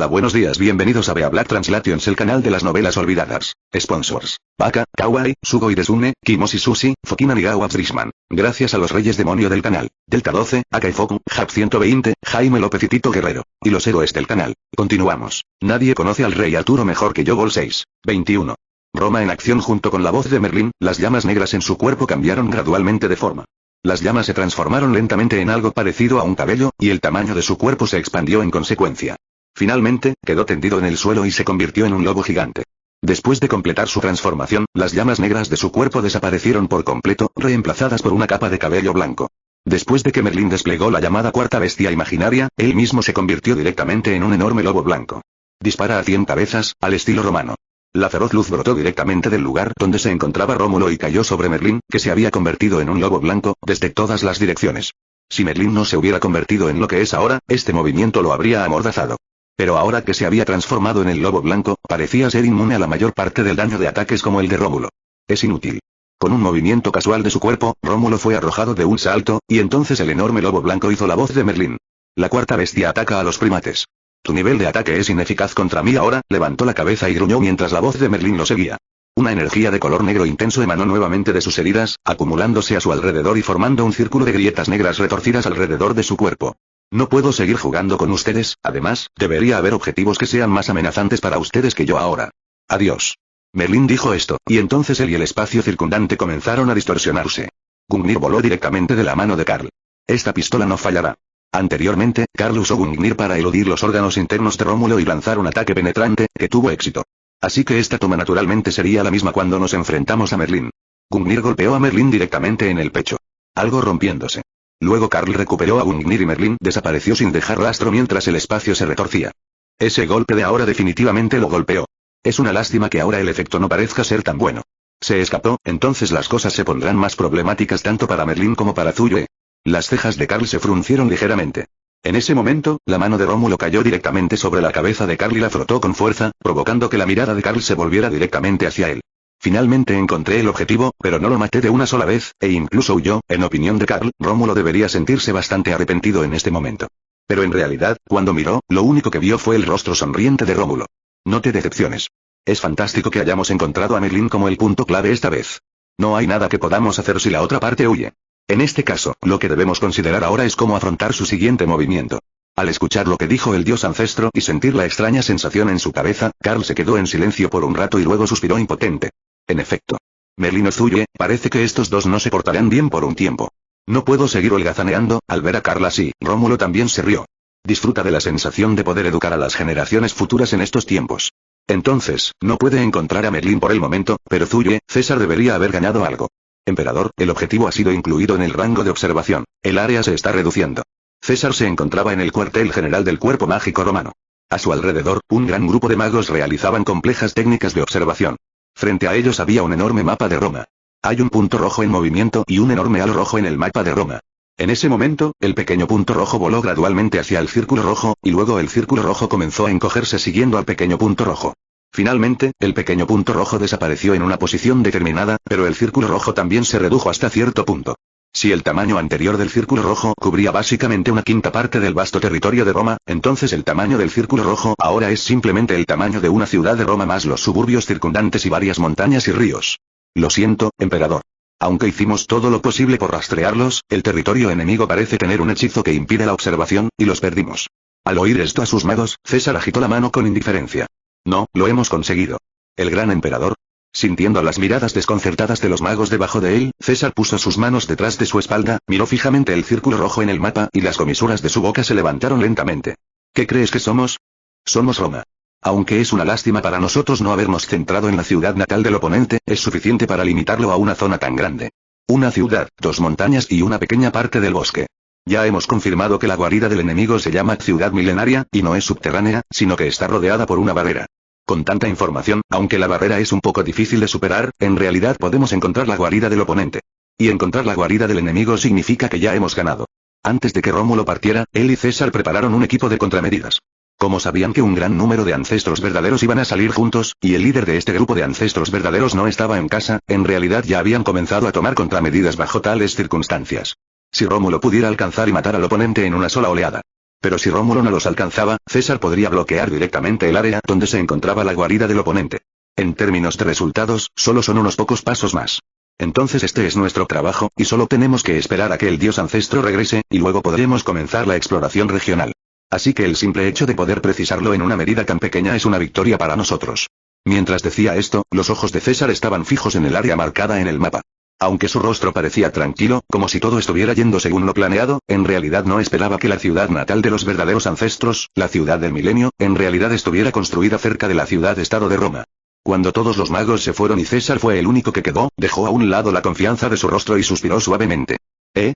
Hola, buenos días, bienvenidos a Bea Black Translations, el canal de las novelas olvidadas. Sponsors: Baka, Kawaii, Sugoi Desune, Kimoshi Sushi, Fokina Nigawa Frisman. Gracias a los reyes demonio del canal. Delta 12, Akaifoku, Hap 120, Jaime López y Tito Guerrero. Y los héroes del canal. Continuamos. Nadie conoce al rey Arturo mejor que yo. Vol 6. 21. Roma en acción. Junto con la voz de Merlín, las llamas negras en su cuerpo cambiaron gradualmente de forma. Las llamas se transformaron lentamente en algo parecido a un cabello, y el tamaño de su cuerpo se expandió en consecuencia. Finalmente, quedó tendido en el suelo y se convirtió en un lobo gigante. Después de completar su transformación, las llamas negras de su cuerpo desaparecieron por completo, reemplazadas por una capa de cabello blanco. Después de que Merlín desplegó la llamada cuarta bestia imaginaria, él mismo se convirtió directamente en un enorme lobo blanco. Dispara a 100 cabezas, al estilo romano. La feroz luz brotó directamente del lugar donde se encontraba Rómulo y cayó sobre Merlín, que se había convertido en un lobo blanco, desde todas las direcciones. Si Merlín no se hubiera convertido en lo que es ahora, este movimiento lo habría amordazado. Pero ahora que se había transformado en el lobo blanco, parecía ser inmune a la mayor parte del daño de ataques como el de Rómulo. Es inútil. Con un movimiento casual de su cuerpo, Rómulo fue arrojado de un salto, y entonces el enorme lobo blanco hizo la voz de Merlín. La cuarta bestia ataca a los primates. Tu nivel de ataque es ineficaz contra mí ahora. Levantó la cabeza y gruñó mientras la voz de Merlín lo seguía. Una energía de color negro intenso emanó nuevamente de sus heridas, acumulándose a su alrededor y formando un círculo de grietas negras retorcidas alrededor de su cuerpo. No puedo seguir jugando con ustedes, además, debería haber objetivos que sean más amenazantes para ustedes que yo ahora. Adiós. Merlín dijo esto, y entonces él y el espacio circundante comenzaron a distorsionarse. Gungnir voló directamente de la mano de Karl. Esta pistola no fallará. Anteriormente, Karl usó Gungnir para eludir los órganos internos de Rómulo y lanzar un ataque penetrante, que tuvo éxito. Así que esta toma naturalmente sería la misma cuando nos enfrentamos a Merlín. Gungnir golpeó a Merlín directamente en el pecho. Algo rompiéndose. Luego Karl recuperó a Gungnir y Merlín desapareció sin dejar rastro mientras el espacio se retorcía. Ese golpe de ahora definitivamente lo golpeó. Es una lástima que ahora el efecto no parezca ser tan bueno. Se escapó, entonces las cosas se pondrán más problemáticas tanto para Merlín como para Zuyue. Las cejas de Karl se fruncieron ligeramente. En ese momento, la mano de Rómulo cayó directamente sobre la cabeza de Karl y la frotó con fuerza, provocando que la mirada de Karl se volviera directamente hacia él. Finalmente encontré el objetivo, pero no lo maté de una sola vez, e incluso huyó. En opinión de Karl, Rómulo debería sentirse bastante arrepentido en este momento. Pero en realidad, cuando miró, lo único que vio fue el rostro sonriente de Rómulo. No te decepciones. Es fantástico que hayamos encontrado a Merlín como el punto clave esta vez. No hay nada que podamos hacer si la otra parte huye. En este caso, lo que debemos considerar ahora es cómo afrontar su siguiente movimiento. Al escuchar lo que dijo el dios ancestro y sentir la extraña sensación en su cabeza, Karl se quedó en silencio por un rato y luego suspiró impotente. En efecto. Merlín o Zuyue, parece que estos dos no se portarán bien por un tiempo. No puedo seguir holgazaneando. Al ver a Karl así, Rómulo también se rió. Disfruta de la sensación de poder educar a las generaciones futuras en estos tiempos. Entonces, no puede encontrar a Merlín por el momento, pero Zuyue, César debería haber ganado algo. Emperador, el objetivo ha sido incluido en el rango de observación. El área se está reduciendo. César se encontraba en el cuartel general del cuerpo mágico romano. A su alrededor, un gran grupo de magos realizaban complejas técnicas de observación. Frente a ellos había un enorme mapa de Roma. Hay un punto rojo en movimiento y un enorme halo rojo en el mapa de Roma. En ese momento, el pequeño punto rojo voló gradualmente hacia el círculo rojo, y luego el círculo rojo comenzó a encogerse siguiendo al pequeño punto rojo. Finalmente, el pequeño punto rojo desapareció en una posición determinada, pero el círculo rojo también se redujo hasta cierto punto. Si el tamaño anterior del círculo rojo cubría básicamente una quinta parte del vasto territorio de Roma, entonces el tamaño del círculo rojo ahora es simplemente el tamaño de una ciudad de Roma más los suburbios circundantes y varias montañas y ríos. Lo siento, emperador. Aunque hicimos todo lo posible por rastrearlos, el territorio enemigo parece tener un hechizo que impide la observación, y los perdimos. Al oír esto a sus magos, César agitó la mano con indiferencia. No, lo hemos conseguido. El gran emperador. Sintiendo las miradas desconcertadas de los magos debajo de él, César puso sus manos detrás de su espalda, miró fijamente el círculo rojo en el mapa y las comisuras de su boca se levantaron lentamente. ¿Qué crees que somos? Somos Roma. Aunque es una lástima para nosotros no habernos centrado en la ciudad natal del oponente, es suficiente para limitarlo a una zona tan grande. Una ciudad, 2 montañas y una pequeña parte del bosque. Ya hemos confirmado que la guarida del enemigo se llama Ciudad Milenaria, y no es subterránea, sino que está rodeada por una barrera. Con tanta información, aunque la barrera es un poco difícil de superar, en realidad podemos encontrar la guarida del oponente. Y encontrar la guarida del enemigo significa que ya hemos ganado. Antes de que Rómulo partiera, él y César prepararon un equipo de contramedidas. Como sabían que un gran número de ancestros verdaderos iban a salir juntos, y el líder de este grupo de ancestros verdaderos no estaba en casa, en realidad ya habían comenzado a tomar contramedidas bajo tales circunstancias. Si Rómulo pudiera alcanzar y matar al oponente en una sola oleada. Pero si Rómulo no los alcanzaba, César podría bloquear directamente el área donde se encontraba la guarida del oponente. En términos de resultados, solo son unos pocos pasos más. Entonces este es nuestro trabajo, y solo tenemos que esperar a que el dios ancestro regrese, y luego podremos comenzar la exploración regional. Así que el simple hecho de poder precisarlo en una medida tan pequeña es una victoria para nosotros. Mientras decía esto, los ojos de César estaban fijos en el área marcada en el mapa. Aunque su rostro parecía tranquilo, como si todo estuviera yendo según lo planeado, en realidad no esperaba que la ciudad natal de los verdaderos ancestros, la ciudad del milenio, en realidad estuviera construida cerca de la ciudad-estado de Roma. Cuando todos los magos se fueron y César fue el único que quedó, dejó a un lado la confianza de su rostro y suspiró suavemente.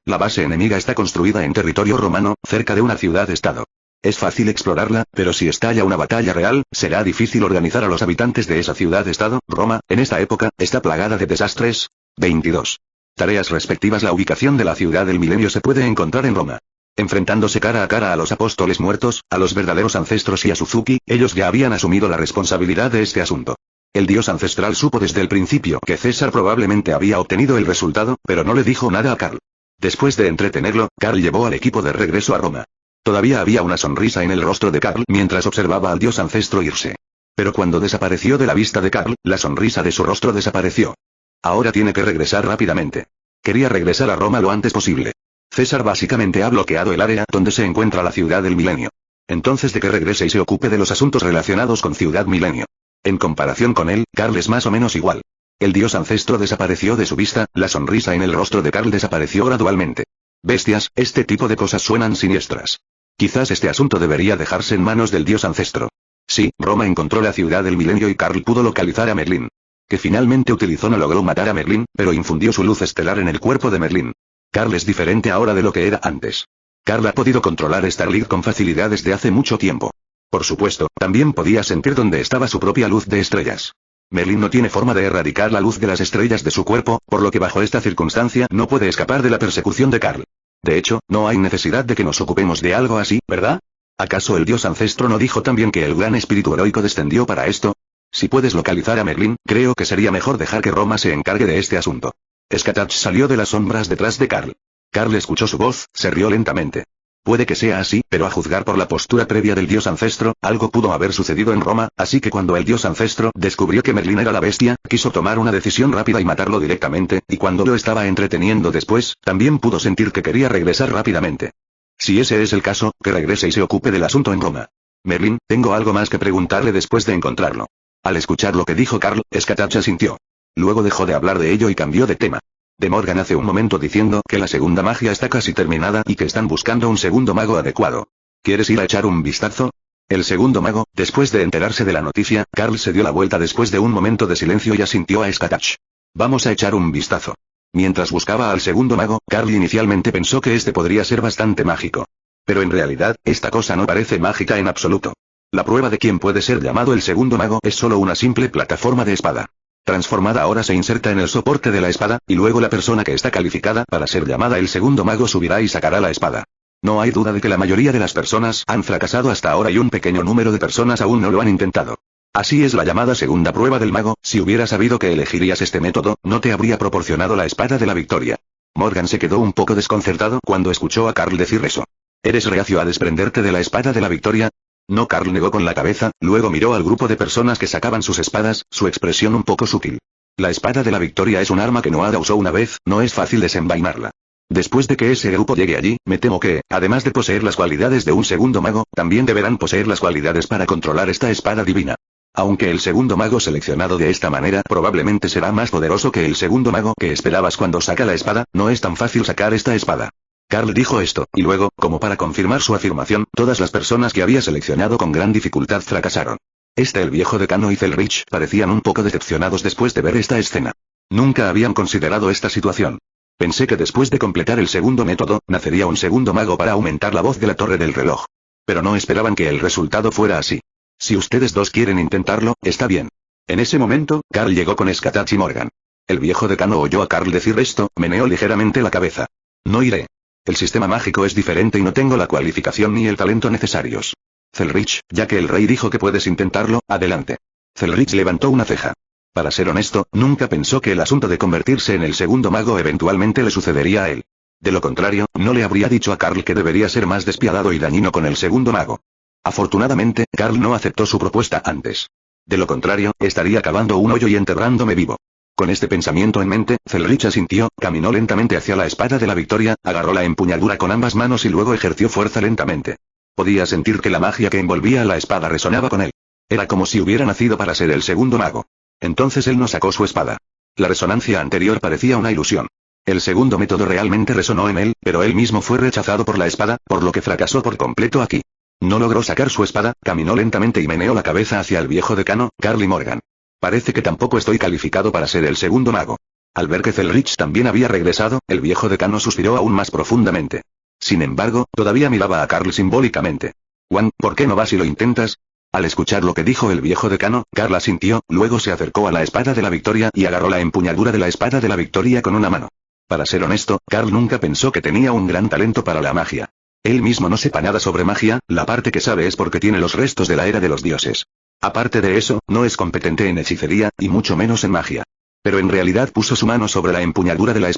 La base enemiga está construida en territorio romano, cerca de una ciudad-estado. Es fácil explorarla, pero si estalla una batalla real, será difícil organizar a los habitantes de esa ciudad-estado. Roma, en esta época, está plagada de desastres. 22. Tareas respectivas. La ubicación de la ciudad del milenio se puede encontrar en Roma. Enfrentándose cara a cara a los apóstoles muertos, a los verdaderos ancestros y a Suzuki, ellos ya habían asumido la responsabilidad de este asunto. El dios ancestral supo desde el principio que César probablemente había obtenido el resultado, pero no le dijo nada a Karl. Después de entretenerlo, Karl llevó al equipo de regreso a Roma. Todavía había una sonrisa en el rostro de Karl mientras observaba al dios ancestro irse. Pero cuando desapareció de la vista de Karl, la sonrisa de su rostro desapareció. Ahora tiene que regresar rápidamente. Quería regresar a Roma lo antes posible. César básicamente ha bloqueado el área donde se encuentra la ciudad del milenio. Entonces de que regrese y se ocupe de los asuntos relacionados con Ciudad Milenio. En comparación con él, Karl es más o menos igual. El dios ancestro desapareció de su vista, la sonrisa en el rostro de Karl desapareció gradualmente. Bestias, este tipo de cosas suenan siniestras. Quizás este asunto debería dejarse en manos del dios ancestro. Sí, Roma encontró la ciudad del milenio y Karl pudo localizar a Merlín. Que finalmente utilizó no logró matar a Merlín, pero infundió su luz estelar en el cuerpo de Merlín. Karl es diferente ahora de lo que era antes. Karl ha podido controlar Starlight con facilidad desde hace mucho tiempo. Por supuesto, también podía sentir dónde estaba su propia luz de estrellas. Merlín no tiene forma de erradicar la luz de las estrellas de su cuerpo, por lo que bajo esta circunstancia no puede escapar de la persecución de Karl. De hecho, no hay necesidad de que nos ocupemos de algo así, ¿verdad? ¿Acaso el dios ancestro no dijo también que el gran espíritu heroico descendió para esto? Si puedes localizar a Merlín, creo que sería mejor dejar que Roma se encargue de este asunto. Skatach salió de las sombras detrás de Karl. Karl escuchó su voz, se rió lentamente. Puede que sea así, pero a juzgar por la postura previa del dios ancestro, algo pudo haber sucedido en Roma, así que cuando el dios ancestro descubrió que Merlín era la bestia, quiso tomar una decisión rápida y matarlo directamente, y cuando lo estaba entreteniendo después, también pudo sentir que quería regresar rápidamente. Si ese es el caso, que regrese y se ocupe del asunto en Roma. Merlín, tengo algo más que preguntarle después de encontrarlo. Al escuchar lo que dijo Karl, Skatach asintió. Luego dejó de hablar de ello y cambió de tema. De Morgan hace un momento diciendo que la segunda magia está casi terminada y que están buscando un segundo mago adecuado. ¿Quieres ir a echar un vistazo? El segundo mago, después de enterarse de la noticia, Karl se dio la vuelta después de un momento de silencio y asintió a Skatach. Vamos a echar un vistazo. Mientras buscaba al segundo mago, Karl inicialmente pensó que este podría ser bastante mágico. Pero en realidad, esta cosa no parece mágica en absoluto. La prueba de quién puede ser llamado el segundo mago es solo una simple plataforma de espada. Transformada ahora se inserta en el soporte de la espada, y luego la persona que está calificada para ser llamada el segundo mago subirá y sacará la espada. No hay duda de que la mayoría de las personas han fracasado hasta ahora y un pequeño número de personas aún no lo han intentado. Así es la llamada segunda prueba del mago. Si hubiera sabido que elegirías este método, no te habría proporcionado la espada de la victoria. Morgan se quedó un poco desconcertado cuando escuchó a Karl decir eso. ¿Eres reacio a desprenderte de la espada de la victoria? No, Karl negó con la cabeza, luego miró al grupo de personas que sacaban sus espadas, su expresión un poco sutil. La espada de la victoria es un arma que Noada usó una vez, no es fácil desenvainarla. Después de que ese grupo llegue allí, me temo que, además de poseer las cualidades de un segundo mago, también deberán poseer las cualidades para controlar esta espada divina. Aunque el segundo mago seleccionado de esta manera probablemente será más poderoso que el segundo mago que esperabas cuando saca la espada, no es tan fácil sacar esta espada. Karl dijo esto, y luego, como para confirmar su afirmación, todas las personas que había seleccionado con gran dificultad fracasaron. El viejo decano y Zelrich parecían un poco decepcionados después de ver esta escena. Nunca habían considerado esta situación. Pensé que después de completar el segundo método, nacería un segundo mago para aumentar la voz de la torre del reloj. Pero no esperaban que el resultado fuera así. Si ustedes dos quieren intentarlo, está bien. En ese momento, Karl llegó con Skatach y Morgan. El viejo decano oyó a Karl decir esto, meneó ligeramente la cabeza. No iré. El sistema mágico es diferente y no tengo la cualificación ni el talento necesarios. Zelrich, ya que el rey dijo que puedes intentarlo, adelante. Zelrich levantó una ceja. Para ser honesto, nunca pensó que el asunto de convertirse en el segundo mago eventualmente le sucedería a él. De lo contrario, no le habría dicho a Carl que debería ser más despiadado y dañino con el segundo mago. Afortunadamente, Carl no aceptó su propuesta antes. De lo contrario, estaría cavando un hoyo y enterrándome vivo. Con este pensamiento en mente, Zelrich asintió, caminó lentamente hacia la espada de la victoria, agarró la empuñadura con ambas manos y luego ejerció fuerza lentamente. Podía sentir que la magia que envolvía la espada resonaba con él. Era como si hubiera nacido para ser el segundo mago. Entonces él no sacó su espada. La resonancia anterior parecía una ilusión. El segundo método realmente resonó en él, pero él mismo fue rechazado por la espada, por lo que fracasó por completo aquí. No logró sacar su espada, caminó lentamente y meneó la cabeza hacia el viejo decano, Carl y Morgan. Parece que tampoco estoy calificado para ser el segundo mago. Al ver que Zelrich también había regresado, el viejo decano suspiró aún más profundamente. Sin embargo, todavía miraba a Carl simbólicamente. Juan, ¿por qué no vas y lo intentas? Al escuchar lo que dijo el viejo decano, Carl asintió, luego se acercó a la espada de la victoria y agarró la empuñadura de la espada de la victoria con una mano. Para ser honesto, Carl nunca pensó que tenía un gran talento para la magia. Él mismo no sepa nada sobre magia, la parte que sabe es porque tiene los restos de la era de los dioses. Aparte de eso, no es competente en hechicería, y mucho menos en magia. Pero en realidad puso su mano sobre la empuñadura de la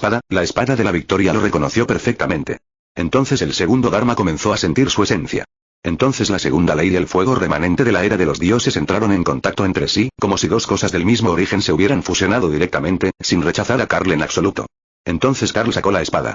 espada de la victoria lo reconoció perfectamente. Entonces el segundo Dharma comenzó a sentir su esencia. Entonces la segunda ley y el fuego remanente de la era de los dioses entraron en contacto entre sí, como si dos cosas del mismo origen se hubieran fusionado directamente, sin rechazar a Carl en absoluto. Entonces Carl sacó la espada.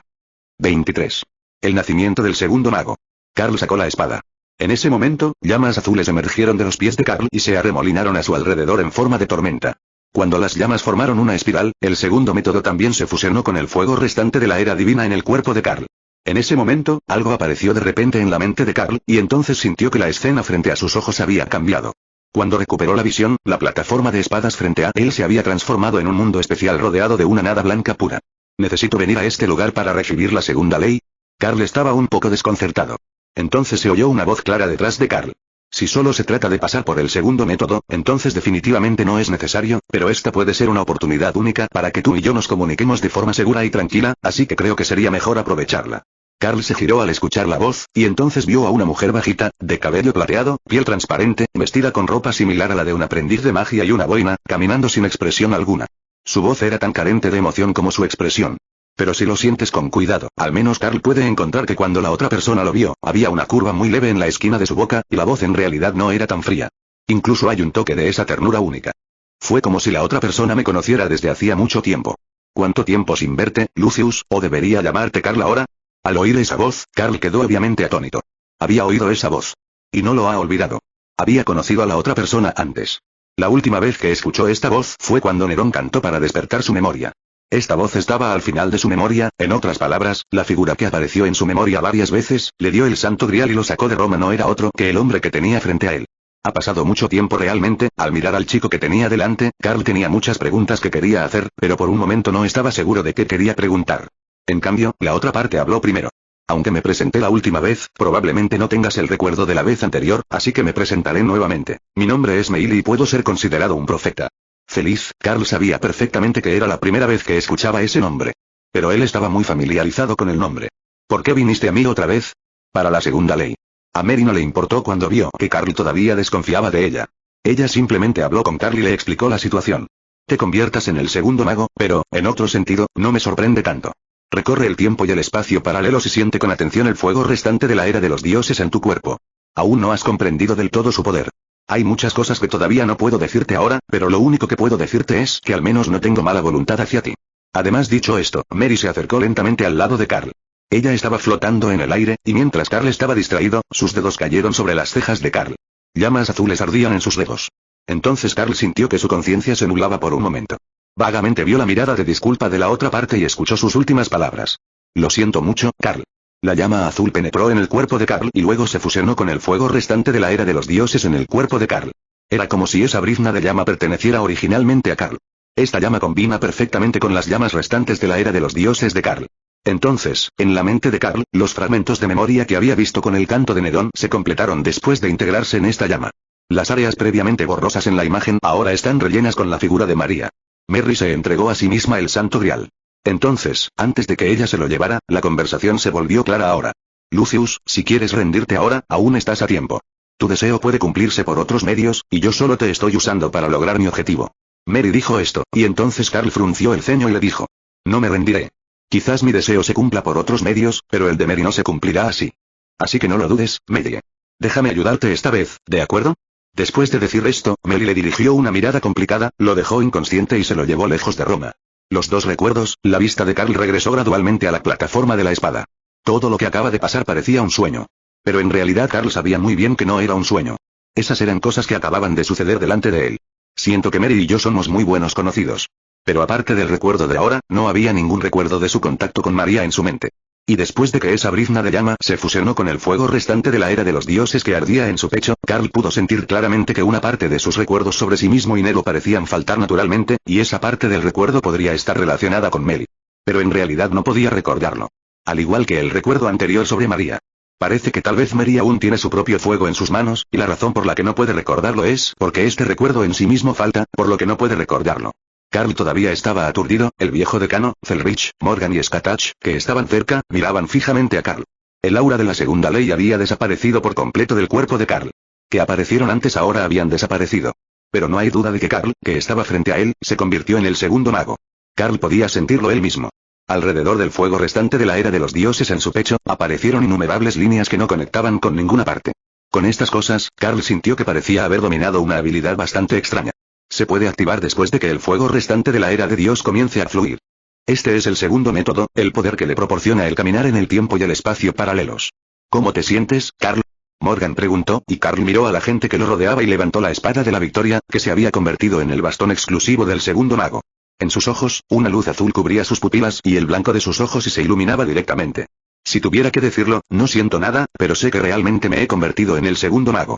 23. El nacimiento del segundo mago. Carl sacó la espada. En ese momento, llamas azules emergieron de los pies de Carl y se arremolinaron a su alrededor en forma de tormenta. Cuando las llamas formaron una espiral, el segundo método también se fusionó con el fuego restante de la era divina en el cuerpo de Carl. En ese momento, algo apareció de repente en la mente de Carl, y entonces sintió que la escena frente a sus ojos había cambiado. Cuando recuperó la visión, la plataforma de espadas frente a él se había transformado en un mundo especial rodeado de una nada blanca pura. ¿Necesito venir a este lugar para recibir la segunda ley? Carl estaba un poco desconcertado. Entonces se oyó una voz clara detrás de Carl. Si solo se trata de pasar por el segundo método, entonces definitivamente no es necesario, pero esta puede ser una oportunidad única para que tú y yo nos comuniquemos de forma segura y tranquila, así que creo que sería mejor aprovecharla. Carl se giró al escuchar la voz, y entonces vio a una mujer bajita, de cabello plateado, piel transparente, vestida con ropa similar a la de un aprendiz de magia y una boina, caminando sin expresión alguna. Su voz era tan carente de emoción como su expresión. Pero si lo sientes con cuidado, al menos Carl puede encontrar que cuando la otra persona lo vio, había una curva muy leve en la esquina de su boca, y la voz en realidad no era tan fría. Incluso hay un toque de esa ternura única. Fue como si la otra persona me conociera desde hacía mucho tiempo. ¿Cuánto tiempo sin verte, Lucius, o debería llamarte Carl ahora? Al oír esa voz, Carl quedó obviamente atónito. Había oído esa voz. Y no lo ha olvidado. Había conocido a la otra persona antes. La última vez que escuchó esta voz fue cuando Nerón cantó para despertar su memoria. Esta voz estaba al final de su memoria, en otras palabras, la figura que apareció en su memoria varias veces, le dio el santo grial y lo sacó de Roma no era otro que el hombre que tenía frente a él. Ha pasado mucho tiempo realmente, al mirar al chico que tenía delante, Carl tenía muchas preguntas que quería hacer, pero por un momento no estaba seguro de qué quería preguntar. En cambio, la otra parte habló primero. Aunque me presenté la última vez, probablemente no tengas el recuerdo de la vez anterior, así que me presentaré nuevamente. Mi nombre es Meili y puedo ser considerado un profeta. Feliz, Carl sabía perfectamente que era la primera vez que escuchaba ese nombre. Pero él estaba muy familiarizado con el nombre. ¿Por qué viniste a mí otra vez? Para la segunda ley. A Mary no le importó cuando vio que Carl todavía desconfiaba de ella. Ella simplemente habló con Carl y le explicó la situación. Te conviertas en el segundo mago, pero, en otro sentido, no me sorprende tanto. Recorre el tiempo y el espacio paralelos y siente con atención el fuego restante de la era de los dioses en tu cuerpo. Aún no has comprendido del todo su poder. Hay muchas cosas que todavía no puedo decirte ahora, pero lo único que puedo decirte es que al menos no tengo mala voluntad hacia ti. Además dicho esto, Mary se acercó lentamente al lado de Carl. Ella estaba flotando en el aire, y mientras Carl estaba distraído, sus dedos cayeron sobre las cejas de Carl. Llamas azules ardían en sus dedos. Entonces Carl sintió que su conciencia se nublaba por un momento. Vagamente vio la mirada de disculpa de la otra parte y escuchó sus últimas palabras. Lo siento mucho, Carl. La llama azul penetró en el cuerpo de Carl y luego se fusionó con el fuego restante de la era de los dioses en el cuerpo de Carl. Era como si esa brizna de llama perteneciera originalmente a Carl. Esta llama combina perfectamente con las llamas restantes de la era de los dioses de Carl. Entonces, en la mente de Carl, los fragmentos de memoria que había visto con el canto de Nerón se completaron después de integrarse en esta llama. Las áreas previamente borrosas en la imagen ahora están rellenas con la figura de María. Mary se entregó a sí misma el santo grial. Entonces, antes de que ella se lo llevara, la conversación se volvió clara ahora. Lucius, si quieres rendirte ahora, aún estás a tiempo. Tu deseo puede cumplirse por otros medios, y yo solo te estoy usando para lograr mi objetivo. Mary dijo esto, y entonces Carl frunció el ceño y le dijo. No me rendiré. Quizás mi deseo se cumpla por otros medios, pero el de Mary no se cumplirá así. Así que no lo dudes, Mary. Déjame ayudarte esta vez, ¿de acuerdo? Después de decir esto, Mary le dirigió una mirada complicada, lo dejó inconsciente y se lo llevó lejos de Roma. Los dos recuerdos, la vista de Carl regresó gradualmente a la plataforma de la espada. Todo lo que acaba de pasar parecía un sueño. Pero en realidad Carl sabía muy bien que no era un sueño. Esas eran cosas que acababan de suceder delante de él. Siento que Mary y yo somos muy buenos conocidos. Pero aparte del recuerdo de ahora, no había ningún recuerdo de su contacto con María en su mente. Y después de que esa brizna de llama se fusionó con el fuego restante de la era de los dioses que ardía en su pecho, Carl pudo sentir claramente que una parte de sus recuerdos sobre sí mismo y Nero parecían faltar naturalmente, y esa parte del recuerdo podría estar relacionada con Mary. Pero en realidad no podía recordarlo. Al igual que el recuerdo anterior sobre María. Parece que tal vez Mary aún tiene su propio fuego en sus manos, y la razón por la que no puede recordarlo es porque este recuerdo en sí mismo falta, por lo que no puede recordarlo. Carl todavía estaba aturdido, el viejo decano, Zelrich, Morgan y Skatach, que estaban cerca, miraban fijamente a Carl. El aura de la segunda ley había desaparecido por completo del cuerpo de Carl. Que aparecieron antes ahora habían desaparecido. Pero no hay duda de que Carl, que estaba frente a él, se convirtió en el segundo mago. Carl podía sentirlo él mismo. Alrededor del fuego restante de la era de los dioses en su pecho, aparecieron innumerables líneas que no conectaban con ninguna parte. Con estas cosas, Carl sintió que parecía haber dominado una habilidad bastante extraña. Se puede activar después de que el fuego restante de la era de Dios comience a fluir. Este es el segundo método, el poder que le proporciona el caminar en el tiempo y el espacio paralelos. ¿Cómo te sientes, Carl? Morgan preguntó, y Carl miró a la gente que lo rodeaba y levantó la espada de la victoria, que se había convertido en el bastón exclusivo del segundo mago. En sus ojos, una luz azul cubría sus pupilas y el blanco de sus ojos y se iluminaba directamente. Si tuviera que decirlo, no siento nada, pero sé que realmente me he convertido en el segundo mago.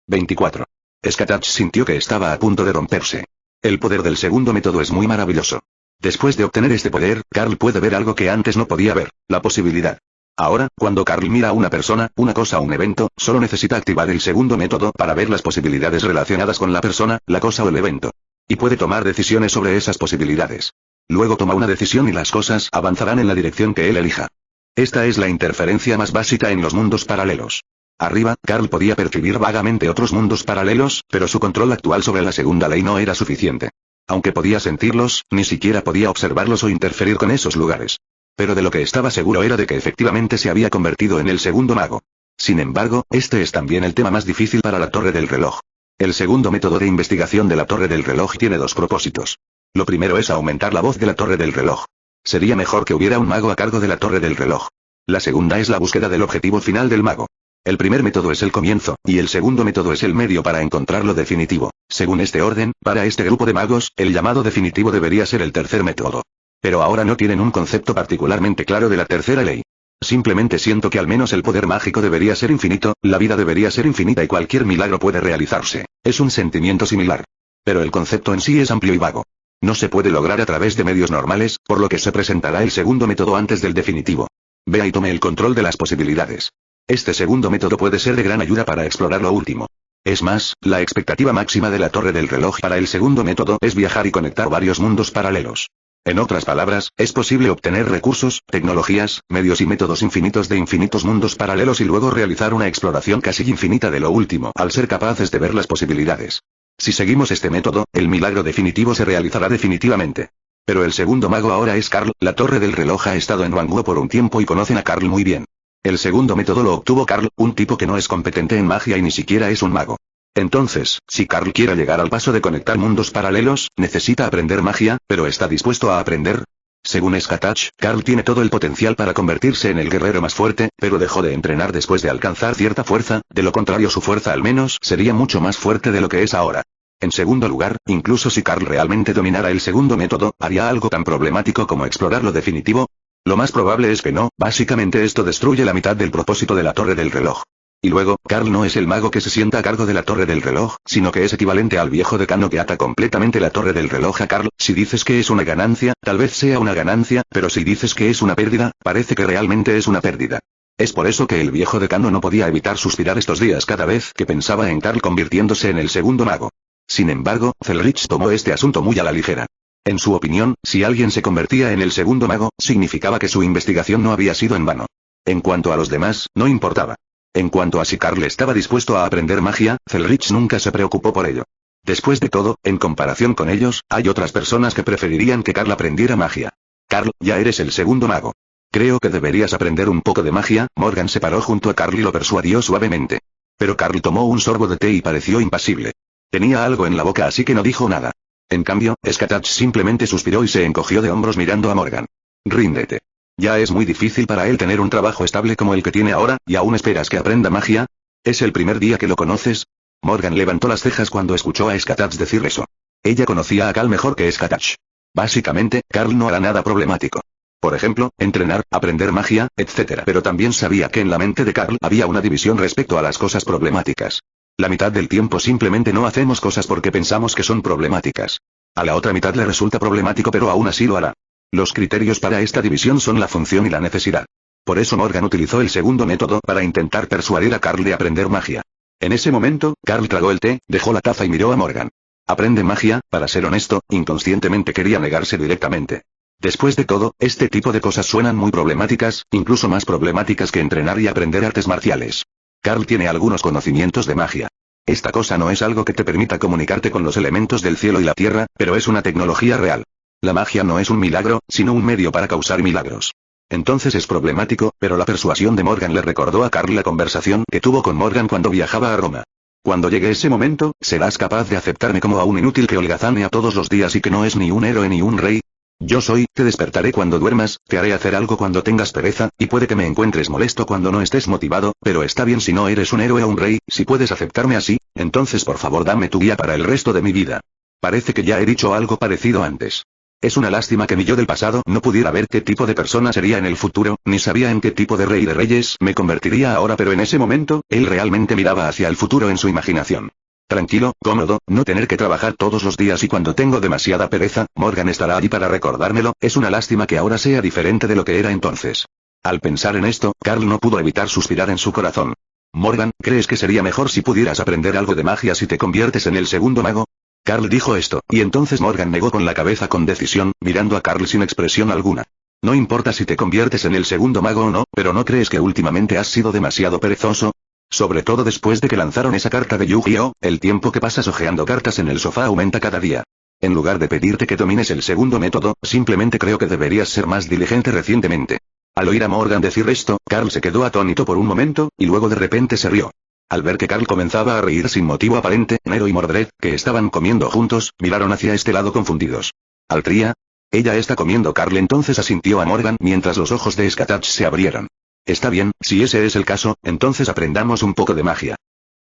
24. Skatach sintió que estaba a punto de romperse. El poder del segundo método es muy maravilloso. Después de obtener este poder, Carl puede ver algo que antes no podía ver, la posibilidad. Ahora, cuando Carl mira a una persona, una cosa o un evento, solo necesita activar el segundo método para ver las posibilidades relacionadas con la persona, la cosa o el evento. Y puede tomar decisiones sobre esas posibilidades. Luego toma una decisión y las cosas avanzarán en la dirección que él elija. Esta es la interferencia más básica en los mundos paralelos. Arriba, Carl podía percibir vagamente otros mundos paralelos, pero su control actual sobre la segunda ley no era suficiente. Aunque podía sentirlos, ni siquiera podía observarlos o interferir con esos lugares. Pero de lo que estaba seguro era de que efectivamente se había convertido en el segundo mago. Sin embargo, este es también el tema más difícil para la Torre del Reloj. El segundo método de investigación de la Torre del Reloj tiene dos propósitos. Lo primero es aumentar la voz de la Torre del Reloj. Sería mejor que hubiera un mago a cargo de la Torre del Reloj. La segunda es la búsqueda del objetivo final del mago. El primer método es el comienzo, y el segundo método es el medio para encontrar lo definitivo. Según este orden, para este grupo de magos, el llamado definitivo debería ser el tercer método. Pero ahora no tienen un concepto particularmente claro de la tercera ley. Simplemente siento que al menos el poder mágico debería ser infinito, la vida debería ser infinita y cualquier milagro puede realizarse. Es un sentimiento similar. Pero el concepto en sí es amplio y vago. No se puede lograr a través de medios normales, por lo que se presentará el segundo método antes del definitivo. Vea y tome el control de las posibilidades. Este segundo método puede ser de gran ayuda para explorar lo último. Es más, la expectativa máxima de la Torre del Reloj para el segundo método es viajar y conectar varios mundos paralelos. En otras palabras, es posible obtener recursos, tecnologías, medios y métodos infinitos de infinitos mundos paralelos y luego realizar una exploración casi infinita de lo último, al ser capaces de ver las posibilidades. Si seguimos este método, el milagro definitivo se realizará definitivamente. Pero el segundo mago ahora es Carl, la Torre del Reloj ha estado en Wangguo por un tiempo y conocen a Carl muy bien. El segundo método lo obtuvo Carl, un tipo que no es competente en magia y ni siquiera es un mago. Entonces, si Carl quiere llegar al paso de conectar mundos paralelos, necesita aprender magia, pero ¿está dispuesto a aprender? Según Skatach, Carl tiene todo el potencial para convertirse en el guerrero más fuerte, pero dejó de entrenar después de alcanzar cierta fuerza, de lo contrario su fuerza al menos sería mucho más fuerte de lo que es ahora. En segundo lugar, incluso si Carl realmente dominara el segundo método, ¿haría algo tan problemático como explorar lo definitivo? Lo más probable es que no, básicamente esto destruye la mitad del propósito de la Torre del Reloj. Y luego, Carl no es el mago que se sienta a cargo de la Torre del Reloj, sino que es equivalente al viejo decano que ata completamente la Torre del Reloj a Carl. Si dices que es una ganancia, tal vez sea una ganancia, pero si dices que es una pérdida, parece que realmente es una pérdida. Es por eso que el viejo decano no podía evitar suspirar estos días cada vez que pensaba en Carl convirtiéndose en el segundo mago. Sin embargo, Zelrich tomó este asunto muy a la ligera. En su opinión, si alguien se convertía en el segundo mago, significaba que su investigación no había sido en vano. En cuanto a los demás, no importaba. En cuanto a si Carl estaba dispuesto a aprender magia, Zelrich nunca se preocupó por ello. Después de todo, en comparación con ellos, hay otras personas que preferirían que Carl aprendiera magia. Carl, ya eres el segundo mago. Creo que deberías aprender un poco de magia. Morgan se paró junto a Carl y lo persuadió suavemente. Pero Carl tomó un sorbo de té y pareció impasible. Tenía algo en la boca así que no dijo nada. En cambio, Skatach simplemente suspiró y se encogió de hombros mirando a Morgan. Ríndete. Ya es muy difícil para él tener un trabajo estable como el que tiene ahora, ¿y aún esperas que aprenda magia? ¿Es el primer día que lo conoces? Morgan levantó las cejas cuando escuchó a Skatach decir eso. Ella conocía a Carl mejor que Skatach. Básicamente, Carl no hará nada problemático. Por ejemplo, entrenar, aprender magia, etc. Pero también sabía que en la mente de Carl había una división respecto a las cosas problemáticas. La mitad del tiempo simplemente no hacemos cosas porque pensamos que son problemáticas. A la otra mitad le resulta problemático pero aún así lo hará. Los criterios para esta división son la función y la necesidad. Por eso Morgan utilizó el segundo método para intentar persuadir a Carl de aprender magia. En ese momento, Carl tragó el té, dejó la taza y miró a Morgan. Aprende magia, para ser honesto, inconscientemente quería negarse directamente. Después de todo, este tipo de cosas suenan muy problemáticas, incluso más problemáticas que entrenar y aprender artes marciales. Carl tiene algunos conocimientos de magia. Esta cosa no es algo que te permita comunicarte con los elementos del cielo y la tierra, pero es una tecnología real. La magia no es un milagro, sino un medio para causar milagros. Entonces es problemático, pero la persuasión de Morgan le recordó a Carl la conversación que tuvo con Morgan cuando viajaba a Roma. Cuando llegue ese momento, ¿serás capaz de aceptarme como a un inútil que holgazanea todos los días y que no es ni un héroe ni un rey? Yo soy, te despertaré cuando duermas, te haré hacer algo cuando tengas pereza, y puede que me encuentres molesto cuando no estés motivado, pero está bien si no eres un héroe o un rey, si puedes aceptarme así, entonces por favor dame tu guía para el resto de mi vida. Parece que ya he dicho algo parecido antes. Es una lástima que mi yo del pasado no pudiera ver qué tipo de persona sería en el futuro, ni sabía en qué tipo de rey de reyes me convertiría ahora, pero en ese momento, él realmente miraba hacia el futuro en su imaginación. Tranquilo, cómodo, no tener que trabajar todos los días y cuando tengo demasiada pereza, Morgan estará allí para recordármelo. Es una lástima que ahora sea diferente de lo que era entonces. Al pensar en esto, Carl no pudo evitar suspirar en su corazón. Morgan, ¿crees que sería mejor si pudieras aprender algo de magia si te conviertes en el segundo mago? Carl dijo esto, y entonces Morgan negó con la cabeza con decisión, mirando a Carl sin expresión alguna. No importa si te conviertes en el segundo mago o no, pero ¿no crees que últimamente has sido demasiado perezoso? Sobre todo después de que lanzaron esa carta de Yu-Gi-Oh, el tiempo que pasas hojeando cartas en el sofá aumenta cada día. En lugar de pedirte que domines el segundo método, simplemente creo que deberías ser más diligente recientemente. Al oír a Morgan decir esto, Carl se quedó atónito por un momento, y luego de repente se rió. Al ver que Carl comenzaba a reír sin motivo aparente, Nero y Mordred, que estaban comiendo juntos, miraron hacia este lado confundidos. ¿Altria? Ella está comiendo. Carl entonces asintió a Morgan mientras los ojos de Skatach se abrieron. Está bien, si ese es el caso, entonces aprendamos un poco de magia.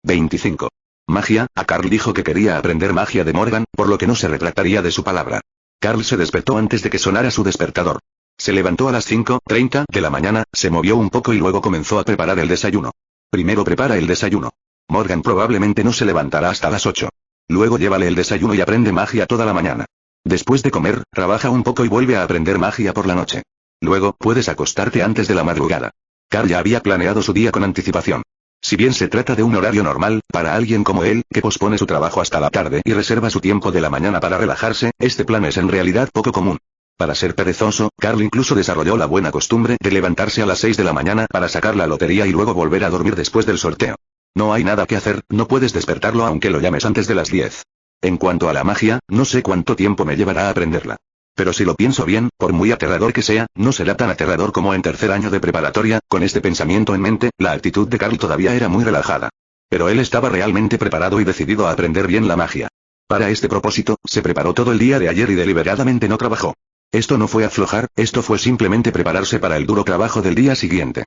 25. Magia, a Carl dijo que quería aprender magia de Morgan, por lo que no se retractaría de su palabra. Carl se despertó antes de que sonara su despertador. Se levantó a las 5:30 de la mañana, se movió un poco y luego comenzó a preparar el desayuno. Primero prepara el desayuno. Morgan probablemente no se levantará hasta las 8. Luego llévale el desayuno y aprende magia toda la mañana. Después de comer, trabaja un poco y vuelve a aprender magia por la noche. Luego, puedes acostarte antes de la madrugada. Carl ya había planeado su día con anticipación. Si bien se trata de un horario normal, para alguien como él, que pospone su trabajo hasta la tarde y reserva su tiempo de la mañana para relajarse, este plan es en realidad poco común. Para ser perezoso, Carl incluso desarrolló la buena costumbre de levantarse a las 6 de la mañana para sacar la lotería y luego volver a dormir después del sorteo. No hay nada que hacer, no puedes despertarlo aunque lo llames antes de las 10. En cuanto a la magia, no sé cuánto tiempo me llevará a aprenderla. Pero si lo pienso bien, por muy aterrador que sea, no será tan aterrador como en tercer año de preparatoria. Con este pensamiento en mente, la actitud de Carl todavía era muy relajada. Pero él estaba realmente preparado y decidido a aprender bien la magia. Para este propósito, se preparó todo el día de ayer y deliberadamente no trabajó. Esto no fue aflojar, esto fue simplemente prepararse para el duro trabajo del día siguiente.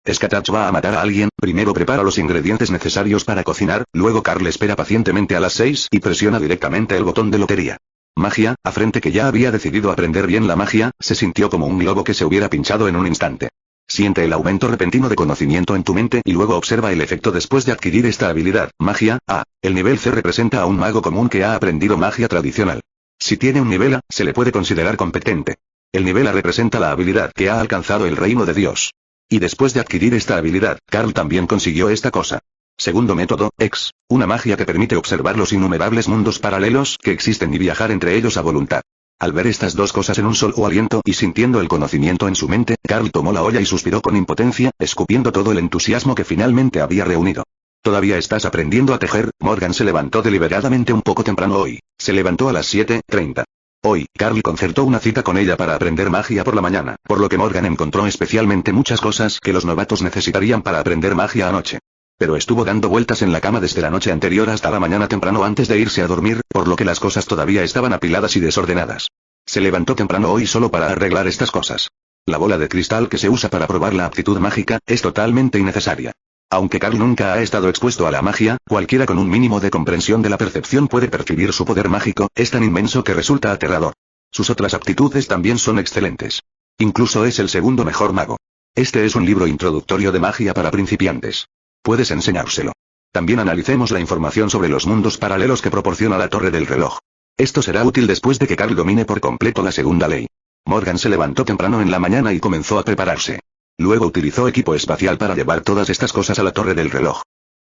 Skatach va a matar a alguien, primero prepara los ingredientes necesarios para cocinar, luego Carl espera pacientemente a las 6 y presiona directamente el botón de lotería. Magia, a frente que ya había decidido aprender bien la magia, se sintió como un globo que se hubiera pinchado en un instante. Siente el aumento repentino de conocimiento en tu mente y luego observa el efecto después de adquirir esta habilidad. Magia A. El nivel C representa a un mago común que ha aprendido magia tradicional. Si tiene un nivel A, se le puede considerar competente. El nivel A representa la habilidad que ha alcanzado el reino de Dios. Y después de adquirir esta habilidad, Carl también consiguió esta cosa. Segundo método, X. Una magia que permite observar los innumerables mundos paralelos que existen y viajar entre ellos a voluntad. Al ver estas dos cosas en un solo aliento y sintiendo el conocimiento en su mente, Carl tomó la olla y suspiró con impotencia, escupiendo todo el entusiasmo que finalmente había reunido. ¿Todavía estás aprendiendo a tejer? Morgan se levantó deliberadamente un poco temprano hoy. Se levantó a las 7:30. Hoy, Carl concertó una cita con ella para aprender magia por la mañana, por lo que Morgan encontró especialmente muchas cosas que los novatos necesitarían para aprender magia anoche. Pero estuvo dando vueltas en la cama desde la noche anterior hasta la mañana temprano antes de irse a dormir, por lo que las cosas todavía estaban apiladas y desordenadas. Se levantó temprano hoy solo para arreglar estas cosas. La bola de cristal que se usa para probar la aptitud mágica es totalmente innecesaria. Aunque Carl nunca ha estado expuesto a la magia, cualquiera con un mínimo de comprensión de la percepción puede percibir su poder mágico, es tan inmenso que resulta aterrador. Sus otras aptitudes también son excelentes. Incluso es el segundo mejor mago. Este es un libro introductorio de magia para principiantes. Puedes enseñárselo. También analicemos la información sobre los mundos paralelos que proporciona la Torre del Reloj. Esto será útil después de que Carl domine por completo la segunda ley. Morgan se levantó temprano en la mañana y comenzó a prepararse. Luego utilizó equipo espacial para llevar todas estas cosas a la Torre del Reloj.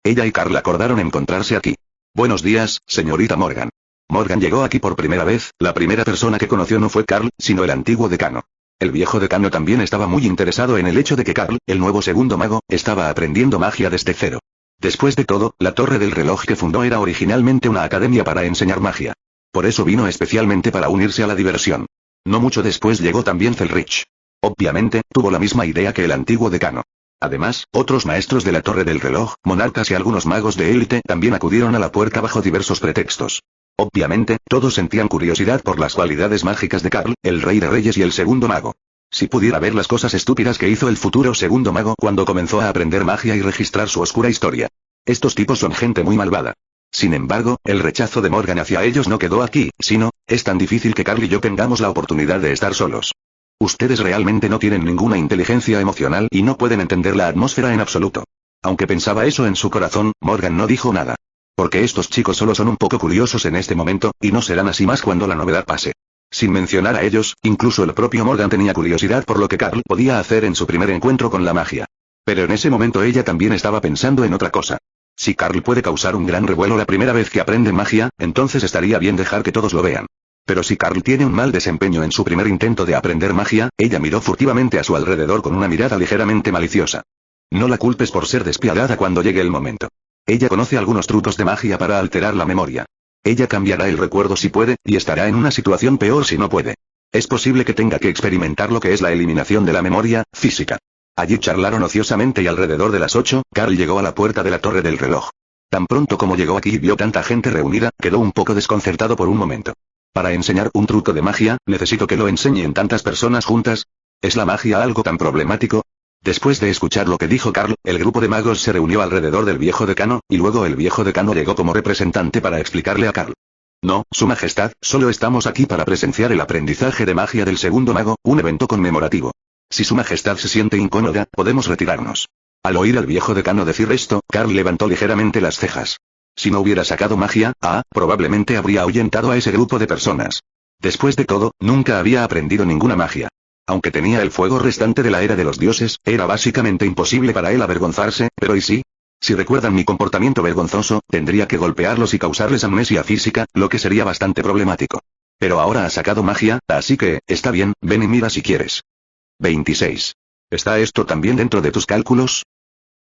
Ella y Carl acordaron encontrarse aquí. Buenos días, señorita Morgan. Morgan llegó aquí por primera vez, la primera persona que conoció no fue Carl, sino el antiguo decano. El viejo decano también estaba muy interesado en el hecho de que Carl, el nuevo segundo mago, estaba aprendiendo magia desde cero. Después de todo, la Torre del Reloj que fundó era originalmente una academia para enseñar magia. Por eso vino especialmente para unirse a la diversión. No mucho después llegó también Zelrich. Obviamente, tuvo la misma idea que el antiguo decano. Además, otros maestros de la Torre del Reloj, monarcas y algunos magos de élite también acudieron a la puerta bajo diversos pretextos. Obviamente, todos sentían curiosidad por las cualidades mágicas de Carl, el rey de reyes y el segundo mago. Si pudiera ver las cosas estúpidas que hizo el futuro segundo mago cuando comenzó a aprender magia y registrar su oscura historia. Estos tipos son gente muy malvada. Sin embargo, el rechazo de Morgan hacia ellos no quedó aquí, sino, es tan difícil que Carl y yo tengamos la oportunidad de estar solos. Ustedes realmente no tienen ninguna inteligencia emocional y no pueden entender la atmósfera en absoluto. Aunque pensaba eso en su corazón, Morgan no dijo nada. Porque estos chicos solo son un poco curiosos en este momento, y no serán así más cuando la novedad pase. Sin mencionar a ellos, incluso el propio Morgan tenía curiosidad por lo que Carl podía hacer en su primer encuentro con la magia. Pero en ese momento ella también estaba pensando en otra cosa. Si Carl puede causar un gran revuelo la primera vez que aprende magia, entonces estaría bien dejar que todos lo vean. Pero si Carl tiene un mal desempeño en su primer intento de aprender magia, ella miró furtivamente a su alrededor con una mirada ligeramente maliciosa. No la culpes por ser despiadada cuando llegue el momento. Ella conoce algunos trucos de magia para alterar la memoria. Ella cambiará el recuerdo si puede, y estará en una situación peor si no puede. Es posible que tenga que experimentar lo que es la eliminación de la memoria física. Allí charlaron ociosamente y alrededor de las 8, Carl llegó a la puerta de la Torre del Reloj. Tan pronto como llegó aquí y vio tanta gente reunida, quedó un poco desconcertado por un momento. Para enseñar un truco de magia, ¿necesito que lo enseñen tantas personas juntas? ¿Es la magia algo tan problemático? Después de escuchar lo que dijo Carl, el grupo de magos se reunió alrededor del viejo decano, y luego el viejo decano llegó como representante para explicarle a Carl. No, Su Majestad, solo estamos aquí para presenciar el aprendizaje de magia del segundo mago, un evento conmemorativo. Si Su Majestad se siente incómoda, podemos retirarnos. Al oír al viejo decano decir esto, Carl levantó ligeramente las cejas. Si no hubiera sacado magia, probablemente habría ahuyentado a ese grupo de personas. Después de todo, nunca había aprendido ninguna magia. Aunque tenía el fuego restante de la era de los dioses, era básicamente imposible para él avergonzarse, pero ¿y sí? Si recuerdan mi comportamiento vergonzoso, tendría que golpearlos y causarles amnesia física, lo que sería bastante problemático. Pero ahora ha sacado magia, así que, está bien, ven y mira si quieres. 26. ¿Está esto también dentro de tus cálculos?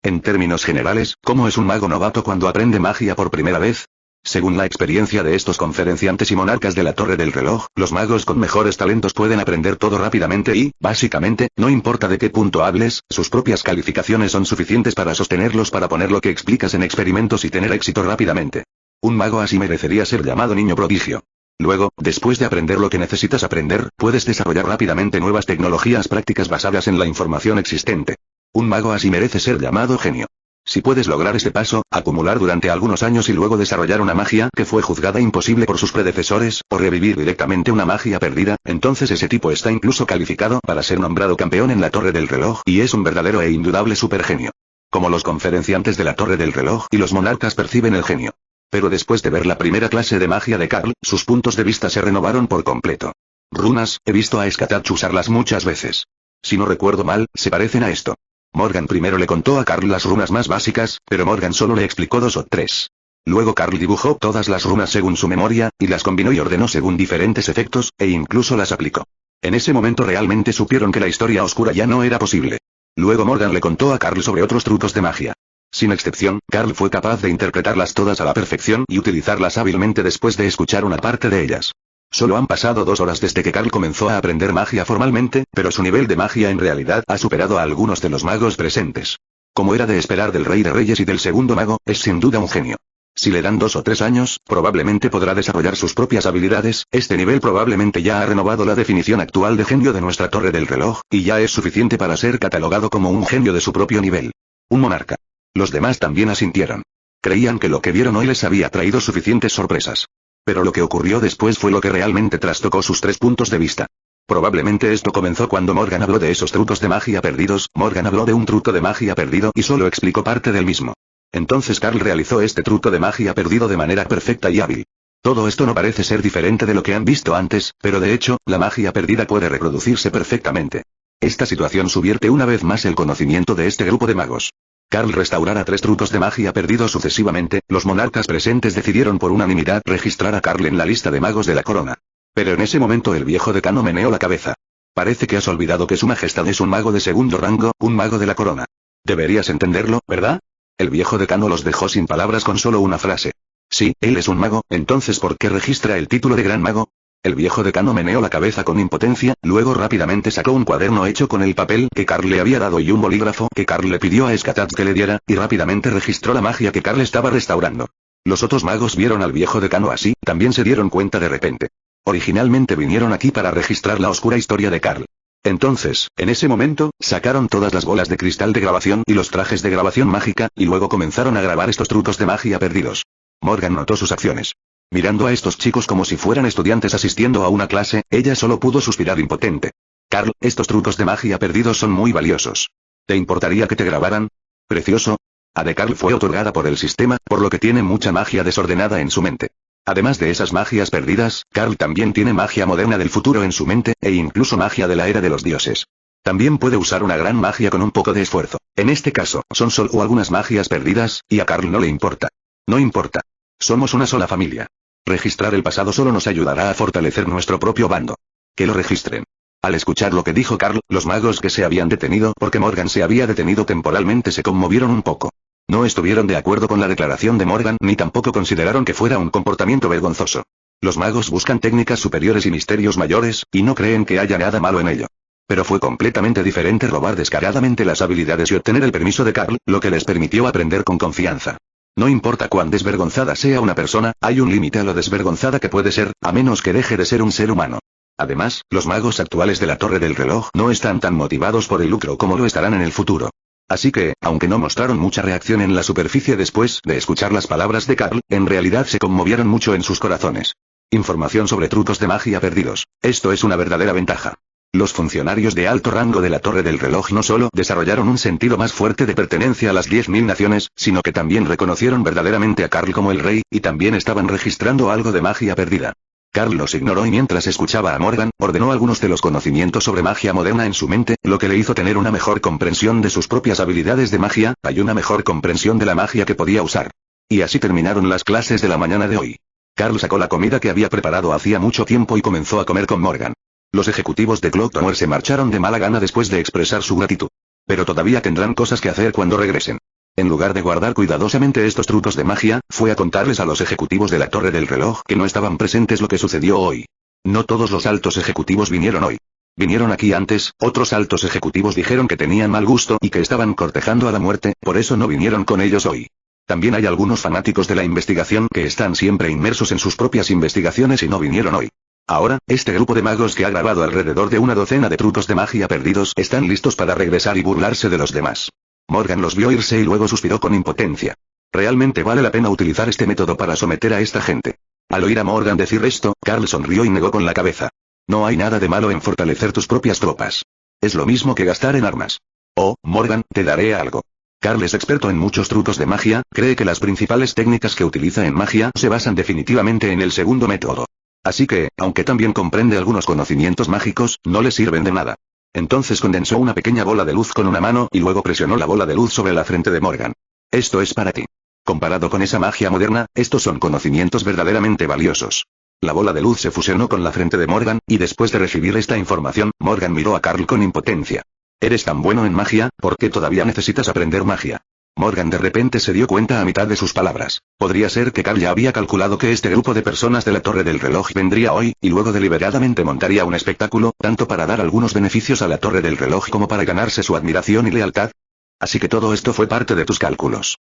En términos generales, ¿cómo es un mago novato cuando aprende magia por primera vez? Según la experiencia de estos conferenciantes y monarcas de la Torre del Reloj, los magos con mejores talentos pueden aprender todo rápidamente y, básicamente, no importa de qué punto hables, sus propias calificaciones son suficientes para sostenerlos para poner lo que explicas en experimentos y tener éxito rápidamente. Un mago así merecería ser llamado niño prodigio. Luego, después de aprender lo que necesitas aprender, puedes desarrollar rápidamente nuevas tecnologías prácticas basadas en la información existente. Un mago así merece ser llamado genio. Si puedes lograr este paso, acumular durante algunos años y luego desarrollar una magia que fue juzgada imposible por sus predecesores, o revivir directamente una magia perdida, entonces ese tipo está incluso calificado para ser nombrado campeón en la Torre del Reloj y es un verdadero e indudable supergenio. Como los conferenciantes de la Torre del Reloj y los monarcas perciben el genio. Pero después de ver la primera clase de magia de Carl, sus puntos de vista se renovaron por completo. Runas, he visto a Skatach usarlas muchas veces. Si no recuerdo mal, se parecen a esto. Morgan primero le contó a Carl las runas más básicas, pero Morgan solo le explicó 2 o 3. Luego Carl dibujó todas las runas según su memoria, y las combinó y ordenó según diferentes efectos, e incluso las aplicó. En ese momento realmente supieron que la historia oscura ya no era posible. Luego Morgan le contó a Carl sobre otros trucos de magia. Sin excepción, Carl fue capaz de interpretarlas todas a la perfección y utilizarlas hábilmente después de escuchar una parte de ellas. Solo han pasado 2 horas desde que Carl comenzó a aprender magia formalmente, pero su nivel de magia en realidad ha superado a algunos de los magos presentes. Como era de esperar del Rey de Reyes y del segundo mago, es sin duda un genio. Si le dan 2 o 3 años, probablemente podrá desarrollar sus propias habilidades. Este nivel probablemente ya ha renovado la definición actual de genio de nuestra torre del reloj, y ya es suficiente para ser catalogado como un genio de su propio nivel. Un monarca. Los demás también asintieron. Creían que lo que vieron hoy les había traído suficientes sorpresas. Pero lo que ocurrió después fue lo que realmente trastocó sus 3 puntos de vista. Probablemente esto comenzó cuando Morgan habló de esos trucos de magia perdidos. Morgan habló de un truco de magia perdido y solo explicó parte del mismo. Entonces Carl realizó este truco de magia perdido de manera perfecta y hábil. Todo esto no parece ser diferente de lo que han visto antes, pero de hecho, la magia perdida puede reproducirse perfectamente. Esta situación subvierte una vez más el conocimiento de este grupo de magos. Carl restaurará 3 trucos de magia perdidos sucesivamente. Los monarcas presentes decidieron por unanimidad registrar a Carl en la lista de magos de la corona. Pero en ese momento el viejo decano meneó la cabeza. Parece que has olvidado que su majestad es un mago de segundo rango, un mago de la corona. Deberías entenderlo, ¿verdad? El viejo decano los dejó sin palabras con solo una frase. Sí, él es un mago, entonces ¿por qué registra el título de gran mago? El viejo decano meneó la cabeza con impotencia, luego rápidamente sacó un cuaderno hecho con el papel que Carl le había dado y un bolígrafo que Carl le pidió a Skatat que le diera, y rápidamente registró la magia que Carl estaba restaurando. Los otros magos vieron al viejo decano así, también se dieron cuenta de repente. Originalmente vinieron aquí para registrar la oscura historia de Carl. Entonces, en ese momento, sacaron todas las bolas de cristal de grabación y los trajes de grabación mágica, y luego comenzaron a grabar estos trucos de magia perdidos. Morgan notó sus acciones. Mirando a estos chicos como si fueran estudiantes asistiendo a una clase, ella solo pudo suspirar impotente. Carl, estos trucos de magia perdidos son muy valiosos. ¿Te importaría que te grabaran? Precioso. A de Carl fue otorgada por el sistema, por lo que tiene mucha magia desordenada en su mente. Además de esas magias perdidas, Carl también tiene magia moderna del futuro en su mente, e incluso magia de la era de los dioses. También puede usar una gran magia con un poco de esfuerzo. En este caso, son solo algunas magias perdidas, y a Carl no le importa. No importa. Somos una sola familia. Registrar el pasado solo nos ayudará a fortalecer nuestro propio bando. Que lo registren. Al escuchar lo que dijo Carl, los magos que se habían detenido porque Morgan se había detenido temporalmente se conmovieron un poco. No estuvieron de acuerdo con la declaración de Morgan ni tampoco consideraron que fuera un comportamiento vergonzoso. Los magos buscan técnicas superiores y misterios mayores, y no creen que haya nada malo en ello. Pero fue completamente diferente robar descaradamente las habilidades y obtener el permiso de Carl, lo que les permitió aprender con confianza. No importa cuán desvergonzada sea una persona, hay un límite a lo desvergonzada que puede ser, a menos que deje de ser un ser humano. Además, los magos actuales de la Torre del Reloj no están tan motivados por el lucro como lo estarán en el futuro. Así que, aunque no mostraron mucha reacción en la superficie después de escuchar las palabras de Carl, en realidad se conmovieron mucho en sus corazones. Información sobre trucos de magia perdidos. Esto es una verdadera ventaja. Los funcionarios de alto rango de la Torre del Reloj no solo desarrollaron un sentido más fuerte de pertenencia a las 10.000 naciones, sino que también reconocieron verdaderamente a Carl como el rey, y también estaban registrando algo de magia perdida. Carl los ignoró y mientras escuchaba a Morgan, ordenó algunos de los conocimientos sobre magia moderna en su mente, lo que le hizo tener una mejor comprensión de sus propias habilidades de magia, y una mejor comprensión de la magia que podía usar. Y así terminaron las clases de la mañana de hoy. Carl sacó la comida que había preparado hacía mucho tiempo y comenzó a comer con Morgan. Los ejecutivos de Clock Tower se marcharon de mala gana después de expresar su gratitud. Pero todavía tendrán cosas que hacer cuando regresen. En lugar de guardar cuidadosamente estos trucos de magia, fue a contarles a los ejecutivos de la Torre del Reloj que no estaban presentes lo que sucedió hoy. No todos los altos ejecutivos vinieron hoy. Vinieron aquí antes, otros altos ejecutivos dijeron que tenían mal gusto y que estaban cortejando a la muerte, por eso no vinieron con ellos hoy. También hay algunos fanáticos de la investigación que están siempre inmersos en sus propias investigaciones y no vinieron hoy. Ahora, este grupo de magos que ha grabado alrededor de una docena de trucos de magia perdidos están listos para regresar y burlarse de los demás. Morgan los vio irse y luego suspiró con impotencia. Realmente vale la pena utilizar este método para someter a esta gente. Al oír a Morgan decir esto, Carl sonrió y negó con la cabeza. No hay nada de malo en fortalecer tus propias tropas. Es lo mismo que gastar en armas. Oh, Morgan, te daré algo. Carl es experto en muchos trucos de magia, cree que las principales técnicas que utiliza en magia se basan definitivamente en el segundo método. Así que, aunque también comprende algunos conocimientos mágicos, no le sirven de nada. Entonces condensó una pequeña bola de luz con una mano y luego presionó la bola de luz sobre la frente de Morgan. Esto es para ti. Comparado con esa magia moderna, estos son conocimientos verdaderamente valiosos. La bola de luz se fusionó con la frente de Morgan, y después de recibir esta información, Morgan miró a Carl con impotencia. Eres tan bueno en magia, ¿por qué todavía necesitas aprender magia? Morgan de repente se dio cuenta a mitad de sus palabras. Podría ser que Carl ya había calculado que este grupo de personas de la Torre del Reloj vendría hoy, y luego deliberadamente montaría un espectáculo, tanto para dar algunos beneficios a la Torre del Reloj como para ganarse su admiración y lealtad. Así que todo esto fue parte de tus cálculos.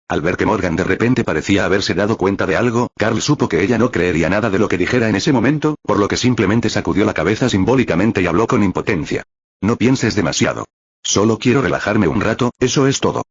Al ver que Morgan de repente parecía haberse dado cuenta de algo, Carl supo que ella no creería nada de lo que dijera en ese momento, por lo que simplemente sacudió la cabeza simbólicamente y habló con impotencia. No pienses demasiado. Solo quiero relajarme un rato, eso es todo.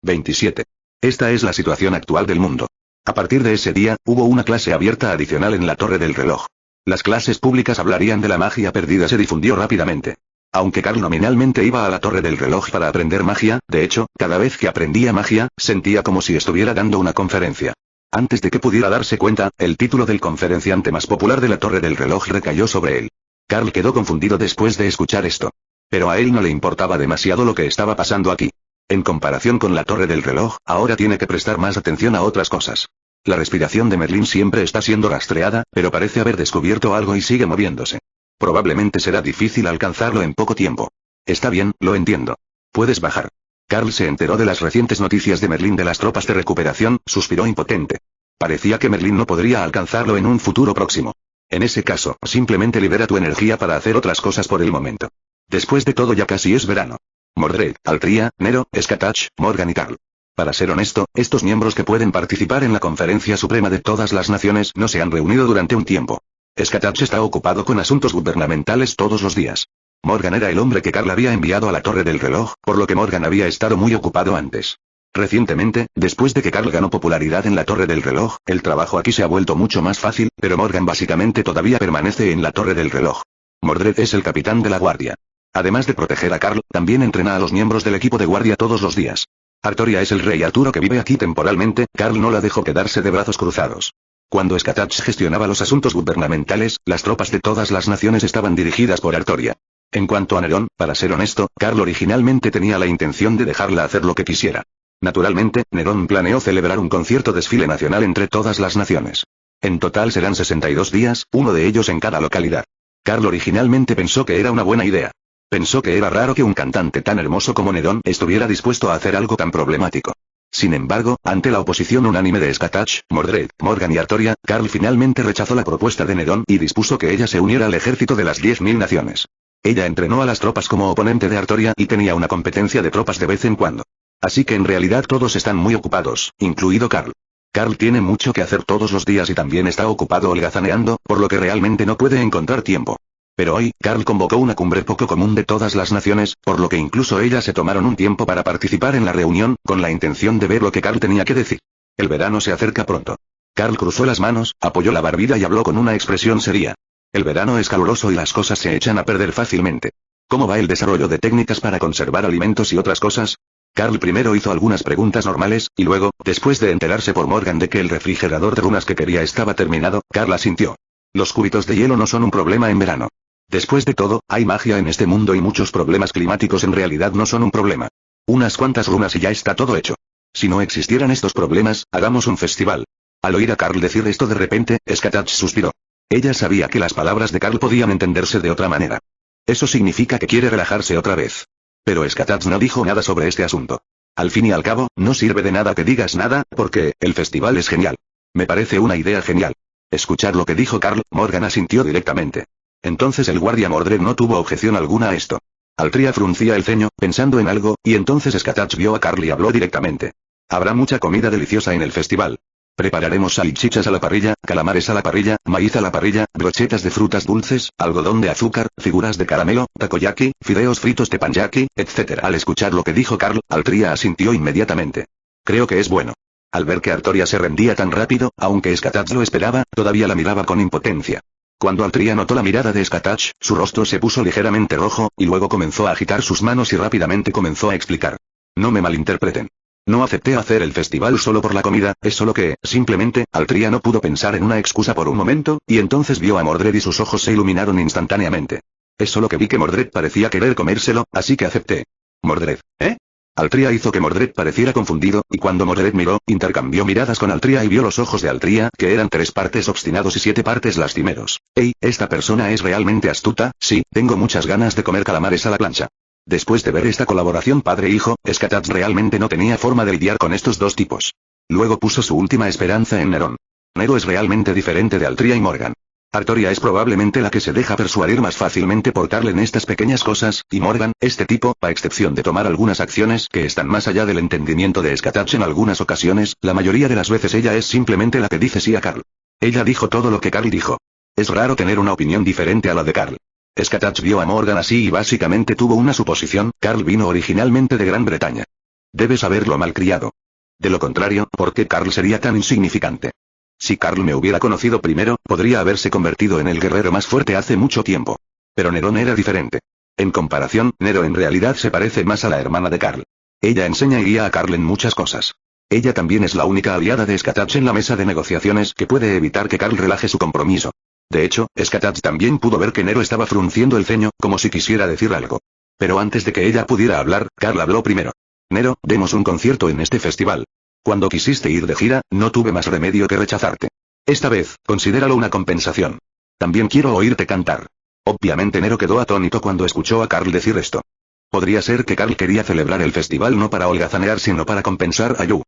27. Esta es la situación actual del mundo. A partir de ese día, hubo una clase abierta adicional en la Torre del Reloj. Las clases públicas hablarían de la magia perdida se difundió rápidamente. Aunque Carl nominalmente iba a la Torre del Reloj para aprender magia, de hecho, cada vez que aprendía magia, sentía como si estuviera dando una conferencia. Antes de que pudiera darse cuenta, el título del conferenciante más popular de la Torre del Reloj recayó sobre él. Carl quedó confundido después de escuchar esto. Pero a él no le importaba demasiado lo que estaba pasando aquí. En comparación con la Torre del Reloj, ahora tiene que prestar más atención a otras cosas. La respiración de Merlin siempre está siendo rastreada, pero parece haber descubierto algo y sigue moviéndose. Probablemente será difícil alcanzarlo en poco tiempo. Está bien, lo entiendo. Puedes bajar. Carl se enteró de las recientes noticias de Merlin de las tropas de recuperación, suspiró impotente. Parecía que Merlin no podría alcanzarlo en un futuro próximo. En ese caso, simplemente libera tu energía para hacer otras cosas por el momento. Después de todo ya casi es verano. Mordred, Altria, Nero, Skatach, Morgan y Carl. Para ser honesto, estos miembros que pueden participar en la Conferencia Suprema de todas las naciones no se han reunido durante un tiempo. Skatach está ocupado con asuntos gubernamentales todos los días. Morgan era el hombre que Carl había enviado a la Torre del Reloj, por lo que Morgan había estado muy ocupado antes. Recientemente, después de que Carl ganó popularidad en la Torre del Reloj, el trabajo aquí se ha vuelto mucho más fácil, pero Morgan básicamente todavía permanece en la Torre del Reloj. Mordred es el capitán de la guardia. Además de proteger a Carl, también entrena a los miembros del equipo de guardia todos los días. Artoria es el rey Arturo que vive aquí temporalmente, Carl no la dejó quedarse de brazos cruzados. Cuando Skatach gestionaba los asuntos gubernamentales, las tropas de todas las naciones estaban dirigidas por Artoria. En cuanto a Nerón, para ser honesto, Carl originalmente tenía la intención de dejarla hacer lo que quisiera. Naturalmente, Nerón planeó celebrar un concierto desfile nacional entre todas las naciones. En total serán 62 días, uno de ellos en cada localidad. Carl originalmente pensó que era una buena idea. Pensó que era raro que un cantante tan hermoso como Nerón estuviera dispuesto a hacer algo tan problemático. Sin embargo, ante la oposición unánime de Skatach, Mordred, Morgan y Artoria, Carl finalmente rechazó la propuesta de Nerón y dispuso que ella se uniera al ejército de las 10.000 naciones. Ella entrenó a las tropas como oponente de Artoria y tenía una competencia de tropas de vez en cuando. Así que en realidad todos están muy ocupados, incluido Carl. Carl tiene mucho que hacer todos los días y también está ocupado holgazaneando, por lo que realmente no puede encontrar tiempo. Pero hoy, Carl convocó una cumbre poco común de todas las naciones, por lo que incluso ellas se tomaron un tiempo para participar en la reunión, con la intención de ver lo que Carl tenía que decir. El verano se acerca pronto. Carl cruzó las manos, apoyó la barbilla y habló con una expresión seria. El verano es caluroso y las cosas se echan a perder fácilmente. ¿Cómo va el desarrollo de técnicas para conservar alimentos y otras cosas? Carl primero hizo algunas preguntas normales, y luego, después de enterarse por Morgan de que el refrigerador de runas que quería estaba terminado, Carl asintió. Los cúbitos de hielo no son un problema en verano. Después de todo, hay magia en este mundo y muchos problemas climáticos en realidad no son un problema. Unas cuantas runas y ya está todo hecho. Si no existieran estos problemas, hagamos un festival. Al oír a Carl decir esto de repente, Skatach suspiró. Ella sabía que las palabras de Carl podían entenderse de otra manera. Eso significa que quiere relajarse otra vez. Pero Skatach no dijo nada sobre este asunto. Al fin y al cabo, no sirve de nada que digas nada, porque, el festival es genial. Me parece una idea genial. Escuchar lo que dijo Carl, Morgan asintió directamente. Entonces el guardia Mordred no tuvo objeción alguna a esto. Altria fruncía el ceño, pensando en algo, y entonces Skatach vio a Carl y habló directamente. Habrá mucha comida deliciosa en el festival. Prepararemos salchichas a la parrilla, calamares a la parrilla, maíz a la parrilla, brochetas de frutas dulces, algodón de azúcar, figuras de caramelo, takoyaki, fideos fritos de teppanyaki, etc. Al escuchar lo que dijo Carl, Altria asintió inmediatamente. Creo que es bueno. Al ver que Artoria se rendía tan rápido, aunque Skatach lo esperaba, todavía la miraba con impotencia. Cuando Altria notó la mirada de Skatach, su rostro se puso ligeramente rojo, y luego comenzó a agitar sus manos y rápidamente comenzó a explicar. No me malinterpreten. No acepté hacer el festival solo por la comida, es solo que, simplemente, Altria no pudo pensar en una excusa por un momento, y entonces vio a Mordred y sus ojos se iluminaron instantáneamente. Es solo que vi que Mordred parecía querer comérselo, así que acepté. Mordred, ¿eh? Altria hizo que Mordred pareciera confundido, y cuando Mordred miró, intercambió miradas con Altria y vio los ojos de Altria, que eran 3 partes obstinados y 7 partes lastimeros. Esta persona es realmente astuta, sí, tengo muchas ganas de comer calamares a la plancha. Después de ver esta colaboración padre-hijo, Skatach realmente no tenía forma de lidiar con estos dos tipos. Luego puso su última esperanza en Neron. Nero es realmente diferente de Altria y Morgan. Artoria es probablemente la que se deja persuadir más fácilmente por Carl en estas pequeñas cosas, y Morgan, este tipo, a excepción de tomar algunas acciones que están más allá del entendimiento de Skatach en algunas ocasiones, la mayoría de las veces ella es simplemente la que dice sí a Carl. Ella dijo todo lo que Carl dijo. Es raro tener una opinión diferente a la de Carl. Skatach vio a Morgan así y básicamente tuvo una suposición: Carl vino originalmente de Gran Bretaña. Debes haberlo malcriado. De lo contrario, ¿por qué Carl sería tan insignificante? Si Carl me hubiera conocido primero, podría haberse convertido en el guerrero más fuerte hace mucho tiempo. Pero Neron era diferente. En comparación, Nero en realidad se parece más a la hermana de Carl. Ella enseña y guía a Carl en muchas cosas. Ella también es la única aliada de Skatach en la mesa de negociaciones que puede evitar que Carl relaje su compromiso. De hecho, Skatach también pudo ver que Nero estaba frunciendo el ceño, como si quisiera decir algo. Pero antes de que ella pudiera hablar, Carl habló primero. Nero, demos un concierto en este festival. Cuando quisiste ir de gira, no tuve más remedio que rechazarte. Esta vez, considéralo una compensación. También quiero oírte cantar. Obviamente Nero quedó atónito cuando escuchó a Carl decir esto. Podría ser que Carl quería celebrar el festival no para holgazanear sino para compensar a Yu.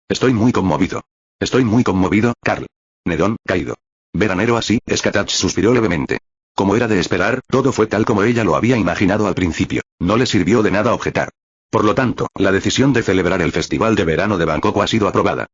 Estoy muy conmovido. Estoy muy conmovido, Carl. Nerón, caído. Ver a Nero así, Skatach suspiró levemente. Como era de esperar, todo fue tal como ella lo había imaginado al principio. No le sirvió de nada objetar. Por lo tanto, la decisión de celebrar el Festival de Verano de Bangkok ha sido aprobada.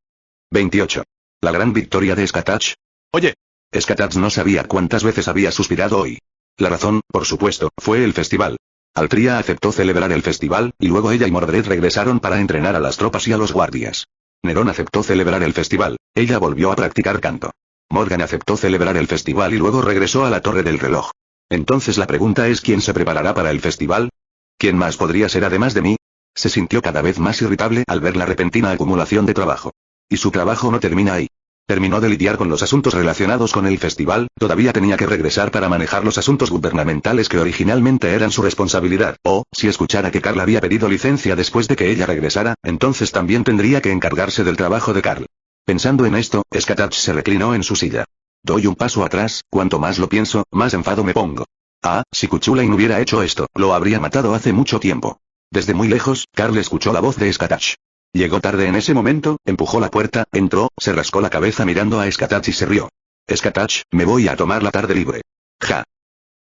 28. La gran victoria de Skatach. Oye. Skatach no sabía cuántas veces había suspirado hoy. La razón, por supuesto, fue el festival. Altria aceptó celebrar el festival, y luego ella y Mordred regresaron para entrenar a las tropas y a los guardias. Nerón aceptó celebrar el festival. Ella volvió a practicar canto. Morgan aceptó celebrar el festival y luego regresó a la torre del reloj. Entonces la pregunta es: ¿quién se preparará para el festival? ¿Quién más podría ser además de mí? Se sintió cada vez más irritable al ver la repentina acumulación de trabajo. Y su trabajo no termina ahí. Terminó de lidiar con los asuntos relacionados con el festival, todavía tenía que regresar para manejar los asuntos gubernamentales que originalmente eran su responsabilidad. O, si escuchara que Carl había pedido licencia después de que ella regresara, entonces también tendría que encargarse del trabajo de Carl. Pensando en esto, Skatach se reclinó en su silla. Doy un paso atrás, cuanto más lo pienso, más enfado me pongo. Ah, si Kuchulain hubiera hecho esto, lo habría matado hace mucho tiempo. Desde muy lejos, Carl escuchó la voz de Skatach. Llegó tarde en ese momento, empujó la puerta, entró, se rascó la cabeza mirando a Skatach y se rió. Skatach, me voy a tomar la tarde libre. Ja.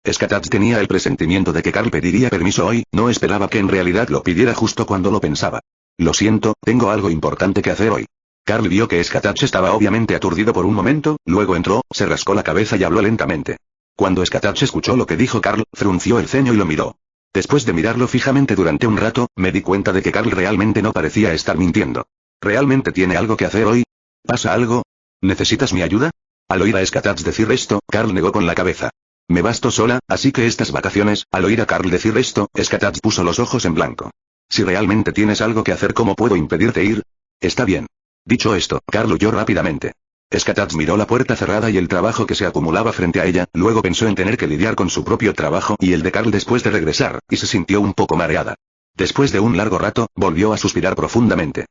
Skatach tenía el presentimiento de que Carl pediría permiso hoy, no esperaba que en realidad lo pidiera justo cuando lo pensaba. Lo siento, tengo algo importante que hacer hoy. Carl vio que Skatach estaba obviamente aturdido por un momento, luego entró, se rascó la cabeza y habló lentamente. Cuando Skatach escuchó lo que dijo Carl, frunció el ceño y lo miró. Después de mirarlo fijamente durante un rato, me di cuenta de que Carl realmente no parecía estar mintiendo. ¿Realmente tiene algo que hacer hoy? ¿Pasa algo? ¿Necesitas mi ayuda? Al oír a Skatach decir esto, Carl negó con la cabeza. Me basto sola, así que estas vacaciones, al oír a Carl decir esto, Skatach puso los ojos en blanco. Si realmente tienes algo que hacer, ¿cómo puedo impedirte ir? Está bien. Dicho esto, Carl huyó rápidamente. Skatach miró la puerta cerrada y el trabajo que se acumulaba frente a ella, luego pensó en tener que lidiar con su propio trabajo y el de Carl después de regresar, y se sintió un poco mareada. Después de un largo rato, volvió a suspirar profundamente.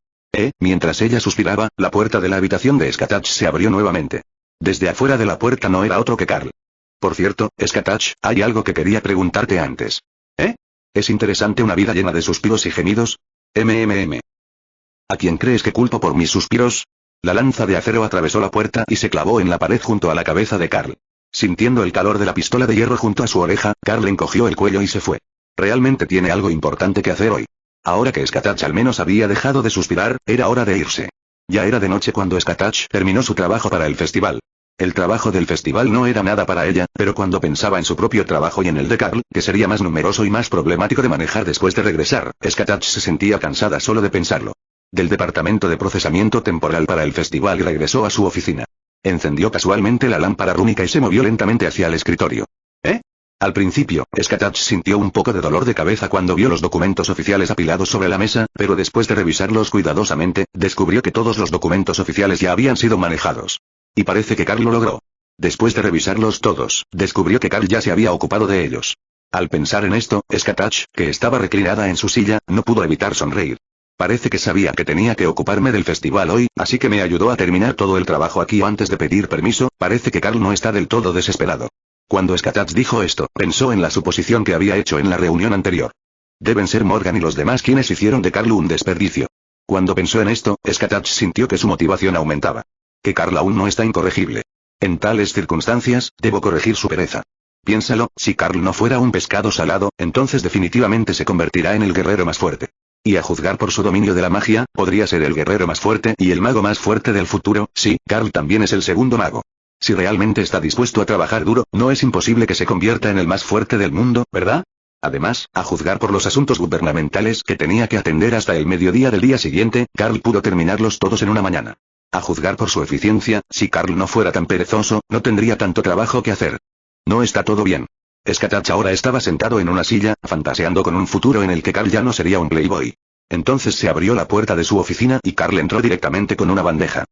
Mientras ella suspiraba, la puerta de la habitación de Skatach se abrió nuevamente. Desde afuera de la puerta no era otro que Carl. Por cierto, Skatach, hay algo que quería preguntarte antes. ¿Es interesante una vida llena de suspiros y gemidos? ¿A quién crees que culpo por mis suspiros? La lanza de acero atravesó la puerta y se clavó en la pared junto a la cabeza de Carl. Sintiendo el calor de la pistola de hierro junto a su oreja, Carl encogió el cuello y se fue. Realmente tiene algo importante que hacer hoy. Ahora que Skatach al menos había dejado de suspirar, era hora de irse. Ya era de noche cuando Skatach terminó su trabajo para el festival. El trabajo del festival no era nada para ella, pero cuando pensaba en su propio trabajo y en el de Carl, que sería más numeroso y más problemático de manejar después de regresar, Skatach se sentía cansada solo de pensarlo. Del departamento de procesamiento temporal para el festival y regresó a su oficina. Encendió casualmente la lámpara rúnica y se movió lentamente hacia el escritorio. Al principio, Skatach sintió un poco de dolor de cabeza cuando vio los documentos oficiales apilados sobre la mesa, pero después de revisarlos cuidadosamente, descubrió que todos los documentos oficiales ya habían sido manejados. Y parece que Carl lo logró. Después de revisarlos todos, descubrió que Carl ya se había ocupado de ellos. Al pensar en esto, Skatach, que estaba reclinada en su silla, no pudo evitar sonreír. Parece que sabía que tenía que ocuparme del festival hoy, así que me ayudó a terminar todo el trabajo aquí antes de pedir permiso. Parece que Carl no está del todo desesperado. Cuando Skatach dijo esto, pensó en la suposición que había hecho en la reunión anterior. Deben ser Morgan y los demás quienes hicieron de Carl un desperdicio. Cuando pensó en esto, Skatach sintió que su motivación aumentaba. Que Carl aún no está incorregible. En tales circunstancias, debo corregir su pereza. Piénsalo, si Carl no fuera un pescado salado, entonces definitivamente se convertirá en el guerrero más fuerte. Y a juzgar por su dominio de la magia, podría ser el guerrero más fuerte y el mago más fuerte del futuro. Sí, Carl también es el segundo mago. Si realmente está dispuesto a trabajar duro, no es imposible que se convierta en el más fuerte del mundo, ¿verdad? Además, a juzgar por los asuntos gubernamentales que tenía que atender hasta el mediodía del día siguiente, Carl pudo terminarlos todos en una mañana. A juzgar por su eficiencia, si Carl no fuera tan perezoso, no tendría tanto trabajo que hacer. No está todo bien. Skatach ahora estaba sentado en una silla, fantaseando con un futuro en el que Carl ya no sería un playboy. Entonces se abrió la puerta de su oficina y Carl entró directamente con una bandeja.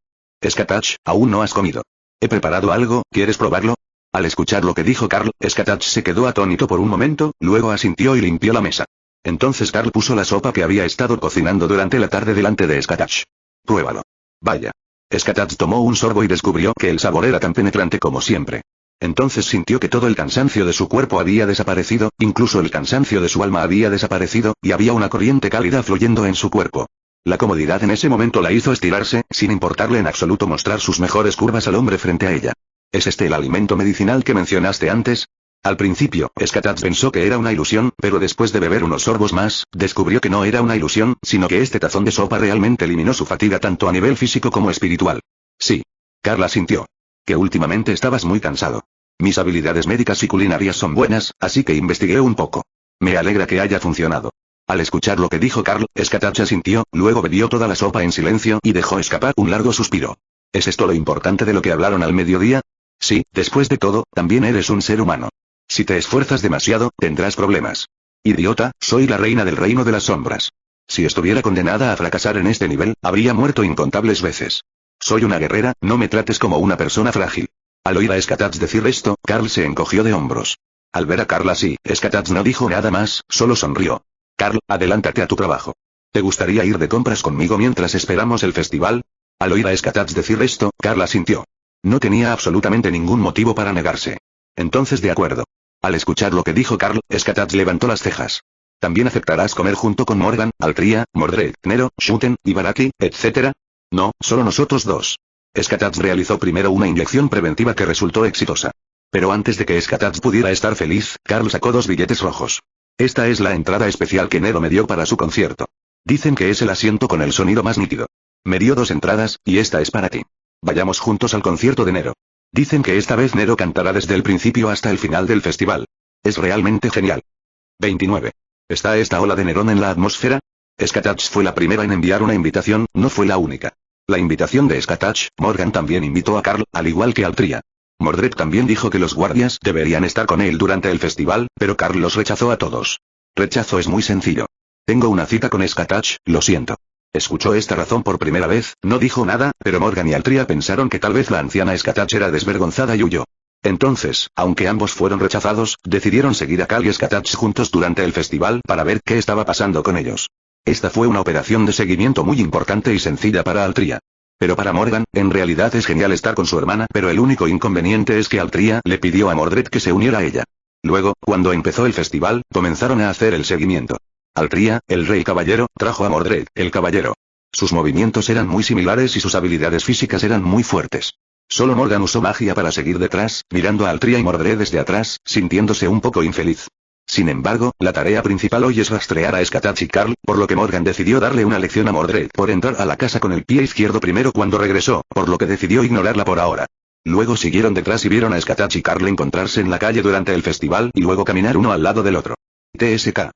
Skatach, aún no has comido. He preparado algo, ¿quieres probarlo? Al escuchar lo que dijo Carl, Skatach se quedó atónito por un momento, luego asintió y limpió la mesa. Entonces Carl puso la sopa que había estado cocinando durante la tarde delante de Skatach. Pruébalo. Vaya. Skatach tomó un sorbo y descubrió que el sabor era tan penetrante como siempre. Entonces sintió que todo el cansancio de su cuerpo había desaparecido, incluso el cansancio de su alma había desaparecido, y había una corriente cálida fluyendo en su cuerpo. La comodidad en ese momento la hizo estirarse, sin importarle en absoluto mostrar sus mejores curvas al hombre frente a ella. ¿Es este el alimento medicinal que mencionaste antes? Al principio, Skatach pensó que era una ilusión, pero después de beber unos sorbos más, descubrió que no era una ilusión, sino que este tazón de sopa realmente eliminó su fatiga tanto a nivel físico como espiritual. Sí. Carla sintió. Que últimamente estabas muy cansado. Mis habilidades médicas y culinarias son buenas, así que investigué un poco. Me alegra que haya funcionado. Al escuchar lo que dijo Carl, Skatach asintió, luego bebió toda la sopa en silencio y dejó escapar un largo suspiro. ¿Es esto lo importante de lo que hablaron al mediodía? Sí, después de todo, también eres un ser humano. Si te esfuerzas demasiado, tendrás problemas. Idiota, soy la reina del reino de las sombras. Si estuviera condenada a fracasar en este nivel, habría muerto incontables veces. Soy una guerrera, no me trates como una persona frágil. Al oír a Skatach decir esto, Carl se encogió de hombros. Al ver a Carl así, Skatach no dijo nada más, solo sonrió. Carl, adelántate a tu trabajo. ¿Te gustaría ir de compras conmigo mientras esperamos el festival? Al oír a Skatach decir esto, Carl asintió. No tenía absolutamente ningún motivo para negarse. Entonces de acuerdo. Al escuchar lo que dijo Carl, Skatach levantó las cejas. ¿También aceptarás comer junto con Morgan, Altria, Mordred, Nero, Shuten, y Baraki, etc.? No, solo nosotros dos. Skatach realizó primero una inyección preventiva que resultó exitosa. Pero antes de que Skatach pudiera estar feliz, Carl sacó 2 billetes rojos. Esta es la entrada especial que Nero me dio para su concierto. Dicen que es el asiento con el sonido más nítido. Me dio 2 entradas, y esta es para ti. Vayamos juntos al concierto de Nero. Dicen que esta vez Nero cantará desde el principio hasta el final del festival. Es realmente genial. 29. ¿Está esta ola de Nerón en la atmósfera? Skatach fue la primera en enviar una invitación, no fue la única. La invitación de Skatach, Morgan también invitó a Carl, al igual que Altria. Mordred también dijo que los guardias deberían estar con él durante el festival, pero Carl los rechazó a todos. Rechazo es muy sencillo. Tengo una cita con Skatach, lo siento. Escuchó esta razón por primera vez, no dijo nada, pero Morgan y Altria pensaron que tal vez la anciana Skatach era desvergonzada y huyó. Entonces, aunque ambos fueron rechazados, decidieron seguir a Carl y Skatach juntos durante el festival para ver qué estaba pasando con ellos. Esta fue una operación de seguimiento muy importante y sencilla para Altria. Pero para Morgan, en realidad es genial estar con su hermana, pero el único inconveniente es que Altria le pidió a Mordred que se uniera a ella. Luego, cuando empezó el festival, comenzaron a hacer el seguimiento. Altria, el rey caballero, trajo a Mordred, el caballero. Sus movimientos eran muy similares y sus habilidades físicas eran muy fuertes. Solo Morgan usó magia para seguir detrás, mirando a Altria y Mordred desde atrás, sintiéndose un poco infeliz. Sin embargo, la tarea principal hoy es rastrear a Skatach y Carl, por lo que Morgan decidió darle una lección a Mordred por entrar a la casa con el pie izquierdo primero cuando regresó, por lo que decidió ignorarla por ahora. Luego siguieron detrás y vieron a Skatach y Carl encontrarse en la calle durante el festival y luego caminar uno al lado del otro. TSK.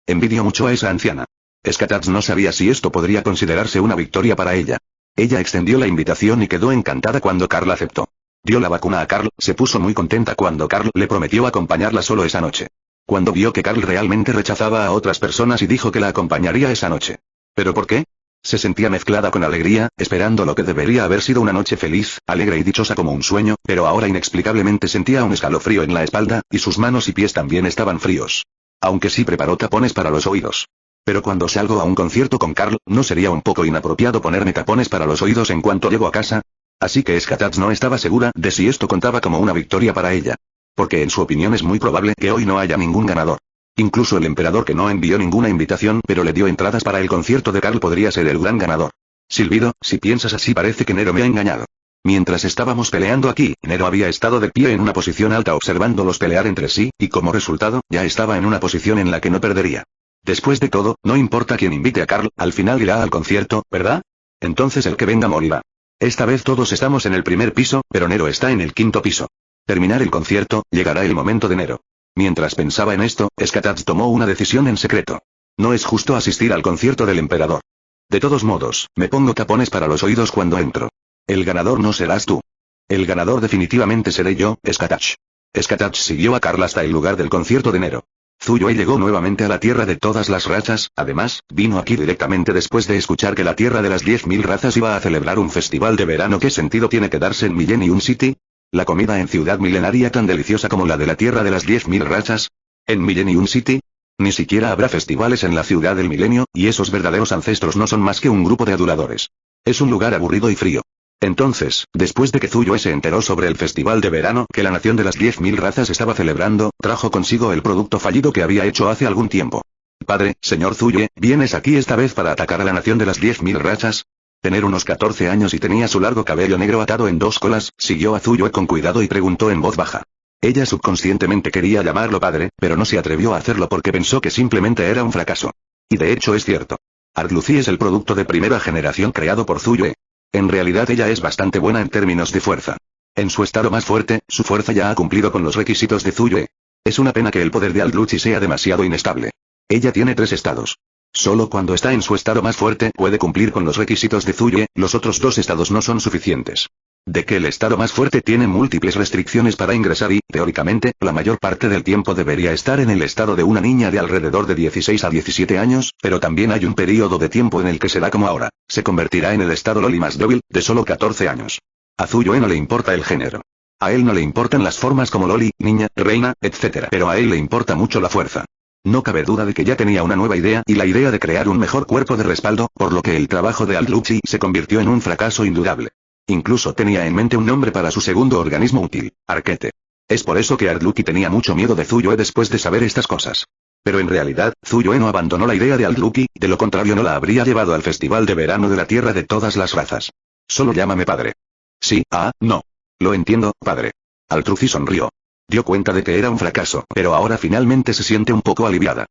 Envidio mucho a esa anciana. Skatach no sabía si esto podría considerarse una victoria para ella. Ella extendió la invitación y quedó encantada cuando Carl aceptó. Dio la vacuna a Carl, se puso muy contenta cuando Carl le prometió acompañarla solo esa noche. Cuando vio que Carl realmente rechazaba a otras personas y dijo que la acompañaría esa noche. ¿Pero por qué? Se sentía mezclada con alegría, esperando lo que debería haber sido una noche feliz, alegre y dichosa como un sueño, pero ahora inexplicablemente sentía un escalofrío en la espalda, y sus manos y pies también estaban fríos. Aunque sí preparó tapones para los oídos. Pero cuando salgo a un concierto con Carl, ¿no sería un poco inapropiado ponerme tapones para los oídos en cuanto llego a casa? Así que Skatach no estaba segura de si esto contaba como una victoria para ella. Porque en su opinión es muy probable que hoy no haya ningún ganador. Incluso el emperador, que no envió ninguna invitación pero le dio entradas para el concierto de Karl, podría ser el gran ganador. Silbido, si piensas así parece que Nero me ha engañado. Mientras estábamos peleando aquí, Nero había estado de pie en una posición alta observándolos pelear entre sí, y como resultado, ya estaba en una posición en la que no perdería. Después de todo, no importa quién invite a Karl, al final irá al concierto, ¿verdad? Entonces el que venga morirá. Esta vez todos estamos en el primer piso, pero Nero está en el quinto piso. Terminar el concierto, llegará el momento de Nero. Mientras pensaba en esto, Skatach tomó una decisión en secreto. No es justo asistir al concierto del emperador. De todos modos, me pongo tapones para los oídos cuando entro. El ganador no serás tú. El ganador definitivamente seré yo, Skatach. Skatach siguió a Karl hasta el lugar del concierto de Nero. Zuyue llegó nuevamente a la tierra de todas las razas, además, vino aquí directamente después de escuchar que la tierra de las 10.000 razas iba a celebrar un festival de verano. ¿Qué sentido tiene quedarse en Millennium City? ¿La comida en ciudad milenaria tan deliciosa como la de la tierra de las 10.000 razas? ¿En Millennium City? Ni siquiera habrá festivales en la ciudad del milenio, y esos verdaderos ancestros no son más que un grupo de aduladores. Es un lugar aburrido y frío. Entonces, después de que Zuyue se enteró sobre el festival de verano que la nación de las 10.000 razas estaba celebrando, trajo consigo el producto fallido que había hecho hace algún tiempo. Padre, señor Zuyue, ¿vienes aquí esta vez para atacar a la nación de las 10.000 razas? Tener unos 14 años y tenía su largo cabello negro atado en 2 colas, siguió a Zuyue con cuidado y preguntó en voz baja. Ella subconscientemente quería llamarlo padre, pero no se atrevió a hacerlo porque pensó que simplemente era un fracaso. Y de hecho es cierto. Ardlucy es el producto de primera generación creado por Zuyue. En realidad ella es bastante buena en términos de fuerza. En su estado más fuerte, su fuerza ya ha cumplido con los requisitos de Zuyue. Es una pena que el poder de Ardlucy sea demasiado inestable. Ella tiene 3 estados. Solo cuando está en su estado más fuerte puede cumplir con los requisitos de Zuyue, los otros 2 estados no son suficientes. De que el estado más fuerte tiene múltiples restricciones para ingresar y, teóricamente, la mayor parte del tiempo debería estar en el estado de una niña de alrededor de 16 a 17 años, pero también hay un periodo de tiempo en el que será como ahora, se convertirá en el estado Loli más débil, de solo 14 años. A Zuyue no le importa el género. A él no le importan las formas como Loli, niña, reina, etc. Pero a él le importa mucho la fuerza. No cabe duda de que ya tenía una nueva idea y la idea de crear un mejor cuerpo de respaldo, por lo que el trabajo de Ardlucy se convirtió en un fracaso indudable. Incluso tenía en mente un nombre para su segundo organismo útil, Arquete. Es por eso que Ardlucy tenía mucho miedo de Zuyue después de saber estas cosas. Pero en realidad, Zuyue no abandonó la idea de Ardlucy, de lo contrario no la habría llevado al festival de verano de la tierra de todas las razas. Solo llámame padre. Sí, no. Lo entiendo, padre. Ardlucy sonrió. Dio cuenta de que era un fracaso, pero ahora finalmente se siente un poco aliviada.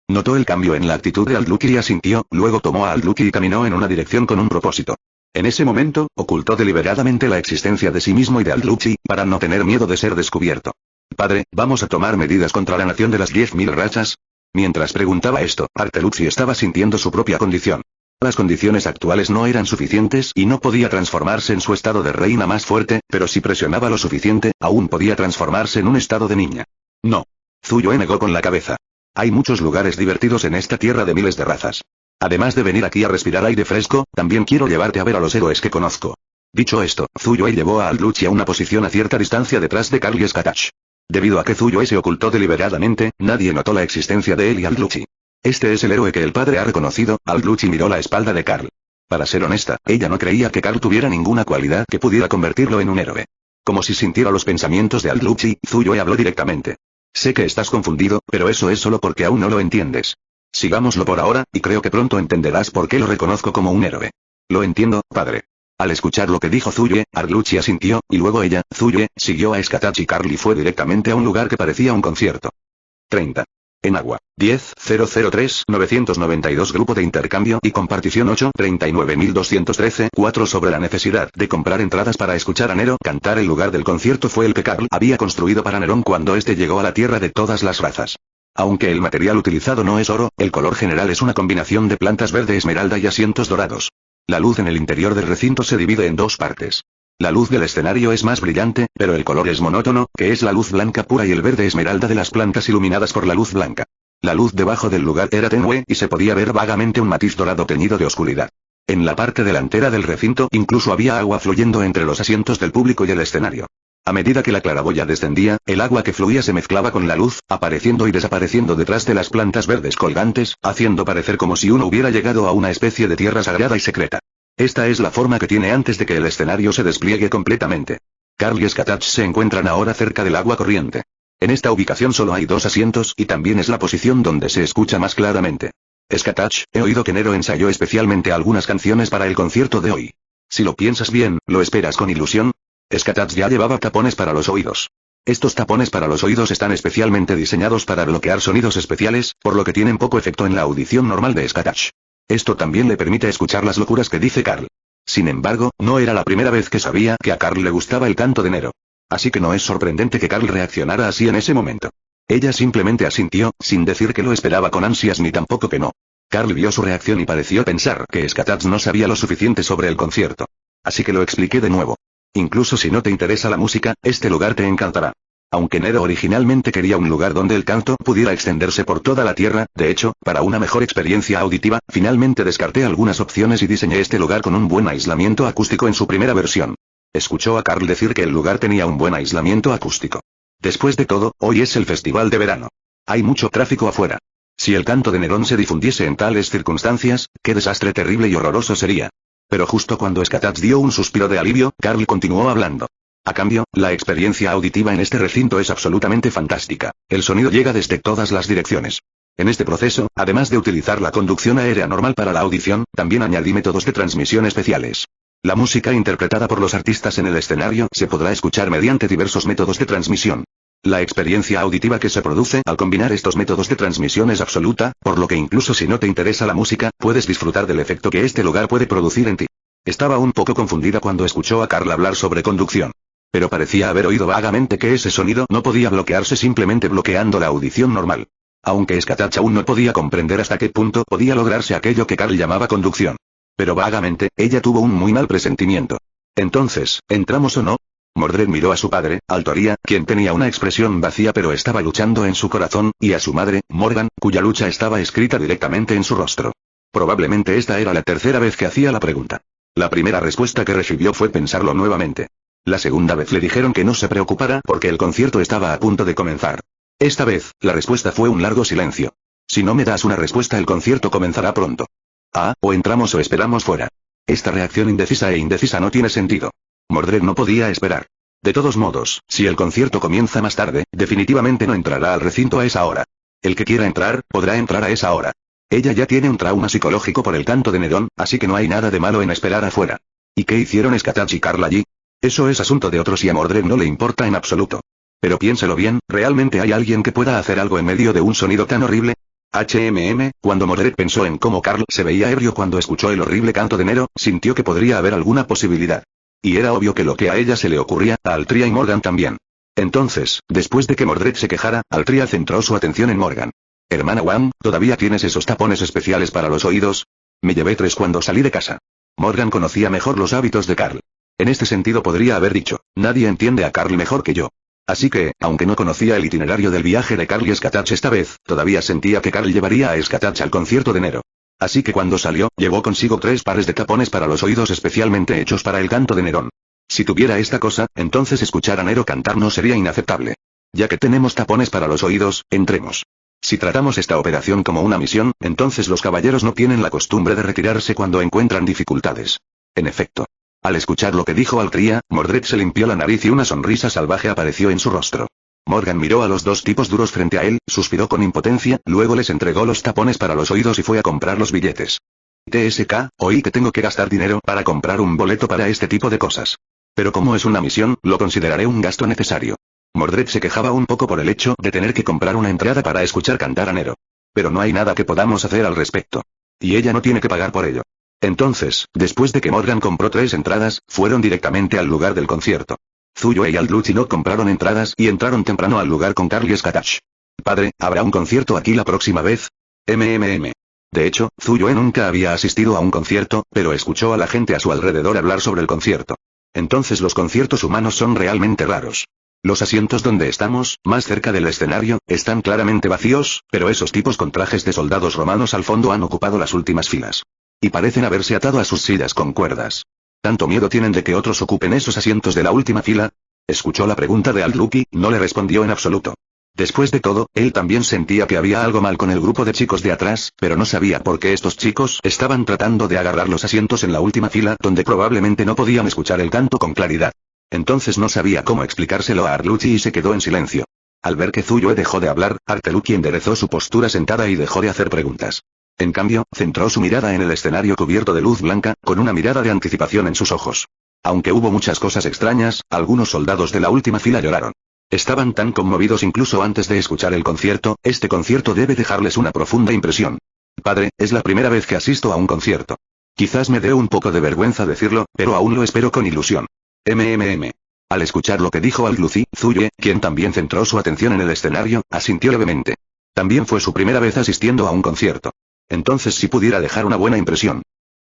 Notó el cambio en la actitud de Ardlucy y asintió, luego tomó a Ardlucy y caminó en una dirección con un propósito. En ese momento, ocultó deliberadamente la existencia de sí mismo y de Ardlucy, para no tener miedo de ser descubierto. Padre, ¿vamos a tomar medidas contra la nación de las 10.000 razas? Mientras preguntaba esto, Ardlucy estaba sintiendo su propia condición. Las condiciones actuales no eran suficientes y no podía transformarse en su estado de reina más fuerte, pero si presionaba lo suficiente, aún podía transformarse en un estado de niña. No. Zuyue negó con la cabeza. Hay muchos lugares divertidos en esta tierra de miles de razas. Además de venir aquí a respirar aire fresco, también quiero llevarte a ver a los héroes que conozco. Dicho esto, Zuyue llevó a Ardlucy a una posición a cierta distancia detrás de Karl y Skatach. Debido a que Zuyue se ocultó deliberadamente, nadie notó la existencia de él y Ardlucy. Este es el héroe que el padre ha reconocido. Ardlucy miró la espalda de Karl. Para ser honesta, ella no creía que Karl tuviera ninguna cualidad que pudiera convertirlo en un héroe. Como si sintiera los pensamientos de Ardlucy, Zuyue habló directamente. Sé que estás confundido, pero eso es solo porque aún no lo entiendes. Sigámoslo por ahora, y creo que pronto entenderás por qué lo reconozco como un héroe. Lo entiendo, padre. Al escuchar lo que dijo Zuyue, Ardlucy asintió, y luego ella, Zuyue, siguió a Skatach y Karl y fue directamente a un lugar que parecía un concierto. 30. En agua. 10.003.992 Grupo de intercambio y compartición 8.39.213 4 sobre la necesidad de comprar entradas para escuchar a Nero cantar. El lugar del concierto fue el que Karl había construido para Nerón cuando éste llegó a la tierra de todas las razas. Aunque el material utilizado no es oro, el color general es una combinación de plantas verde esmeralda y asientos dorados. La luz en el interior del recinto se divide en 2 partes. La luz del escenario es más brillante, pero el color es monótono, que es la luz blanca pura y el verde esmeralda de las plantas iluminadas por la luz blanca. La luz debajo del lugar era tenue y se podía ver vagamente un matiz dorado teñido de oscuridad. En la parte delantera del recinto incluso había agua fluyendo entre los asientos del público y el escenario. A medida que la claraboya descendía, el agua que fluía se mezclaba con la luz, apareciendo y desapareciendo detrás de las plantas verdes colgantes, haciendo parecer como si uno hubiera llegado a una especie de tierra sagrada y secreta. Esta es la forma que tiene antes de que el escenario se despliegue completamente. Karl y Skatach se encuentran ahora cerca del agua corriente. En esta ubicación solo hay 2 asientos y también es la posición donde se escucha más claramente. Skatach, he oído que Nero ensayó especialmente algunas canciones para el concierto de hoy. Si lo piensas bien, ¿lo esperas con ilusión? Skatach ya llevaba tapones para los oídos. Estos tapones para los oídos están especialmente diseñados para bloquear sonidos especiales, por lo que tienen poco efecto en la audición normal de Skatach. Esto también le permite escuchar las locuras que dice Carl. Sin embargo, no era la primera vez que sabía que a Carl le gustaba el canto de Nero. Así que no es sorprendente que Carl reaccionara así en ese momento. Ella simplemente asintió, sin decir que lo esperaba con ansias ni tampoco que no. Carl vio su reacción y pareció pensar que Skatach no sabía lo suficiente sobre el concierto. Así que lo expliqué de nuevo. Incluso si no te interesa la música, este lugar te encantará. Aunque Nero originalmente quería un lugar donde el canto pudiera extenderse por toda la tierra, de hecho, para una mejor experiencia auditiva, finalmente descarté algunas opciones y diseñé este lugar con un buen aislamiento acústico en su primera versión. Escuchó a Carl decir que el lugar tenía un buen aislamiento acústico. Después de todo, hoy es el festival de verano. Hay mucho tráfico afuera. Si el canto de Nerón se difundiese en tales circunstancias, qué desastre terrible y horroroso sería. Pero justo cuando Skatach dio un suspiro de alivio, Carl continuó hablando. A cambio, la experiencia auditiva en este recinto es absolutamente fantástica. El sonido llega desde todas las direcciones. En este proceso, además de utilizar la conducción aérea normal para la audición, también añadí métodos de transmisión especiales. La música interpretada por los artistas en el escenario se podrá escuchar mediante diversos métodos de transmisión. La experiencia auditiva que se produce al combinar estos métodos de transmisión es absoluta, por lo que incluso si no te interesa la música, puedes disfrutar del efecto que este lugar puede producir en ti. Estaba un poco confundida cuando escuchó a Carl hablar sobre conducción. Pero parecía haber oído vagamente que ese sonido no podía bloquearse simplemente bloqueando la audición normal. Aunque Skatach aún no podía comprender hasta qué punto podía lograrse aquello que Carl llamaba conducción. Pero vagamente, ella tuvo un muy mal presentimiento. Entonces, ¿entramos o no? Mordred miró a su padre, Altoria, quien tenía una expresión vacía pero estaba luchando en su corazón, y a su madre, Morgan, cuya lucha estaba escrita directamente en su rostro. Probablemente esta era la tercera vez que hacía la pregunta. La primera respuesta que recibió fue pensarlo nuevamente. La segunda vez le dijeron que no se preocupara porque el concierto estaba a punto de comenzar. Esta vez, la respuesta fue un largo silencio. Si no me das una respuesta el concierto comenzará pronto. O entramos o esperamos fuera. Esta reacción indecisa no tiene sentido. Mordred no podía esperar. De todos modos, si el concierto comienza más tarde, definitivamente no entrará al recinto a esa hora. El que quiera entrar, podrá entrar a esa hora. Ella ya tiene un trauma psicológico por el canto de Nerón, así que no hay nada de malo en esperar afuera. ¿Y qué hicieron Skatach y Carl allí? Eso es asunto de otros y a Mordred no le importa en absoluto. Pero piénselo bien, ¿realmente hay alguien que pueda hacer algo en medio de un sonido tan horrible? Cuando Mordred pensó en cómo Carl se veía ebrio cuando escuchó el horrible canto de Nero, sintió que podría haber alguna posibilidad. Y era obvio que lo que a ella se le ocurría, a Altria y Morgan también. Entonces, después de que Mordred se quejara, Altria centró su atención en Morgan. Hermana Wang, ¿todavía tienes esos tapones especiales para los oídos? Me llevé 3 cuando salí de casa. Morgan conocía mejor los hábitos de Carl. En este sentido podría haber dicho, nadie entiende a Carl mejor que yo. Así que, aunque no conocía el itinerario del viaje de Carl y Skatach esta vez, todavía sentía que Carl llevaría a Skatach al concierto de Nero. Así que cuando salió, llevó consigo 3 pares de tapones para los oídos especialmente hechos para el canto de Nerón. Si tuviera esta cosa, entonces escuchar a Nero cantar no sería inaceptable. Ya que tenemos tapones para los oídos, entremos. Si tratamos esta operación como una misión, entonces los caballeros no tienen la costumbre de retirarse cuando encuentran dificultades. En efecto. Al escuchar lo que dijo Altria, Mordred se limpió la nariz y una sonrisa salvaje apareció en su rostro. Morgan miró a los 2 tipos duros frente a él, suspiró con impotencia, luego les entregó los tapones para los oídos y fue a comprar los billetes. TSK, oí que tengo que gastar dinero para comprar un boleto para este tipo de cosas. Pero como es una misión, lo consideraré un gasto necesario. Mordred se quejaba un poco por el hecho de tener que comprar una entrada para escuchar cantar a Nero. Pero no hay nada que podamos hacer al respecto. Y ella no tiene que pagar por ello. Entonces, después de que Morgan compró 3 entradas, fueron directamente al lugar del concierto. Zuyue y Aldluchi no compraron entradas y entraron temprano al lugar con Carl y Skatach. Padre, ¿habrá un concierto aquí la próxima vez? De hecho, Zuyue nunca había asistido a un concierto, pero escuchó a la gente a su alrededor hablar sobre el concierto. Entonces los conciertos humanos son realmente raros. Los asientos donde estamos, más cerca del escenario, están claramente vacíos, pero esos tipos con trajes de soldados romanos al fondo han ocupado las últimas filas. Y parecen haberse atado a sus sillas con cuerdas. ¿Tanto miedo tienen de que otros ocupen esos asientos de la última fila? Escuchó la pregunta de Aldluchi, no le respondió en absoluto. Después de todo, él también sentía que había algo mal con el grupo de chicos de atrás, pero no sabía por qué estos chicos estaban tratando de agarrar los asientos en la última fila donde probablemente no podían escuchar el canto con claridad. Entonces no sabía cómo explicárselo a Aldluchi y se quedó en silencio. Al ver que Zuyue dejó de hablar, Arteluki enderezó su postura sentada y dejó de hacer preguntas. En cambio, centró su mirada en el escenario cubierto de luz blanca, con una mirada de anticipación en sus ojos. Aunque hubo muchas cosas extrañas, algunos soldados de la última fila lloraron. Estaban tan conmovidos incluso antes de escuchar el concierto, este concierto debe dejarles una profunda impresión. Padre, es la primera vez que asisto a un concierto. Quizás me dé un poco de vergüenza decirlo, pero aún lo espero con ilusión. Al escuchar lo que dijo Al-Lucy, Zuyue, quien también centró su atención en el escenario, asintió levemente. También fue su primera vez asistiendo a un concierto. Entonces si pudiera dejar una buena impresión.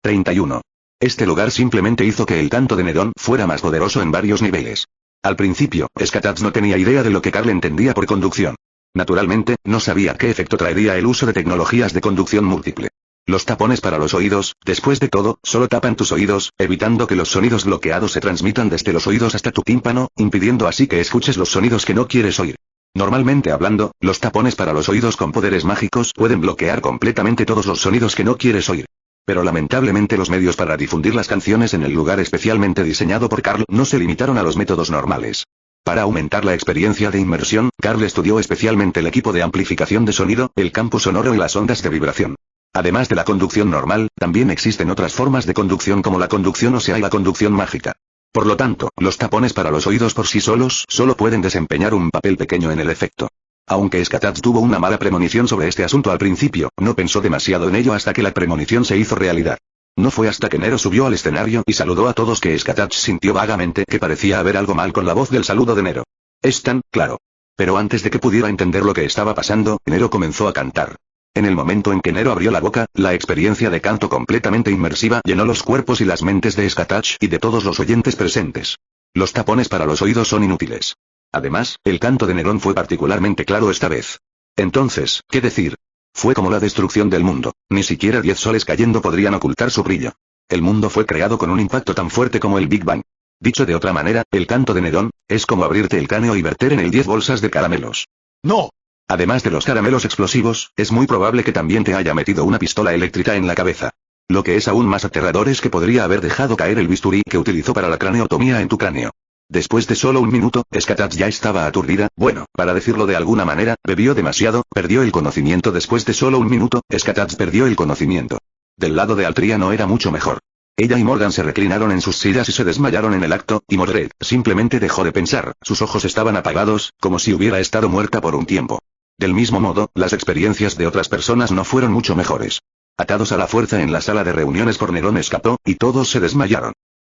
31. Este lugar simplemente hizo que el canto de Nerón fuera más poderoso en varios niveles. Al principio, Skatats no tenía idea de lo que Carl entendía por conducción. Naturalmente, no sabía qué efecto traería el uso de tecnologías de conducción múltiple. Los tapones para los oídos, después de todo, solo tapan tus oídos, evitando que los sonidos bloqueados se transmitan desde los oídos hasta tu tímpano, impidiendo así que escuches los sonidos que no quieres oír. Normalmente hablando, los tapones para los oídos con poderes mágicos pueden bloquear completamente todos los sonidos que no quieres oír. Pero lamentablemente los medios para difundir las canciones en el lugar especialmente diseñado por Carl no se limitaron a los métodos normales. Para aumentar la experiencia de inmersión, Carl estudió especialmente el equipo de amplificación de sonido, el campo sonoro y las ondas de vibración. Además de la conducción normal, también existen otras formas de conducción como la conducción ósea y la conducción mágica. Por lo tanto, los tapones para los oídos por sí solos solo pueden desempeñar un papel pequeño en el efecto. Aunque Skatats tuvo una mala premonición sobre este asunto al principio, no pensó demasiado en ello hasta que la premonición se hizo realidad. No fue hasta que Nero subió al escenario y saludó a todos que Skatats sintió vagamente que parecía haber algo mal con la voz del saludo de Nero. Es tan claro. Pero antes de que pudiera entender lo que estaba pasando, Nero comenzó a cantar. En el momento en que Nero abrió la boca, la experiencia de canto completamente inmersiva llenó los cuerpos y las mentes de Skatats y de todos los oyentes presentes. Los tapones para los oídos son inútiles. Además, el canto de Nerón fue particularmente claro esta vez. Entonces, ¿qué decir? Fue como la destrucción del mundo. Ni siquiera 10 soles cayendo podrían ocultar su brillo. El mundo fue creado con un impacto tan fuerte como el Big Bang. Dicho de otra manera, el canto de Nerón es como abrirte el cráneo y verter en él 10 bolsas de caramelos. ¡No! Además de los caramelos explosivos, es muy probable que también te haya metido una pistola eléctrica en la cabeza. Lo que es aún más aterrador es que podría haber dejado caer el bisturí que utilizó para la craneotomía en tu cráneo. Después de solo un minuto, Skatats ya estaba aturdida, bueno, para decirlo de alguna manera, bebió demasiado, perdió el conocimiento después de solo un minuto, Skatats perdió el conocimiento. Del lado de Altria no era mucho mejor. Ella y Morgan se reclinaron en sus sillas y se desmayaron en el acto, y Mordred simplemente dejó de pensar, sus ojos estaban apagados, como si hubiera estado muerta por un tiempo. Del mismo modo, las experiencias de otras personas no fueron mucho mejores. Atados a la fuerza en la sala de reuniones por Nerón escapó, y todos se desmayaron.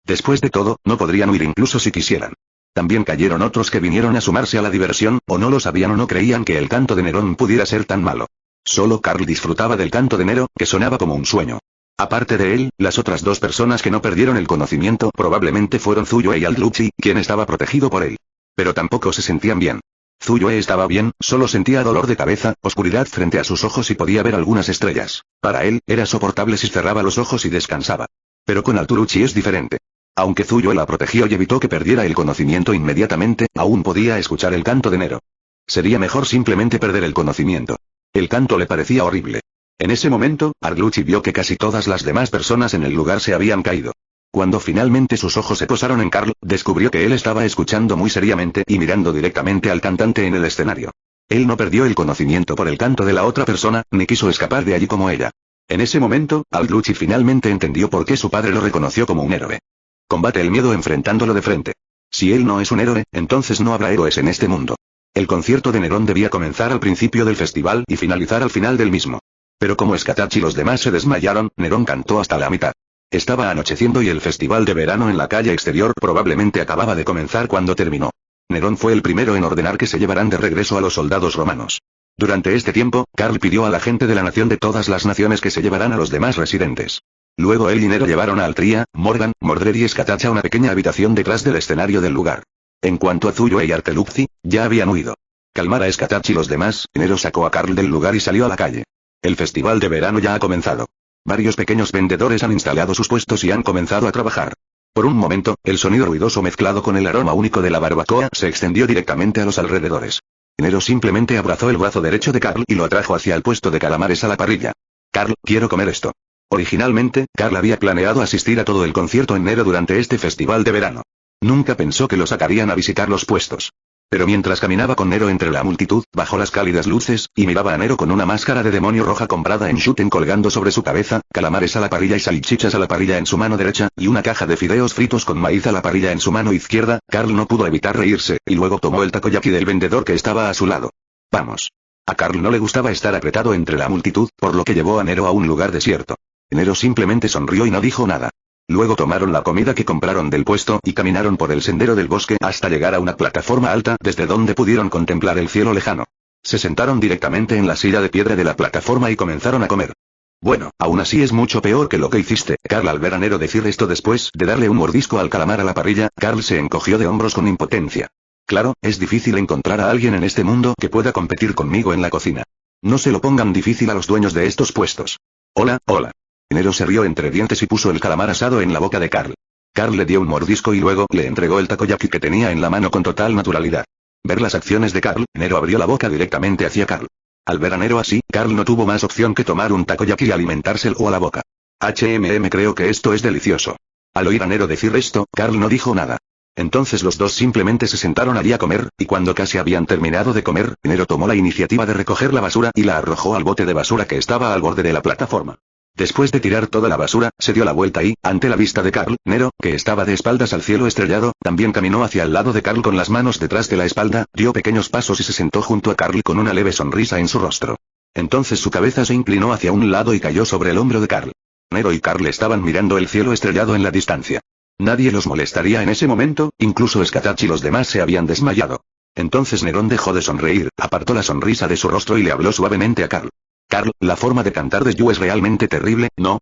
Después de todo, no podrían huir incluso si quisieran. También cayeron otros que vinieron a sumarse a la diversión, o no lo sabían o no creían que el canto de Nerón pudiera ser tan malo. Solo Carl disfrutaba del canto de Nero, que sonaba como un sueño. Aparte de él, las otras dos personas que no perdieron el conocimiento probablemente fueron Zuyue y Al-Lucy, quien estaba protegido por él. Pero tampoco se sentían bien. Zuyue estaba bien, solo sentía dolor de cabeza, oscuridad frente a sus ojos y podía ver algunas estrellas. Para él, era soportable si cerraba los ojos y descansaba. Pero con Al-Turuchi es diferente. Aunque Zuyue la protegió y evitó que perdiera el conocimiento inmediatamente, aún podía escuchar el canto de Nero. Sería mejor simplemente perder el conocimiento. El canto le parecía horrible. En ese momento, Al-Lucy vio que casi todas las demás personas en el lugar se habían caído. Cuando finalmente sus ojos se posaron en Carl, descubrió que él estaba escuchando muy seriamente y mirando directamente al cantante en el escenario. Él no perdió el conocimiento por el canto de la otra persona, ni quiso escapar de allí como ella. En ese momento, Al-Lucy finalmente entendió por qué su padre lo reconoció como un héroe. Combate el miedo enfrentándolo de frente. Si él no es un héroe, entonces no habrá héroes en este mundo. El concierto de Nerón debía comenzar al principio del festival y finalizar al final del mismo. Pero como Skatats y los demás se desmayaron, Nerón cantó hasta la mitad. Estaba anocheciendo y el festival de verano en la calle exterior probablemente acababa de comenzar cuando terminó. Nerón fue el primero en ordenar que se llevaran de regreso a los soldados romanos. Durante este tiempo, Carl pidió a la gente de la nación de todas las naciones que se llevaran a los demás residentes. Luego él y Nero llevaron a Altria, Morgan, Mordred y Skatats a una pequeña habitación detrás del escenario del lugar. En cuanto a Zuyue y Arteluzzi, ya habían huido. Calmar a Skatats y los demás, Nero sacó a Carl del lugar y salió a la calle. El festival de verano ya ha comenzado. Varios pequeños vendedores han instalado sus puestos y han comenzado a trabajar. Por un momento, el sonido ruidoso mezclado con el aroma único de la barbacoa se extendió directamente a los alrededores. Nero simplemente abrazó el brazo derecho de Carl y lo atrajo hacia el puesto de calamares a la parrilla. Carl, quiero comer esto. Originalmente, Carl había planeado asistir a todo el concierto en Nero durante este festival de verano. Nunca pensó que lo sacarían a visitar los puestos. Pero mientras caminaba con Nero entre la multitud, bajo las cálidas luces, y miraba a Nero con una máscara de demonio roja comprada en Shuten colgando sobre su cabeza, calamares a la parrilla y salchichas a la parrilla en su mano derecha, y una caja de fideos fritos con maíz a la parrilla en su mano izquierda, Carl no pudo evitar reírse, y luego tomó el takoyaki del vendedor que estaba a su lado. Vamos. A Carl no le gustaba estar apretado entre la multitud, por lo que llevó a Nero a un lugar desierto. Nero simplemente sonrió y no dijo nada. Luego tomaron la comida que compraron del puesto y caminaron por el sendero del bosque hasta llegar a una plataforma alta desde donde pudieron contemplar el cielo lejano. Se sentaron directamente en la silla de piedra de la plataforma y comenzaron a comer. Bueno, aún así es mucho peor que lo que hiciste. Carl al ver a Nero decir esto después de darle un mordisco al calamar a la parrilla, Carl se encogió de hombros con impotencia. Claro, es difícil encontrar a alguien en este mundo que pueda competir conmigo en la cocina. No se lo pongan difícil a los dueños de estos puestos. Hola, hola. Nero se rió entre dientes y puso el calamar asado en la boca de Carl. Carl le dio un mordisco y luego le entregó el takoyaki que tenía en la mano con total naturalidad. Ver las acciones de Carl, Nero abrió la boca directamente hacia Carl. Al ver a Nero así, Carl no tuvo más opción que tomar un takoyaki y alimentárselo a la boca. Creo que esto es delicioso. Al oír a Nero decir esto, Carl no dijo nada. Entonces los dos simplemente se sentaron allí a comer, y cuando casi habían terminado de comer, Nero tomó la iniciativa de recoger la basura y la arrojó al bote de basura que estaba al borde de la plataforma. Después de tirar toda la basura, se dio la vuelta y, ante la vista de Carl, Nero, que estaba de espaldas al cielo estrellado, también caminó hacia el lado de Carl con las manos detrás de la espalda, dio pequeños pasos y se sentó junto a Carl con una leve sonrisa en su rostro. Entonces su cabeza se inclinó hacia un lado y cayó sobre el hombro de Carl. Nero y Carl estaban mirando el cielo estrellado en la distancia. Nadie los molestaría en ese momento, incluso Skatach y los demás se habían desmayado. Entonces Nerón dejó de sonreír, apartó la sonrisa de su rostro y le habló suavemente a Carl. Carl, la forma de cantar de Yu es realmente terrible, ¿no?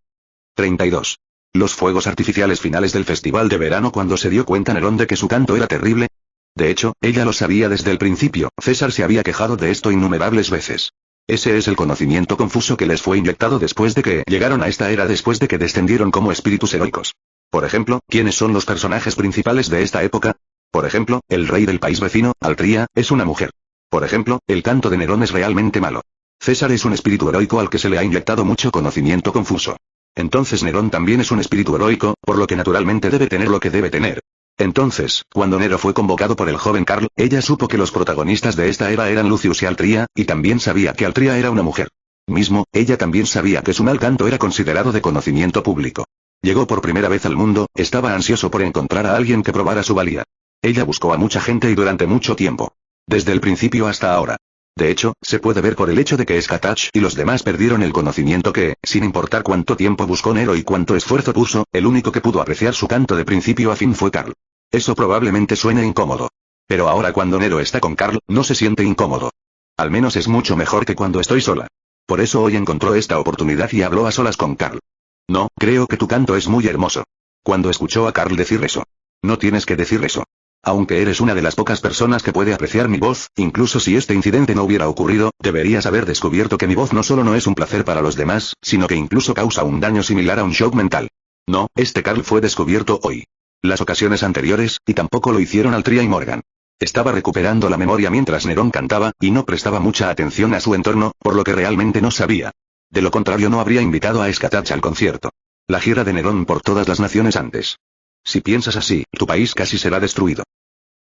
32. Los fuegos artificiales finales del festival de verano cuando se dio cuenta Nerón de que su canto era terrible. De hecho, ella lo sabía desde el principio, César se había quejado de esto innumerables veces. Ese es el conocimiento confuso que les fue inyectado después de que llegaron a esta era después de que descendieron como espíritus heroicos. Por ejemplo, ¿quiénes son los personajes principales de esta época? Por ejemplo, el rey del país vecino, Altria, es una mujer. Por ejemplo, el canto de Nerón es realmente malo. César es un espíritu heroico al que se le ha inyectado mucho conocimiento confuso. Entonces Nerón también es un espíritu heroico, por lo que naturalmente debe tener lo que debe tener. Entonces, cuando Nero fue convocado por el joven Carl, ella supo que los protagonistas de esta era eran Lucius y Altria, y también sabía que Altria era una mujer. Ella también sabía que su mal canto era considerado de conocimiento público. Llegó por primera vez al mundo, estaba ansioso por encontrar a alguien que probara su valía. Ella buscó a mucha gente y durante mucho tiempo. Desde el principio hasta ahora. De hecho, se puede ver por el hecho de que Skatach y los demás perdieron el conocimiento que, sin importar cuánto tiempo buscó Nero y cuánto esfuerzo puso, el único que pudo apreciar su canto de principio a fin fue Carl. Eso probablemente suene incómodo. Pero ahora cuando Nero está con Carl, no se siente incómodo. Al menos es mucho mejor que cuando estoy sola. Por eso hoy encontró esta oportunidad y habló a solas con Carl. No, creo que tu canto es muy hermoso. Cuando escuchó a Carl decir eso. No tienes que decir eso. Aunque eres una de las pocas personas que puede apreciar mi voz, incluso si este incidente no hubiera ocurrido, deberías haber descubierto que mi voz no solo no es un placer para los demás, sino que incluso causa un daño similar a un shock mental. No, este Carl fue descubierto hoy. Las ocasiones anteriores, y tampoco lo hicieron Altria y Morgan. Estaba recuperando la memoria mientras Nerón cantaba, y no prestaba mucha atención a su entorno, por lo que realmente no sabía. De lo contrario no habría invitado a Skatach al concierto. La gira de Nerón por todas las naciones antes. Si piensas así, tu país casi será destruido.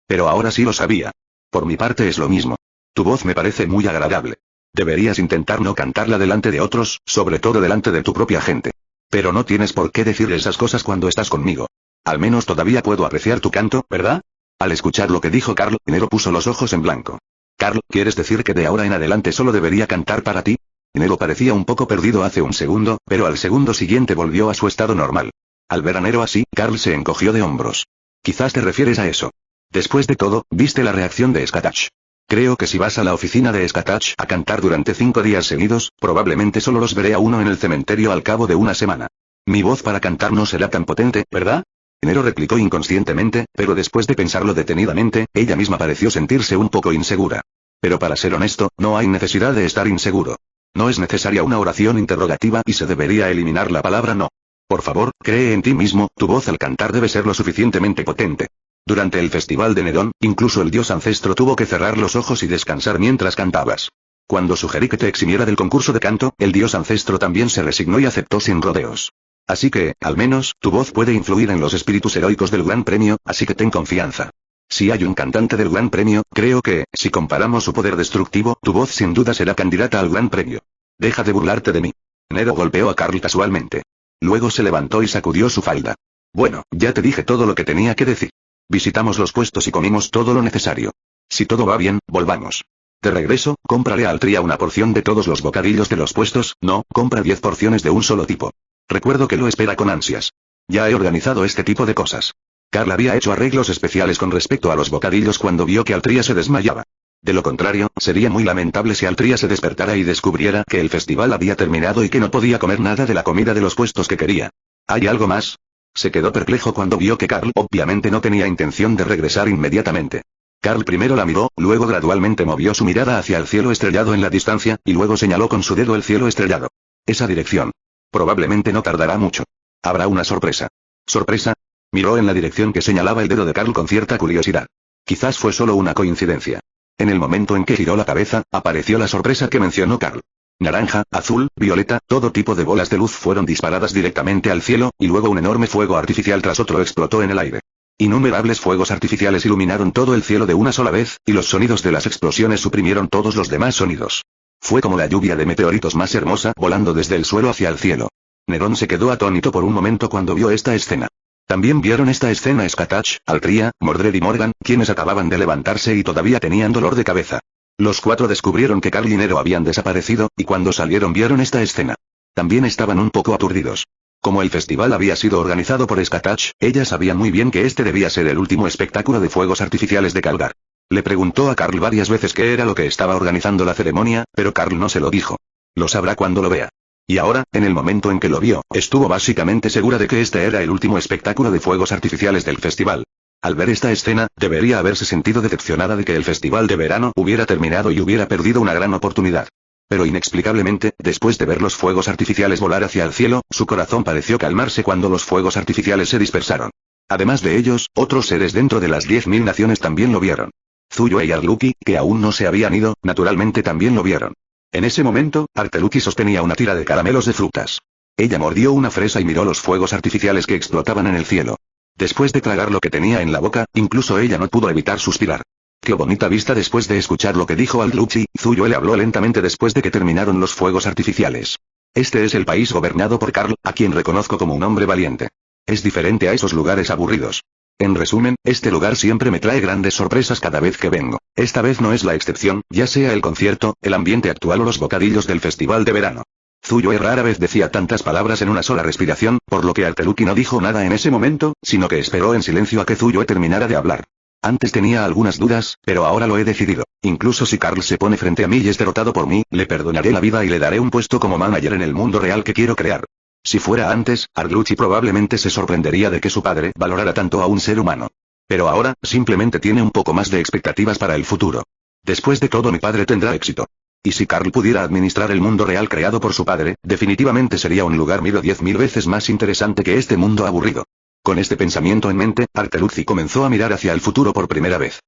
Pero ahora sí lo sabía. Por mi parte es lo mismo. Tu voz me parece muy agradable. Deberías intentar no cantarla delante de otros, sobre todo delante de tu propia gente. Pero no tienes por qué decir esas cosas cuando estás conmigo. Al menos todavía puedo apreciar tu canto, ¿verdad? Al escuchar lo que dijo Carl, Nero puso los ojos en blanco. Carl, ¿quieres decir que de ahora en adelante solo debería cantar para ti? Nero parecía un poco perdido hace un segundo, pero al segundo siguiente volvió a su estado normal. Al ver a Nero así, Carl se encogió de hombros. Quizás te refieres a eso. Después de todo, ¿viste la reacción de Skatach? Creo que si vas a la oficina de Skatach a cantar durante 5 días seguidos, probablemente solo los veré a uno en el cementerio al cabo de una semana. Mi voz para cantar no será tan potente, ¿verdad? Nero replicó inconscientemente, pero después de pensarlo detenidamente, ella misma pareció sentirse un poco insegura. Pero para ser honesto, no hay necesidad de estar inseguro. No es necesaria una oración interrogativa y se debería eliminar la palabra no. Por favor, cree en ti mismo, tu voz al cantar debe ser lo suficientemente potente. Durante el festival de Nerón, incluso el dios ancestro tuvo que cerrar los ojos y descansar mientras cantabas. Cuando sugerí que te eximiera del concurso de canto, el dios ancestro también se resignó y aceptó sin rodeos. Así que, al menos, tu voz puede influir en los espíritus heroicos del Gran Premio, así que ten confianza. Si hay un cantante del Gran Premio, creo que, si comparamos su poder destructivo, tu voz sin duda será candidata al Gran Premio. Deja de burlarte de mí. Nero golpeó a Carl casualmente. Luego se levantó y sacudió su falda. Bueno, ya te dije todo lo que tenía que decir. Visitamos los puestos y comimos todo lo necesario. Si todo va bien, volvamos. De regreso, cómprale a Altria una porción de todos los bocadillos de los puestos, no, compra 10 porciones de un solo tipo. Recuerdo que lo espera con ansias. Ya he organizado este tipo de cosas. Carl había hecho arreglos especiales con respecto a los bocadillos cuando vio que Altria se desmayaba. De lo contrario, sería muy lamentable si Altria se despertara y descubriera que el festival había terminado y que no podía comer nada de la comida de los puestos que quería. ¿Hay algo más? Se quedó perplejo cuando vio que Carl obviamente no tenía intención de regresar inmediatamente. Carl primero la miró, luego gradualmente movió su mirada hacia el cielo estrellado en la distancia, y luego señaló con su dedo el cielo estrellado. Esa dirección. Probablemente no tardará mucho. Habrá una sorpresa. ¿Sorpresa? Miró en la dirección que señalaba el dedo de Carl con cierta curiosidad. Quizás fue solo una coincidencia. En el momento en que giró la cabeza, apareció la sorpresa que mencionó Carl. Naranja, azul, violeta, todo tipo de bolas de luz fueron disparadas directamente al cielo, y luego un enorme fuego artificial tras otro explotó en el aire. Innumerables fuegos artificiales iluminaron todo el cielo de una sola vez, y los sonidos de las explosiones suprimieron todos los demás sonidos. Fue como la lluvia de meteoritos más hermosa volando desde el suelo hacia el cielo. Nerón se quedó atónito por un momento cuando vio esta escena. También vieron esta escena Skatach, Altria, Mordred y Morgan, quienes acababan de levantarse y todavía tenían dolor de cabeza. Los cuatro descubrieron que Carl y Nero habían desaparecido, y cuando salieron vieron esta escena. También estaban un poco aturdidos. Como el festival había sido organizado por Skatach, ella sabía muy bien que este debía ser el último espectáculo de fuegos artificiales de Calgar. Le preguntó a Carl varias veces qué era lo que estaba organizando la ceremonia, pero Carl no se lo dijo. Lo sabrá cuando lo vea. Y ahora, en el momento en que lo vio, estuvo básicamente segura de que este era el último espectáculo de fuegos artificiales del festival. Al ver esta escena, debería haberse sentido decepcionada de que el festival de verano hubiera terminado y hubiera perdido una gran oportunidad. Pero inexplicablemente, después de ver los fuegos artificiales volar hacia el cielo, su corazón pareció calmarse cuando los fuegos artificiales se dispersaron. Además de ellos, otros seres dentro de las 10.000 naciones también lo vieron. Zuyue y Arluki, que aún no se habían ido, naturalmente también lo vieron. En ese momento, Arteluki sostenía una tira de caramelos de frutas. Ella mordió una fresa y miró los fuegos artificiales que explotaban en el cielo. Después de tragar lo que tenía en la boca, incluso ella no pudo evitar suspirar. ¡Qué bonita vista! Después de escuchar lo que dijo Arteluki, Zuyue le habló lentamente después de que terminaron los fuegos artificiales. Este es el país gobernado por Carl, a quien reconozco como un hombre valiente. Es diferente a esos lugares aburridos. En resumen, este lugar siempre me trae grandes sorpresas cada vez que vengo. Esta vez no es la excepción, ya sea el concierto, el ambiente actual o los bocadillos del festival de verano. Zuyue rara vez decía tantas palabras en una sola respiración, por lo que Arteluki no dijo nada en ese momento, sino que esperó en silencio a que Zuyue terminara de hablar. Antes tenía algunas dudas, pero ahora lo he decidido. Incluso si Carl se pone frente a mí y es derrotado por mí, le perdonaré la vida y le daré un puesto como manager en el mundo real que quiero crear. Si fuera antes, Arlucci probablemente se sorprendería de que su padre valorara tanto a un ser humano. Pero ahora, simplemente tiene un poco más de expectativas para el futuro. Después de todo, mi padre tendrá éxito. Y si Carl pudiera administrar el mundo real creado por su padre, definitivamente sería un lugar 10.000 veces más interesante que este mundo aburrido. Con este pensamiento en mente, Arteluzzi comenzó a mirar hacia el futuro por primera vez.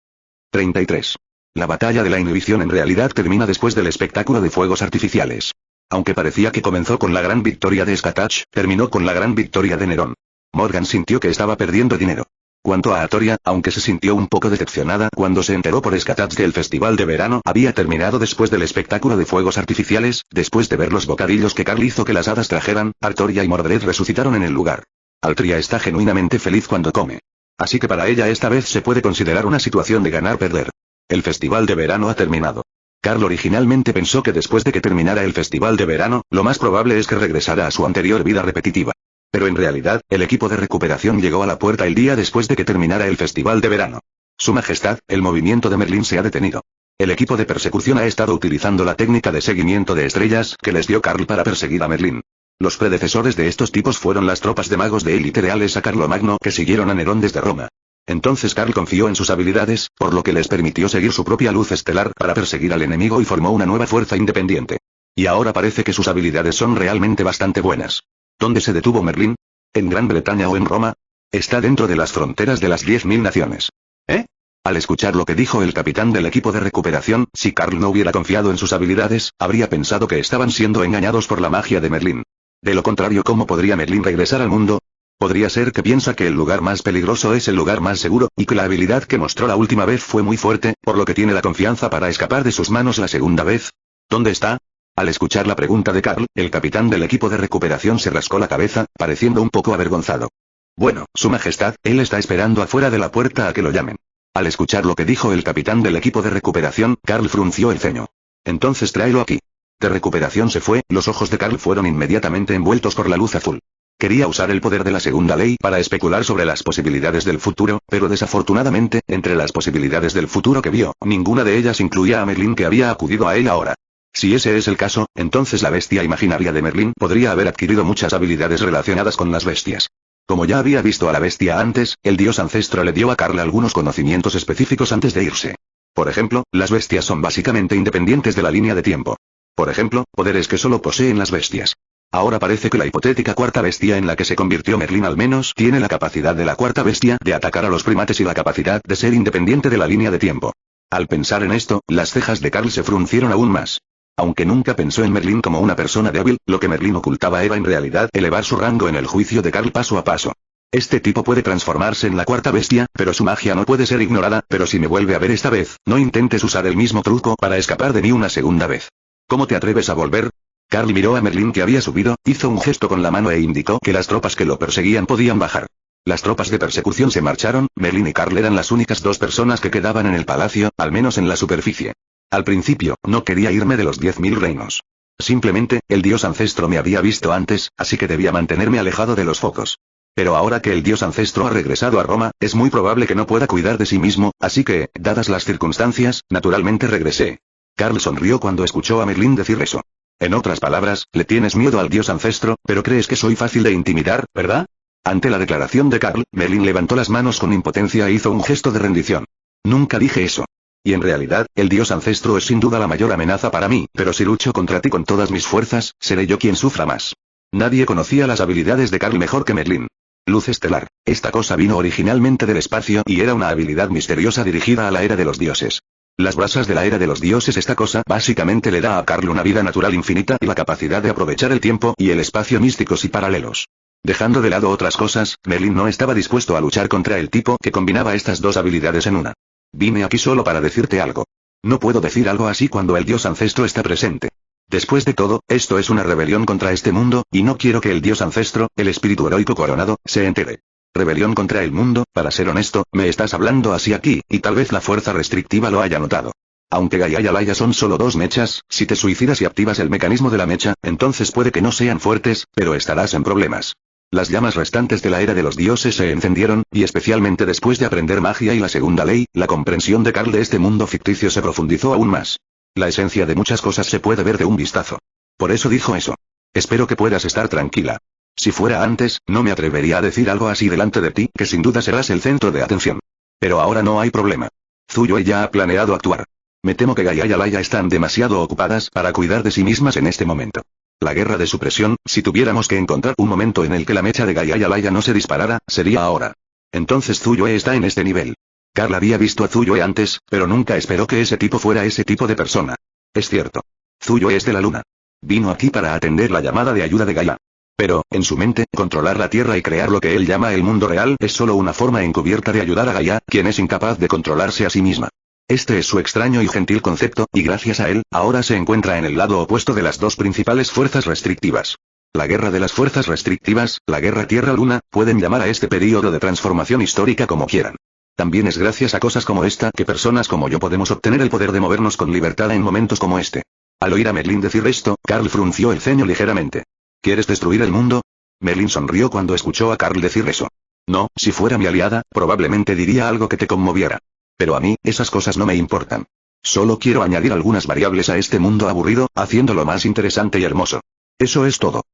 33. La batalla de la inhibición en realidad termina después del espectáculo de fuegos artificiales. Aunque parecía que comenzó con la gran victoria de Skatach, terminó con la gran victoria de Nerón. Morgan sintió que estaba perdiendo dinero. Cuanto a Atoria, aunque se sintió un poco decepcionada cuando se enteró por Skatach que el festival de verano había terminado después del espectáculo de fuegos artificiales, después de ver los bocadillos que Carl hizo que las hadas trajeran, Artoria y Mordred resucitaron en el lugar. Altria está genuinamente feliz cuando come. Así que para ella esta vez se puede considerar una situación de ganar-perder. El festival de verano ha terminado. Carl originalmente pensó que después de que terminara el festival de verano, lo más probable es que regresara a su anterior vida repetitiva. Pero en realidad, el equipo de recuperación llegó a la puerta el día después de que terminara el festival de verano. Su Majestad, el movimiento de Merlín se ha detenido. El equipo de persecución ha estado utilizando la técnica de seguimiento de estrellas que les dio Carl para perseguir a Merlín. Los predecesores de estos tipos fueron las tropas de magos de élite reales a Carlomagno que siguieron a Nerón desde Roma. Entonces Carl confió en sus habilidades, por lo que les permitió seguir su propia luz estelar para perseguir al enemigo y formó una nueva fuerza independiente. Y ahora parece que sus habilidades son realmente bastante buenas. ¿Dónde se detuvo Merlín? ¿En Gran Bretaña o en Roma? Está dentro de las fronteras de las 10.000 naciones. ¿Eh? Al escuchar lo que dijo el capitán del equipo de recuperación, si Carl no hubiera confiado en sus habilidades, habría pensado que estaban siendo engañados por la magia de Merlín. De lo contrario, ¿cómo podría Merlín regresar al mundo? Podría ser que piensa que el lugar más peligroso es el lugar más seguro, y que la habilidad que mostró la última vez fue muy fuerte, por lo que tiene la confianza para escapar de sus manos la segunda vez. ¿Dónde está? Al escuchar la pregunta de Carl, el capitán del equipo de recuperación se rascó la cabeza, pareciendo un poco avergonzado. Bueno, Su Majestad, él está esperando afuera de la puerta a que lo llamen. Al escuchar lo que dijo el capitán del equipo de recuperación, Carl frunció el ceño. Entonces tráelo aquí. De recuperación se fue, los ojos de Carl fueron inmediatamente envueltos por la luz azul. Quería usar el poder de la segunda ley para especular sobre las posibilidades del futuro, pero desafortunadamente, entre las posibilidades del futuro que vio, ninguna de ellas incluía a Merlin que había acudido a él ahora. Si ese es el caso, entonces la bestia imaginaria de Merlin podría haber adquirido muchas habilidades relacionadas con las bestias. Como ya había visto a la bestia antes, el dios ancestro le dio a Carl algunos conocimientos específicos antes de irse. Por ejemplo, las bestias son básicamente independientes de la línea de tiempo. Por ejemplo, poderes que solo poseen las bestias. Ahora parece que la hipotética cuarta bestia en la que se convirtió Merlin al menos tiene la capacidad de la cuarta bestia de atacar a los primates y la capacidad de ser independiente de la línea de tiempo. Al pensar en esto, las cejas de Carl se fruncieron aún más. Aunque nunca pensó en Merlin como una persona débil, lo que Merlin ocultaba era en realidad elevar su rango en el juicio de Carl paso a paso. Este tipo puede transformarse en la cuarta bestia, pero su magia no puede ser ignorada, pero si me vuelve a ver esta vez, no intentes usar el mismo truco para escapar de mí una segunda vez. ¿Cómo te atreves a volver? Carl miró a Merlin que había subido, hizo un gesto con la mano e indicó que las tropas que lo perseguían podían bajar. Las tropas de persecución se marcharon, Merlin y Carl eran las únicas dos personas que quedaban en el palacio, al menos en la superficie. Al principio, no quería irme de los 10.000 reinos. Simplemente, el dios ancestro me había visto antes, así que debía mantenerme alejado de los focos. Pero ahora que el dios ancestro ha regresado a Roma, es muy probable que no pueda cuidar de sí mismo, así que, dadas las circunstancias, naturalmente regresé. Carl sonrió cuando escuchó a Merlin decir eso. En otras palabras, le tienes miedo al dios ancestro, pero crees que soy fácil de intimidar, ¿verdad? Ante la declaración de Carl, Merlin levantó las manos con impotencia e hizo un gesto de rendición. Nunca dije eso. Y en realidad, el dios ancestro es sin duda la mayor amenaza para mí, pero si lucho contra ti con todas mis fuerzas, seré yo quien sufra más. Nadie conocía las habilidades de Carl mejor que Merlin. Luz estelar. Esta cosa vino originalmente del espacio y era una habilidad misteriosa dirigida a la era de los dioses. Las brasas de la era de los dioses. Esta cosa básicamente le da a Carl una vida natural infinita y la capacidad de aprovechar el tiempo y el espacio místicos y paralelos. Dejando de lado otras cosas, Merlin no estaba dispuesto a luchar contra el tipo que combinaba estas dos habilidades en una. Vine aquí solo para decirte algo. No puedo decir algo así cuando el dios ancestro está presente. Después de todo, esto es una rebelión contra este mundo, y no quiero que el dios ancestro, el espíritu heroico coronado, se entere. Rebelión contra el mundo, para ser honesto, me estás hablando así aquí, y tal vez la fuerza restrictiva lo haya notado. Aunque Gaia y Alaya son solo dos mechas, si te suicidas y activas el mecanismo de la mecha, entonces puede que no sean fuertes, pero estarás en problemas. Las llamas restantes de la era de los dioses se encendieron, y especialmente después de aprender magia y la segunda ley, la comprensión de Carl de este mundo ficticio se profundizó aún más. La esencia de muchas cosas se puede ver de un vistazo. Por eso dijo eso. Espero que puedas estar tranquila. Si fuera antes, no me atrevería a decir algo así delante de ti, que sin duda serás el centro de atención. Pero ahora no hay problema. Zuyue ya ha planeado actuar. Me temo que Gaia y Alaya están demasiado ocupadas para cuidar de sí mismas en este momento. La guerra de supresión, si tuviéramos que encontrar un momento en el que la mecha de Gaia y Alaya no se disparara, sería ahora. Entonces Zuyue está en este nivel. Carl había visto a Zuyue antes, pero nunca esperó que ese tipo fuera ese tipo de persona. Es cierto. Zuyue es de la luna. Vino aquí para atender la llamada de ayuda de Gaia. Pero, en su mente, controlar la Tierra y crear lo que él llama el mundo real es solo una forma encubierta de ayudar a Gaia, quien es incapaz de controlarse a sí misma. Este es su extraño y gentil concepto, y gracias a él, ahora se encuentra en el lado opuesto de las dos principales fuerzas restrictivas. La guerra de las fuerzas restrictivas, la guerra Tierra-Luna, pueden llamar a este período de transformación histórica como quieran. También es gracias a cosas como esta que personas como yo podemos obtener el poder de movernos con libertad en momentos como este. Al oír a Merlin decir esto, Carl frunció el ceño ligeramente. ¿Quieres destruir el mundo? Merlin sonrió cuando escuchó a Carl decir eso. No, si fuera mi aliada, probablemente diría algo que te conmoviera. Pero a mí, esas cosas no me importan. Solo quiero añadir algunas variables a este mundo aburrido, haciéndolo más interesante y hermoso. Eso es todo.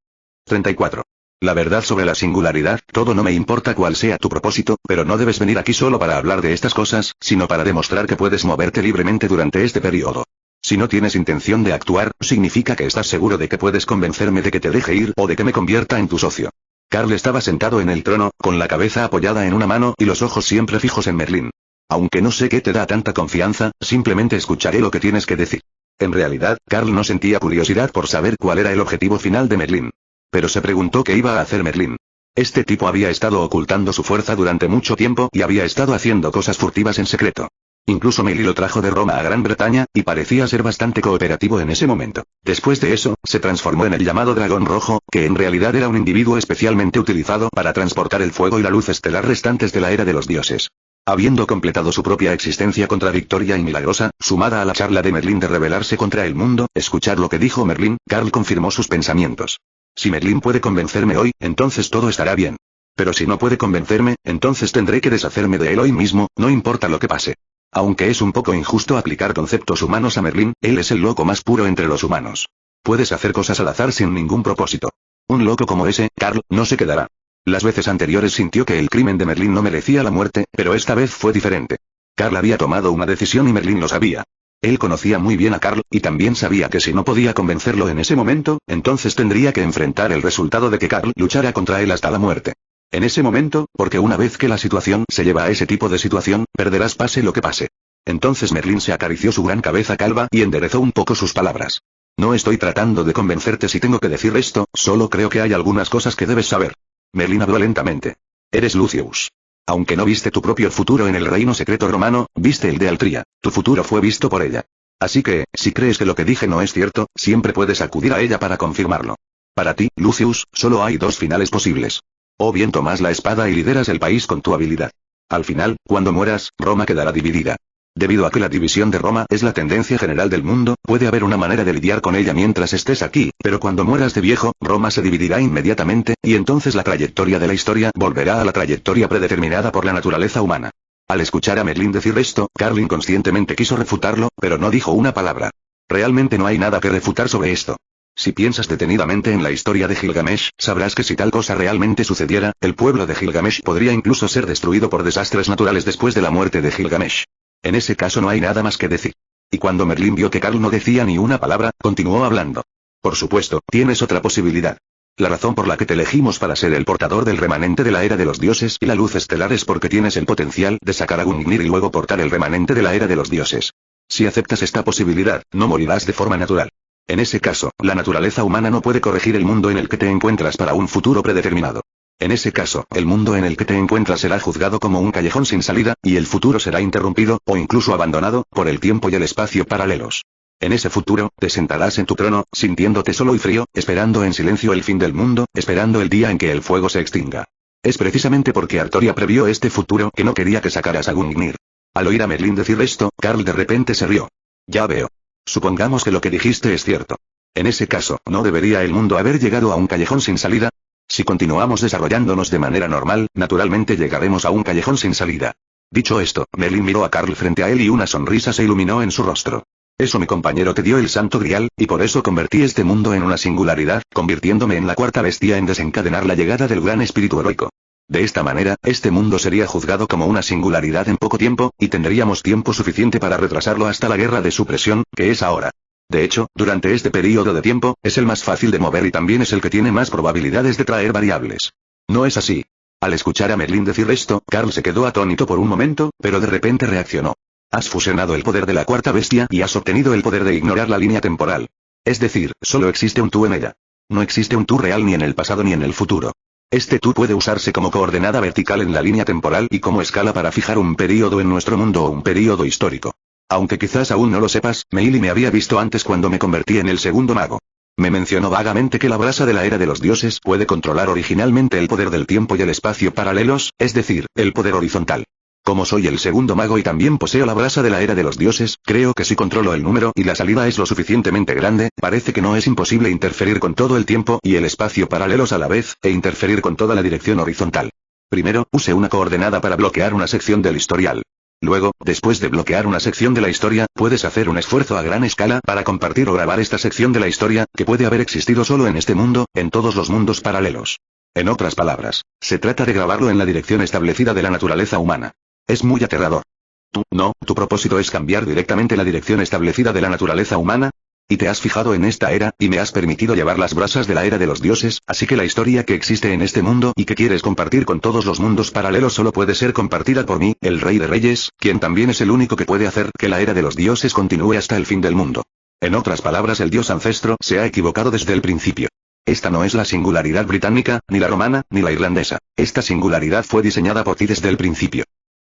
34. La verdad sobre la singularidad, todo no me importa cuál sea tu propósito, pero no debes venir aquí solo para hablar de estas cosas, sino para demostrar que puedes moverte libremente durante este periodo. Si no tienes intención de actuar, significa que estás seguro de que puedes convencerme de que te deje ir o de que me convierta en tu socio. Carl estaba sentado en el trono, con la cabeza apoyada en una mano y los ojos siempre fijos en Merlin. Aunque no sé qué te da tanta confianza, simplemente escucharé lo que tienes que decir. En realidad, Carl no sentía curiosidad por saber cuál era el objetivo final de Merlin. Pero se preguntó qué iba a hacer Merlin. Este tipo había estado ocultando su fuerza durante mucho tiempo y había estado haciendo cosas furtivas en secreto. Incluso Melee lo trajo de Roma a Gran Bretaña, y parecía ser bastante cooperativo en ese momento. Después de eso, se transformó en el llamado Dragón Rojo, que en realidad era un individuo especialmente utilizado para transportar el fuego y la luz estelar restantes de la era de los dioses. Habiendo completado su propia existencia contradictoria y milagrosa, sumada a la charla de Merlín de rebelarse contra el mundo, escuchar lo que dijo Merlín, Carl confirmó sus pensamientos. Si Merlín puede convencerme hoy, entonces todo estará bien. Pero si no puede convencerme, entonces tendré que deshacerme de él hoy mismo, no importa lo que pase. Aunque es un poco injusto aplicar conceptos humanos a Merlín, él es el loco más puro entre los humanos. Puedes hacer cosas al azar sin ningún propósito. Un loco como ese, Carl, no se quedará. Las veces anteriores sintió que el crimen de Merlín no merecía la muerte, pero esta vez fue diferente. Carl había tomado una decisión y Merlín lo sabía. Él conocía muy bien a Carl, y también sabía que si no podía convencerlo en ese momento, entonces tendría que enfrentar el resultado de que Carl luchara contra él hasta la muerte. En ese momento, porque una vez que la situación se lleva a ese tipo de situación, perderás pase lo que pase. Entonces Merlín se acarició su gran cabeza calva y enderezó un poco sus palabras. No estoy tratando de convencerte si tengo que decir esto, solo creo que hay algunas cosas que debes saber. Merlín habló lentamente. Eres Lucius. Aunque no viste tu propio futuro en el reino secreto romano, viste el de Altria. Tu futuro fue visto por ella. Así que, si crees que lo que dije no es cierto, siempre puedes acudir a ella para confirmarlo. Para ti, Lucius, solo hay dos finales posibles. O bien tomas la espada y lideras el país con tu habilidad. Al final, cuando mueras, Roma quedará dividida. Debido a que la división de Roma es la tendencia general del mundo, puede haber una manera de lidiar con ella mientras estés aquí, pero cuando mueras de viejo, Roma se dividirá inmediatamente, y entonces la trayectoria de la historia volverá a la trayectoria predeterminada por la naturaleza humana. Al escuchar a Merlín decir esto, Carl inconscientemente quiso refutarlo, pero no dijo una palabra. Realmente no hay nada que refutar sobre esto. Si piensas detenidamente en la historia de Gilgamesh, sabrás que si tal cosa realmente sucediera, el pueblo de Gilgamesh podría incluso ser destruido por desastres naturales después de la muerte de Gilgamesh. En ese caso no hay nada más que decir. Y cuando Merlín vio que Carl no decía ni una palabra, continuó hablando. Por supuesto, tienes otra posibilidad. La razón por la que te elegimos para ser el portador del remanente de la era de los dioses y la luz estelar es porque tienes el potencial de sacar a Gungnir y luego portar el remanente de la era de los dioses. Si aceptas esta posibilidad, no morirás de forma natural. En ese caso, la naturaleza humana no puede corregir el mundo en el que te encuentras para un futuro predeterminado. En ese caso, el mundo en el que te encuentras será juzgado como un callejón sin salida, y el futuro será interrumpido, o incluso abandonado, por el tiempo y el espacio paralelos. En ese futuro, te sentarás en tu trono, sintiéndote solo y frío, esperando en silencio el fin del mundo, esperando el día en que el fuego se extinga. Es precisamente porque Artoria previó este futuro que no quería que sacaras a Gungnir. Al oír a Merlín decir esto, Carl de repente se rió. Ya veo. Supongamos que lo que dijiste es cierto. En ese caso, ¿no debería el mundo haber llegado a un callejón sin salida? Si continuamos desarrollándonos de manera normal, naturalmente llegaremos a un callejón sin salida. Dicho esto, Merlín miró a Carl frente a él y una sonrisa se iluminó en su rostro. Eso mi compañero te dio el Santo Grial, y por eso convertí este mundo en una singularidad, convirtiéndome en la cuarta bestia en desencadenar la llegada del gran espíritu heroico. De esta manera, este mundo sería juzgado como una singularidad en poco tiempo, y tendríamos tiempo suficiente para retrasarlo hasta la guerra de supresión, que es ahora. De hecho, durante este periodo de tiempo, es el más fácil de mover y también es el que tiene más probabilidades de traer variables. ¿No es así? Al escuchar a Merlín decir esto, Carl se quedó atónito por un momento, pero de repente reaccionó. Has fusionado el poder de la cuarta bestia y has obtenido el poder de ignorar la línea temporal. Es decir, solo existe un tú en ella. No existe un tú real ni en el pasado ni en el futuro. Este tú puede usarse como coordenada vertical en la línea temporal y como escala para fijar un período en nuestro mundo o un período histórico. Aunque quizás aún no lo sepas, Meili me había visto antes cuando me convertí en el segundo mago. Me mencionó vagamente que la brasa de la era de los dioses puede controlar originalmente el poder del tiempo y el espacio paralelos, es decir, el poder horizontal. Como soy el segundo mago y también poseo la brasa de la era de los dioses, creo que si controlo el número y la salida es lo suficientemente grande, parece que no es imposible interferir con todo el tiempo y el espacio paralelos a la vez, e interferir con toda la dirección horizontal. Primero, use una coordenada para bloquear una sección del historial. Luego, después de bloquear una sección de la historia, puedes hacer un esfuerzo a gran escala para compartir o grabar esta sección de la historia, que puede haber existido solo en este mundo, en todos los mundos paralelos. En otras palabras, se trata de grabarlo en la dirección establecida de la naturaleza humana. Es muy aterrador. Tu propósito es cambiar directamente la dirección establecida de la naturaleza humana. Y te has fijado en esta era, y me has permitido llevar las brasas de la era de los dioses, así que la historia que existe en este mundo y que quieres compartir con todos los mundos paralelos solo puede ser compartida por mí, el Rey de Reyes, quien también es el único que puede hacer que la era de los dioses continúe hasta el fin del mundo. En otras palabras, el dios ancestro se ha equivocado desde el principio. Esta no es la singularidad británica, ni la romana, ni la irlandesa. Esta singularidad fue diseñada por ti desde el principio.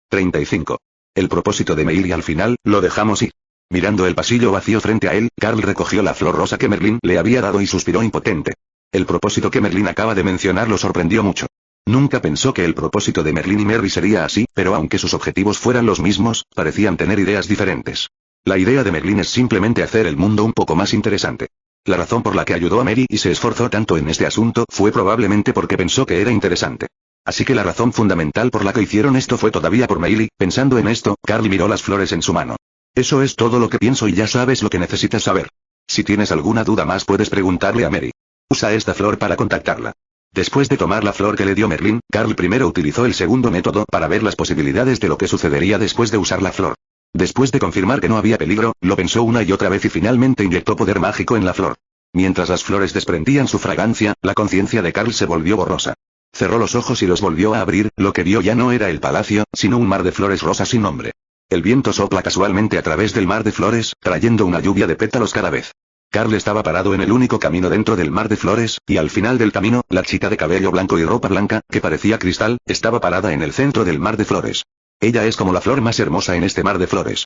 35. El propósito de Meili al final, lo dejamos ir. Mirando el pasillo vacío frente a él, Carl recogió la flor rosa que Merlin le había dado y suspiró impotente. El propósito que Merlin acaba de mencionar lo sorprendió mucho. Nunca pensó que el propósito de Merlin y Merry sería así, pero aunque sus objetivos fueran los mismos, parecían tener ideas diferentes. La idea de Merlin es simplemente hacer el mundo un poco más interesante. La razón por la que ayudó a Mary y se esforzó tanto en este asunto fue probablemente porque pensó que era interesante. Así que la razón fundamental por la que hicieron esto fue todavía por Meili. Pensando en esto, Carl miró las flores en su mano. Eso es todo lo que pienso y ya sabes lo que necesitas saber. Si tienes alguna duda más puedes preguntarle a Mary. Usa esta flor para contactarla. Después de tomar la flor que le dio Merlin, Carl primero utilizó el segundo método para ver las posibilidades de lo que sucedería después de usar la flor. Después de confirmar que no había peligro, lo pensó una y otra vez y finalmente inyectó poder mágico en la flor. Mientras las flores desprendían su fragancia, la conciencia de Carl se volvió borrosa. Cerró los ojos y los volvió a abrir, lo que vio ya no era el palacio, sino un mar de flores rosas sin nombre. El viento sopla casualmente a través del mar de flores, trayendo una lluvia de pétalos cada vez. Carl estaba parado en el único camino dentro del mar de flores, y al final del camino, la chica de cabello blanco y ropa blanca, que parecía cristal, estaba parada en el centro del mar de flores. Ella es como la flor más hermosa en este mar de flores.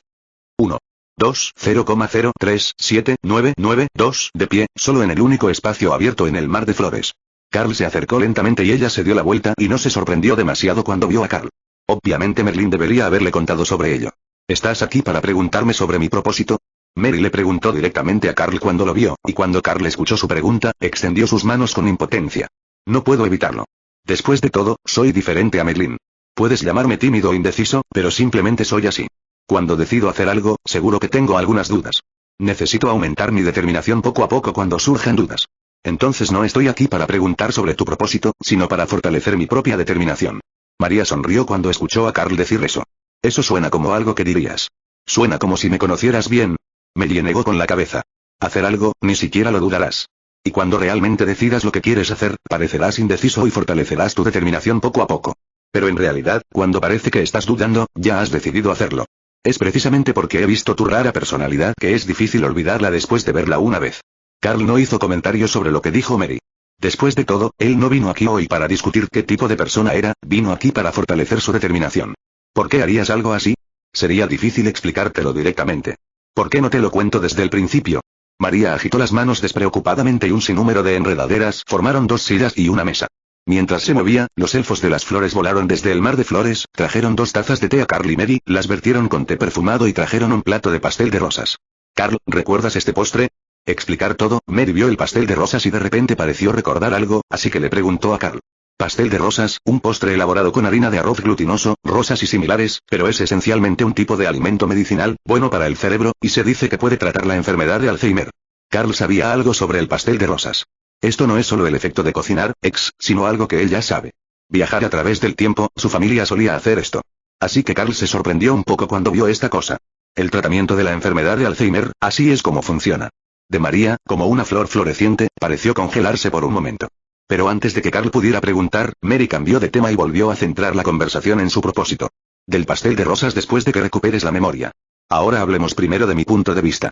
1. 2, 0,0379992, de pie, solo en el único espacio abierto en el mar de flores. Carl se acercó lentamente y ella se dio la vuelta y no se sorprendió demasiado cuando vio a Carl. Obviamente Merlin debería haberle contado sobre ello. ¿Estás aquí para preguntarme sobre mi propósito? Mary le preguntó directamente a Carl cuando lo vio, y cuando Carl escuchó su pregunta, extendió sus manos con impotencia. No puedo evitarlo. Después de todo, soy diferente a Merlin. Puedes llamarme tímido o indeciso, pero simplemente soy así. Cuando decido hacer algo, seguro que tengo algunas dudas. Necesito aumentar mi determinación poco a poco cuando surjan dudas. Entonces no estoy aquí para preguntar sobre tu propósito, sino para fortalecer mi propia determinación. María sonrió cuando escuchó a Carl decir eso. Eso suena como algo que dirías. Suena como si me conocieras bien. Mary negó con la cabeza. Hacer algo, ni siquiera lo dudarás. Y cuando realmente decidas lo que quieres hacer, parecerás indeciso y fortalecerás tu determinación poco a poco. Pero en realidad, cuando parece que estás dudando, ya has decidido hacerlo. Es precisamente porque he visto tu rara personalidad que es difícil olvidarla después de verla una vez. Carl no hizo comentarios sobre lo que dijo Mary. Después de todo, él no vino aquí hoy para discutir qué tipo de persona era, vino aquí para fortalecer su determinación. ¿Por qué harías algo así? Sería difícil explicártelo directamente. ¿Por qué no te lo cuento desde el principio? María agitó las manos despreocupadamente y un sinnúmero de enredaderas formaron 2 sillas y una mesa. Mientras se movía, los elfos de las flores volaron desde el mar de flores, trajeron 2 tazas de té a Carl y Mary, las vertieron con té perfumado y trajeron un plato de pastel de rosas. Carl, ¿recuerdas este postre? Explicar todo, Mary vio el pastel de rosas y de repente pareció recordar algo, así que le preguntó a Carl. Pastel de rosas, un postre elaborado con harina de arroz glutinoso, rosas y similares, pero es esencialmente un tipo de alimento medicinal, bueno para el cerebro, y se dice que puede tratar la enfermedad de Alzheimer. Carl sabía algo sobre el pastel de rosas. Esto no es solo el efecto de cocinar, sino algo que él ya sabe. Viajar a través del tiempo, su familia solía hacer esto. Así que Carl se sorprendió un poco cuando vio esta cosa. El tratamiento de la enfermedad de Alzheimer, así es como funciona. De María, como una flor floreciente, pareció congelarse por un momento. Pero antes de que Carl pudiera preguntar, Mary cambió de tema y volvió a centrar la conversación en su propósito. Del pastel de rosas después de que recuperes la memoria. Ahora hablemos primero de mi punto de vista.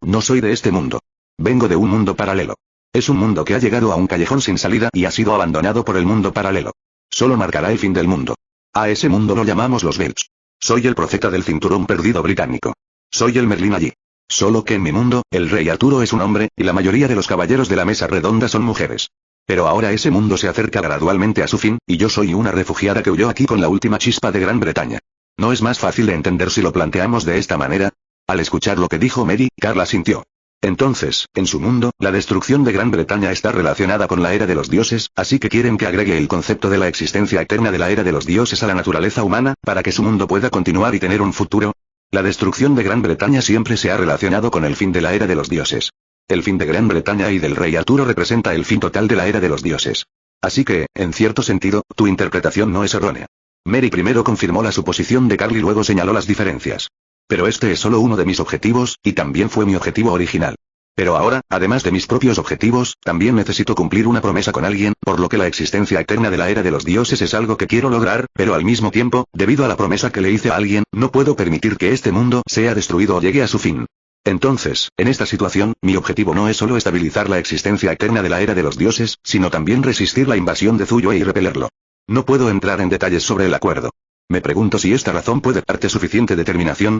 No soy de este mundo. Vengo de un mundo paralelo. Es un mundo que ha llegado a un callejón sin salida y ha sido abandonado por el mundo paralelo. Solo marcará el fin del mundo. A ese mundo lo llamamos los Belts. Soy el profeta del cinturón perdido británico. Soy el Merlín allí. Solo que en mi mundo, el rey Arturo es un hombre, y la mayoría de los caballeros de la mesa redonda son mujeres. Pero ahora ese mundo se acerca gradualmente a su fin, y yo soy una refugiada que huyó aquí con la última chispa de Gran Bretaña. ¿No es más fácil de entender si lo planteamos de esta manera? Al escuchar lo que dijo Mary, Carl asintió. Entonces, en su mundo, la destrucción de Gran Bretaña está relacionada con la era de los dioses, así que quieren que agregue el concepto de la existencia eterna de la era de los dioses a la naturaleza humana, para que su mundo pueda continuar y tener un futuro. La destrucción de Gran Bretaña siempre se ha relacionado con el fin de la era de los dioses. El fin de Gran Bretaña y del rey Arturo representa el fin total de la era de los dioses. Así que, en cierto sentido, tu interpretación no es errónea. Mary primero confirmó la suposición de Carl y luego señaló las diferencias. Pero este es solo uno de mis objetivos, y también fue mi objetivo original. Pero ahora, además de mis propios objetivos, también necesito cumplir una promesa con alguien, por lo que la existencia eterna de la era de los dioses es algo que quiero lograr, pero al mismo tiempo, debido a la promesa que le hice a alguien, no puedo permitir que este mundo sea destruido o llegue a su fin. Entonces, en esta situación, mi objetivo no es solo estabilizar la existencia eterna de la era de los dioses, sino también resistir la invasión de Zuyue y repelerlo. No puedo entrar en detalles sobre el acuerdo. Me pregunto si esta razón puede darte suficiente determinación.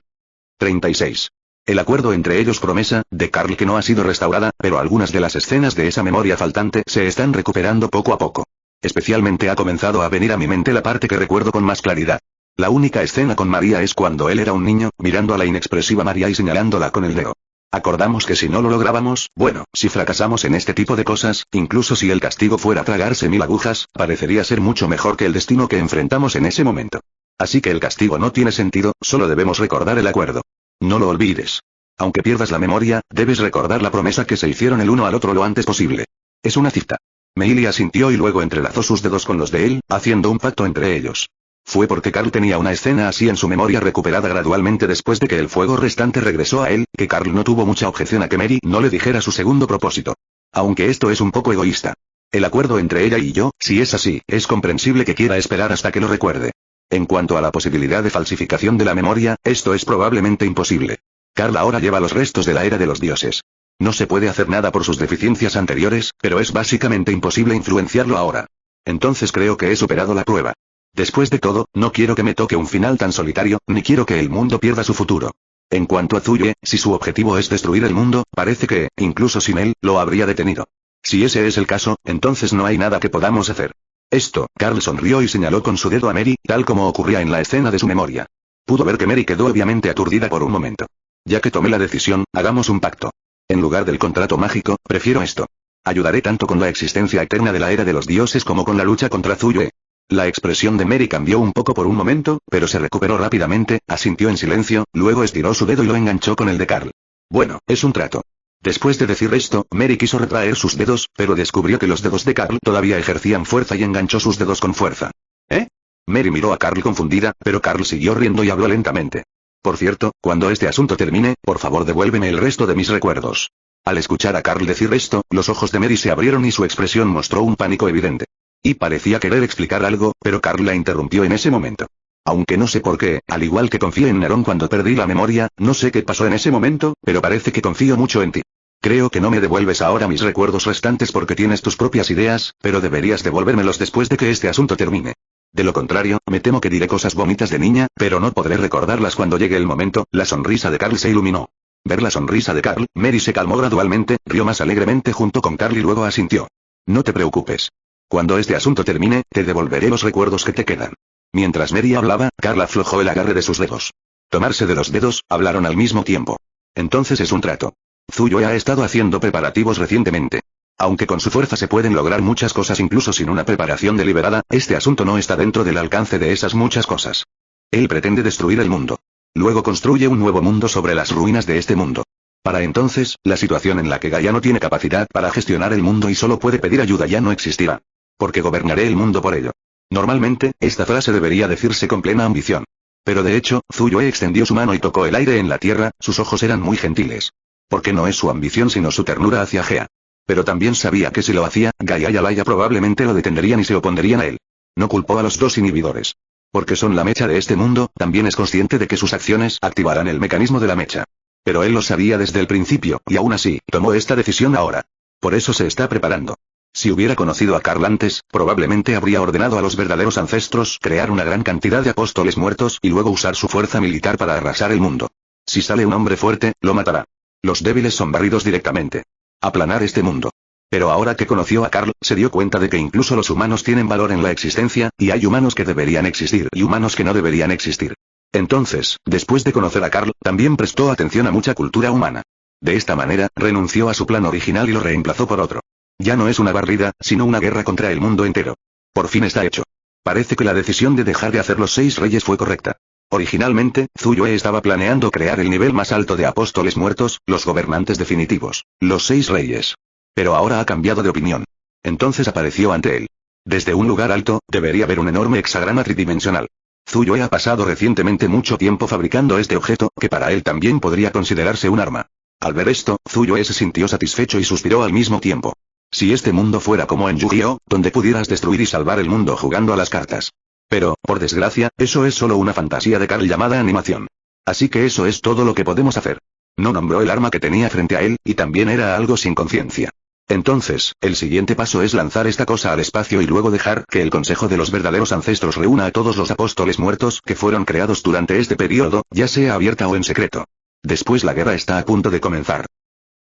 36. El acuerdo entre ellos promesa, de Carl que no ha sido restaurada, pero algunas de las escenas de esa memoria faltante se están recuperando poco a poco. Especialmente ha comenzado a venir a mi mente la parte que recuerdo con más claridad. La única escena con María es cuando él era un niño, mirando a la inexpresiva María y señalándola con el dedo. Acordamos que si no lo lográbamos, bueno, si fracasamos en este tipo de cosas, incluso si el castigo fuera tragarse 1000 agujas, parecería ser mucho mejor que el destino que enfrentamos en ese momento. Así que el castigo no tiene sentido, solo debemos recordar el acuerdo. No lo olvides. Aunque pierdas la memoria, debes recordar la promesa que se hicieron el uno al otro lo antes posible. Es una cita. Meili asintió y luego entrelazó sus dedos con los de él, haciendo un pacto entre ellos. Fue porque Carl tenía una escena así en su memoria recuperada gradualmente después de que el fuego restante regresó a él, que Carl no tuvo mucha objeción a que Mary no le dijera su segundo propósito. Aunque esto es un poco egoísta. El acuerdo entre ella y yo, si es así, es comprensible que quiera esperar hasta que lo recuerde. En cuanto a la posibilidad de falsificación de la memoria, esto es probablemente imposible. Carl ahora lleva los restos de la era de los dioses. No se puede hacer nada por sus deficiencias anteriores, pero es básicamente imposible influenciarlo ahora. Entonces creo que he superado la prueba. Después de todo, no quiero que me toque un final tan solitario, ni quiero que el mundo pierda su futuro. En cuanto a Zuyue, si su objetivo es destruir el mundo, parece que, incluso sin él, lo habría detenido. Si ese es el caso, entonces no hay nada que podamos hacer. Esto, Carl sonrió y señaló con su dedo a Mary, tal como ocurría en la escena de su memoria. Pudo ver que Mary quedó obviamente aturdida por un momento. Ya que tomé la decisión, hagamos un pacto. En lugar del contrato mágico, prefiero esto. Ayudaré tanto con la existencia eterna de la era de los dioses como con la lucha contra Zuyue. La expresión de Mary cambió un poco por un momento, pero se recuperó rápidamente, asintió en silencio, luego estiró su dedo y lo enganchó con el de Carl. Bueno, es un trato. Después de decir esto, Mary quiso retraer sus dedos, pero descubrió que los dedos de Carl todavía ejercían fuerza y enganchó sus dedos con fuerza. ¿Eh? Mary miró a Carl confundida, pero Carl siguió riendo y habló lentamente. Por cierto, cuando este asunto termine, por favor devuélveme el resto de mis recuerdos. Al escuchar a Carl decir esto, los ojos de Mary se abrieron y su expresión mostró un pánico evidente. Y parecía querer explicar algo, pero Carl la interrumpió en ese momento. Aunque no sé por qué, al igual que confié en Nerón cuando perdí la memoria, no sé qué pasó en ese momento, pero parece que confío mucho en ti. Creo que no me devuelves ahora mis recuerdos restantes porque tienes tus propias ideas, pero deberías devolvérmelos después de que este asunto termine. De lo contrario, me temo que diré cosas bonitas de niña, pero no podré recordarlas cuando llegue el momento. La sonrisa de Carl se iluminó. Ver la sonrisa de Carl, Mary se calmó gradualmente, rió más alegremente junto con Carl y luego asintió. No te preocupes. Cuando este asunto termine, te devolveré los recuerdos que te quedan. Mientras Mary hablaba, Carl aflojó el agarre de sus dedos. Tomarse de los dedos, hablaron al mismo tiempo. Entonces es un trato. Zuyue ha estado haciendo preparativos recientemente. Aunque con su fuerza se pueden lograr muchas cosas incluso sin una preparación deliberada, este asunto no está dentro del alcance de esas muchas cosas. Él pretende destruir el mundo. Luego construye un nuevo mundo sobre las ruinas de este mundo. Para entonces, la situación en la que Gaia no tiene capacidad para gestionar el mundo y solo puede pedir ayuda ya no existirá. Porque gobernaré el mundo por ello. Normalmente, esta frase debería decirse con plena ambición. Pero de hecho, Zuyue extendió su mano y tocó el aire en la tierra, sus ojos eran muy gentiles. Porque no es su ambición sino su ternura hacia Gea. Pero también sabía que si lo hacía, Gaia y Alaya probablemente lo detendrían y se opondrían a él. No culpó a los dos inhibidores. Porque son la mecha de este mundo, también es consciente de que sus acciones activarán el mecanismo de la mecha. Pero él lo sabía desde el principio, y aún así, tomó esta decisión ahora. Por eso se está preparando. Si hubiera conocido a Carl antes, probablemente habría ordenado a los verdaderos ancestros crear una gran cantidad de apóstoles muertos y luego usar su fuerza militar para arrasar el mundo. Si sale un hombre fuerte, lo matará. Los débiles son barridos directamente. Aplanar este mundo. Pero ahora que conoció a Carl, se dio cuenta de que incluso los humanos tienen valor en la existencia, y hay humanos que deberían existir y humanos que no deberían existir. Entonces, después de conocer a Carl, también prestó atención a mucha cultura humana. De esta manera, renunció a su plan original y lo reemplazó por otro. Ya no es una barrida, sino una guerra contra el mundo entero. Por fin está hecho. Parece que la decisión de dejar de hacer los 6 reyes fue correcta. Originalmente, Zuyue estaba planeando crear el nivel más alto de apóstoles muertos, los gobernantes definitivos, los 6 reyes. Pero ahora ha cambiado de opinión. Entonces apareció ante él. Desde un lugar alto, debería haber un enorme hexagrama tridimensional. Zuyue ha pasado recientemente mucho tiempo fabricando este objeto, que para él también podría considerarse un arma. Al ver esto, Zuyue se sintió satisfecho y suspiró al mismo tiempo. Si este mundo fuera como en Yu-Gi-Oh, donde pudieras destruir y salvar el mundo jugando a las cartas. Pero, por desgracia, eso es solo una fantasía de Carl llamada animación. Así que eso es todo lo que podemos hacer. No nombró el arma que tenía frente a él, y también era algo sin conciencia. Entonces, el siguiente paso es lanzar esta cosa al espacio y luego dejar que el Consejo de los Verdaderos Ancestros reúna a todos los apóstoles muertos que fueron creados durante este periodo, ya sea abierta o en secreto. Después la guerra está a punto de comenzar.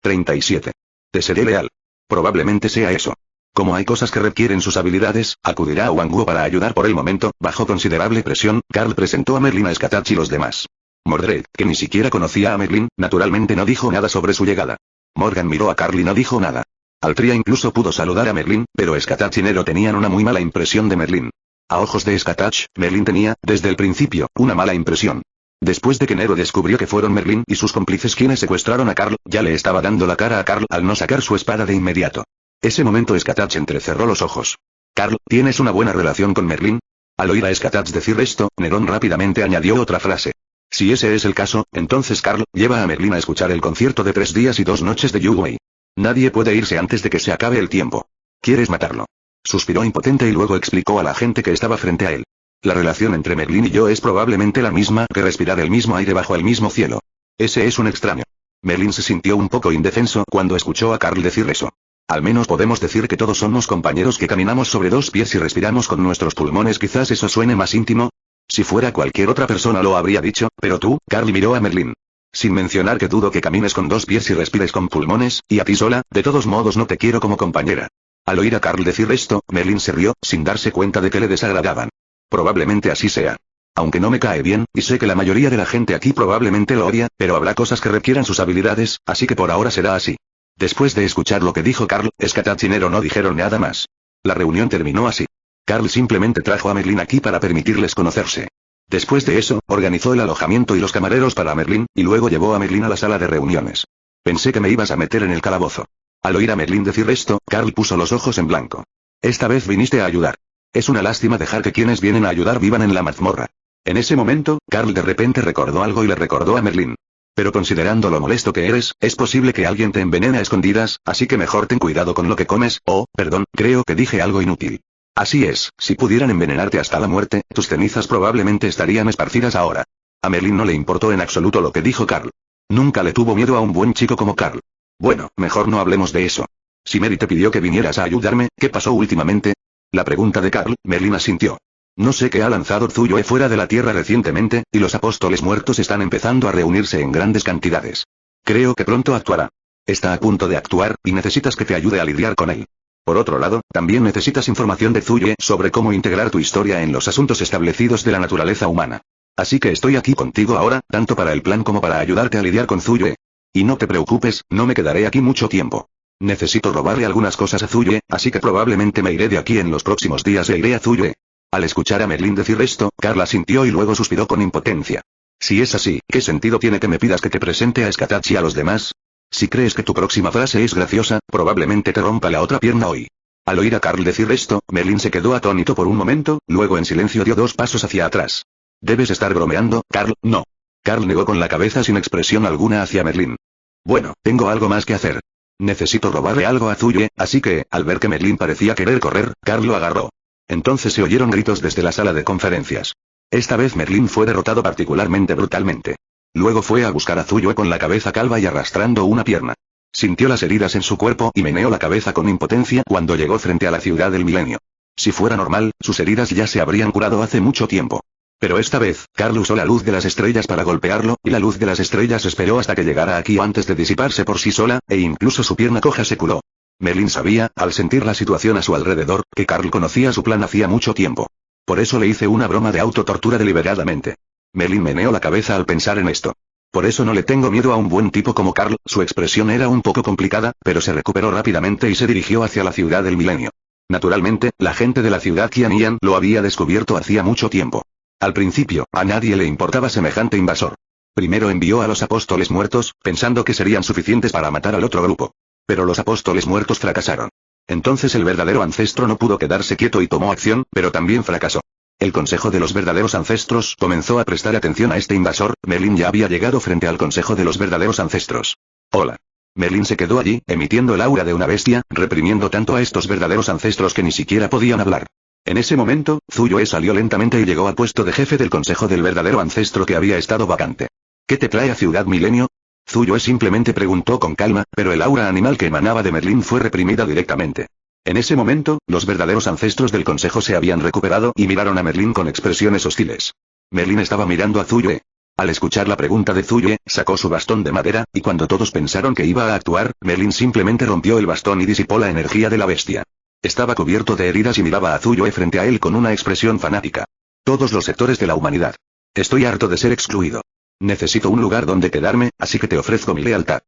37. Te seré leal. Probablemente sea eso. Como hay cosas que requieren sus habilidades, acudirá a Wangguo para ayudar por el momento. Bajo considerable presión, Carl presentó a Merlin a Skatach y los demás. Mordred, que ni siquiera conocía a Merlin, naturalmente no dijo nada sobre su llegada. Morgan miró a Carl y no dijo nada. Altria incluso pudo saludar a Merlin, pero Skatach y Nero tenían una muy mala impresión de Merlin. A ojos de Skatach, Merlin tenía, desde el principio, una mala impresión. Después de que Nero descubrió que fueron Merlin y sus cómplices quienes secuestraron a Carl, ya le estaba dando la cara a Carl al no sacar su espada de inmediato. Ese momento Skatach entrecerró los ojos. Carl, ¿tienes una buena relación con Merlin? Al oír a Skatach decir esto, Nerón rápidamente añadió otra frase. Si ese es el caso, entonces Carl, lleva a Merlin a escuchar el concierto de 3 días y 2 noches de Yu Wei. Nadie puede irse antes de que se acabe el tiempo. ¿Quieres matarlo? Suspiró impotente y luego explicó a la gente que estaba frente a él. La relación entre Merlin y yo es probablemente la misma que respirar el mismo aire bajo el mismo cielo. Ese es un extraño. Merlin se sintió un poco indefenso cuando escuchó a Carl decir eso. Al menos podemos decir que todos somos compañeros que caminamos sobre 2 pies y respiramos con nuestros pulmones. Quizás eso suene más íntimo. Si fuera cualquier otra persona lo habría dicho, pero tú, Carl miró a Merlin. Sin mencionar que dudo que camines con 2 pies y respires con pulmones, y a ti sola, de todos modos no te quiero como compañera. Al oír a Carl decir esto, Merlin se rió, sin darse cuenta de que le desagradaban. Probablemente así sea. Aunque no me cae bien, y sé que la mayoría de la gente aquí probablemente lo odia, pero habrá cosas que requieran sus habilidades, así que por ahora será así. Después de escuchar lo que dijo Carl, Skatach y Nero no dijeron nada más. La reunión terminó así. Carl simplemente trajo a Merlin aquí para permitirles conocerse. Después de eso, organizó el alojamiento y los camareros para Merlin, y luego llevó a Merlin a la sala de reuniones. Pensé que me ibas a meter en el calabozo. Al oír a Merlin decir esto, Carl puso los ojos en blanco. Esta vez viniste a ayudar. Es una lástima dejar que quienes vienen a ayudar vivan en la mazmorra. En ese momento, Carl de repente recordó algo y le recordó a Merlin. Pero considerando lo molesto que eres, es posible que alguien te envenene a escondidas, así que mejor ten cuidado con lo que comes. Oh, perdón, creo que dije algo inútil. Así es, si pudieran envenenarte hasta la muerte, tus cenizas probablemente estarían esparcidas ahora. A Merlin no le importó en absoluto lo que dijo Carl. Nunca le tuvo miedo a un buen chico como Carl. Bueno, mejor no hablemos de eso. Si Mary te pidió que vinieras a ayudarme, ¿qué pasó últimamente? La pregunta de Carl, Merlin asintió. No sé qué ha lanzado Zuyue fuera de la Tierra recientemente, y los apóstoles muertos están empezando a reunirse en grandes cantidades. Creo que pronto actuará. Está a punto de actuar, y necesitas que te ayude a lidiar con él. Por otro lado, también necesitas información de Zuyue sobre cómo integrar tu historia en los asuntos establecidos de la naturaleza humana. Así que estoy aquí contigo ahora, tanto para el plan como para ayudarte a lidiar con Zuyue. Y no te preocupes, no me quedaré aquí mucho tiempo. Necesito robarle algunas cosas a Zuyue, así que probablemente me iré de aquí en los próximos días e iré a Zuyue. Al escuchar a Merlin decir esto, Carl asintió y luego suspiró con impotencia. Si es así, ¿qué sentido tiene que me pidas que te presente a Skatach y a los demás? Si crees que tu próxima frase es graciosa, probablemente te rompa la otra pierna hoy. Al oír a Carl decir esto, Merlin se quedó atónito por un momento, luego en silencio dio 2 pasos hacia atrás. Debes estar bromeando, Carl, no. Carl negó con la cabeza sin expresión alguna hacia Merlin. Bueno, tengo algo más que hacer. Necesito robarle algo a Zuyue, así que, al ver que Merlin parecía querer correr, Carl lo agarró. Entonces se oyeron gritos desde la sala de conferencias. Esta vez Merlin fue derrotado particularmente brutalmente. Luego fue a buscar a Zuyue con la cabeza calva y arrastrando una pierna. Sintió las heridas en su cuerpo y meneó la cabeza con impotencia cuando llegó frente a la ciudad del milenio. Si fuera normal, sus heridas ya se habrían curado hace mucho tiempo. Pero esta vez, Carl usó la luz de las estrellas para golpearlo, y la luz de las estrellas esperó hasta que llegara aquí antes de disiparse por sí sola, e incluso su pierna coja se curó. Merlin sabía, al sentir la situación a su alrededor, que Carl conocía su plan hacía mucho tiempo. Por eso le hice una broma de autotortura deliberadamente. Merlin meneó la cabeza al pensar en esto. Por eso no le tengo miedo a un buen tipo como Carl. Su expresión era un poco complicada, pero se recuperó rápidamente y se dirigió hacia la ciudad del milenio. Naturalmente, la gente de la ciudad Qianian lo había descubierto hacía mucho tiempo. Al principio, a nadie le importaba semejante invasor. Primero envió a los apóstoles muertos, pensando que serían suficientes para matar al otro grupo. Pero los apóstoles muertos fracasaron. Entonces el verdadero ancestro no pudo quedarse quieto y tomó acción, pero también fracasó. El Consejo de los Verdaderos Ancestros comenzó a prestar atención a este invasor. Merlin ya había llegado frente al Consejo de los Verdaderos Ancestros. Hola. Merlin se quedó allí, emitiendo el aura de una bestia, reprimiendo tanto a estos verdaderos ancestros que ni siquiera podían hablar. En ese momento, Zuyue salió lentamente y llegó al puesto de jefe del Consejo del Verdadero Ancestro que había estado vacante. ¿Qué te trae a Ciudad Milenio? Zuyue simplemente preguntó con calma, pero el aura animal que emanaba de Merlín fue reprimida directamente. En ese momento, los verdaderos ancestros del consejo se habían recuperado y miraron a Merlín con expresiones hostiles. Merlín estaba mirando a Zuyue. Al escuchar la pregunta de Zuyue, sacó su bastón de madera, y cuando todos pensaron que iba a actuar, Merlín simplemente rompió el bastón y disipó la energía de la bestia. Estaba cubierto de heridas y miraba a Zuyue frente a él con una expresión fanática. Todos los sectores de la humanidad. Estoy harto de ser excluido. Necesito un lugar donde quedarme, así que te ofrezco mi lealtad.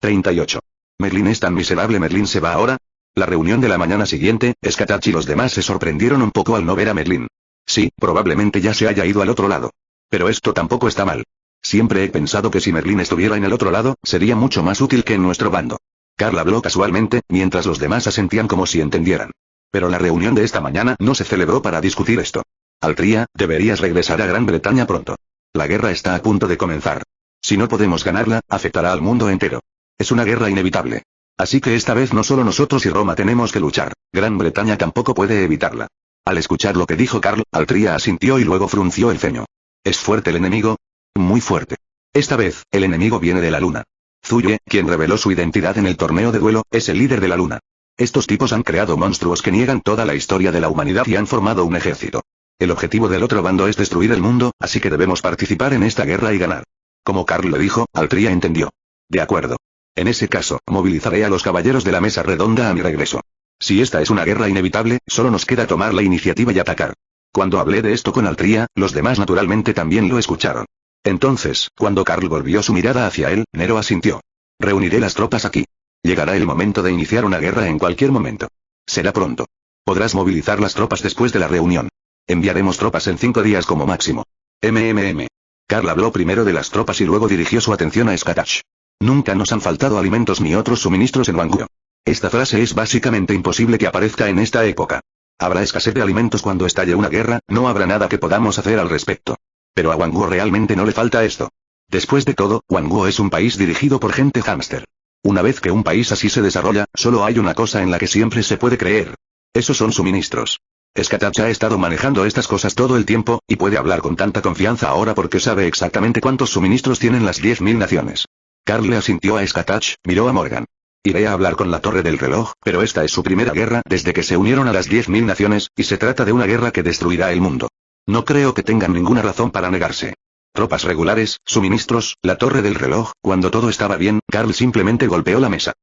38. Merlín es tan miserable. ¿Merlín se va ahora? La reunión de la mañana siguiente, Skatach y los demás se sorprendieron un poco al no ver a Merlín. Sí, probablemente ya se haya ido al otro lado. Pero esto tampoco está mal. Siempre he pensado que si Merlín estuviera en el otro lado, sería mucho más útil que en nuestro bando. Carl habló casualmente, mientras los demás asentían como si entendieran. Pero la reunión de esta mañana no se celebró para discutir esto. Altria, deberías regresar a Gran Bretaña pronto. La guerra está a punto de comenzar. Si no podemos ganarla, afectará al mundo entero. Es una guerra inevitable. Así que esta vez no solo nosotros y Roma tenemos que luchar, Gran Bretaña tampoco puede evitarla. Al escuchar lo que dijo Carl, Altria asintió y luego frunció el ceño. ¿Es fuerte el enemigo? Muy fuerte. Esta vez, el enemigo viene de la luna. Zuyue, quien reveló su identidad en el torneo de duelo, es el líder de la luna. Estos tipos han creado monstruos que niegan toda la historia de la humanidad y han formado un ejército. El objetivo del otro bando es destruir el mundo, así que debemos participar en esta guerra y ganar. Como Carl le dijo, Altria entendió. De acuerdo. En ese caso, movilizaré a los caballeros de la mesa redonda a mi regreso. Si esta es una guerra inevitable, solo nos queda tomar la iniciativa y atacar. Cuando hablé de esto con Altria, los demás naturalmente también lo escucharon. Entonces, cuando Carl volvió su mirada hacia él, Nero asintió. Reuniré las tropas aquí. Llegará el momento de iniciar una guerra en cualquier momento. Será pronto. Podrás movilizar las tropas después de la reunión. Enviaremos tropas en 5 días como máximo. Carl habló primero de las tropas y luego dirigió su atención a Skatach. Nunca nos han faltado alimentos ni otros suministros en Wangguo. Esta frase es básicamente imposible que aparezca en esta época. Habrá escasez de alimentos cuando estalle una guerra, no habrá nada que podamos hacer al respecto. Pero a Wangguo realmente no le falta esto. Después de todo, Wangguo es un país dirigido por gente hámster. Una vez que un país así se desarrolla, solo hay una cosa en la que siempre se puede creer. Esos son suministros. Skatach ha estado manejando estas cosas todo el tiempo, y puede hablar con tanta confianza ahora porque sabe exactamente cuántos suministros tienen las 10.000 naciones. Carl le asintió a Skatach, miró a Morgan. Iré a hablar con la Torre del Reloj, pero esta es su primera guerra desde que se unieron a las 10.000 naciones, y se trata de una guerra que destruirá el mundo. No creo que tengan ninguna razón para negarse. Tropas regulares, suministros, la Torre del Reloj. Cuando todo estaba bien, Carl simplemente golpeó la mesa.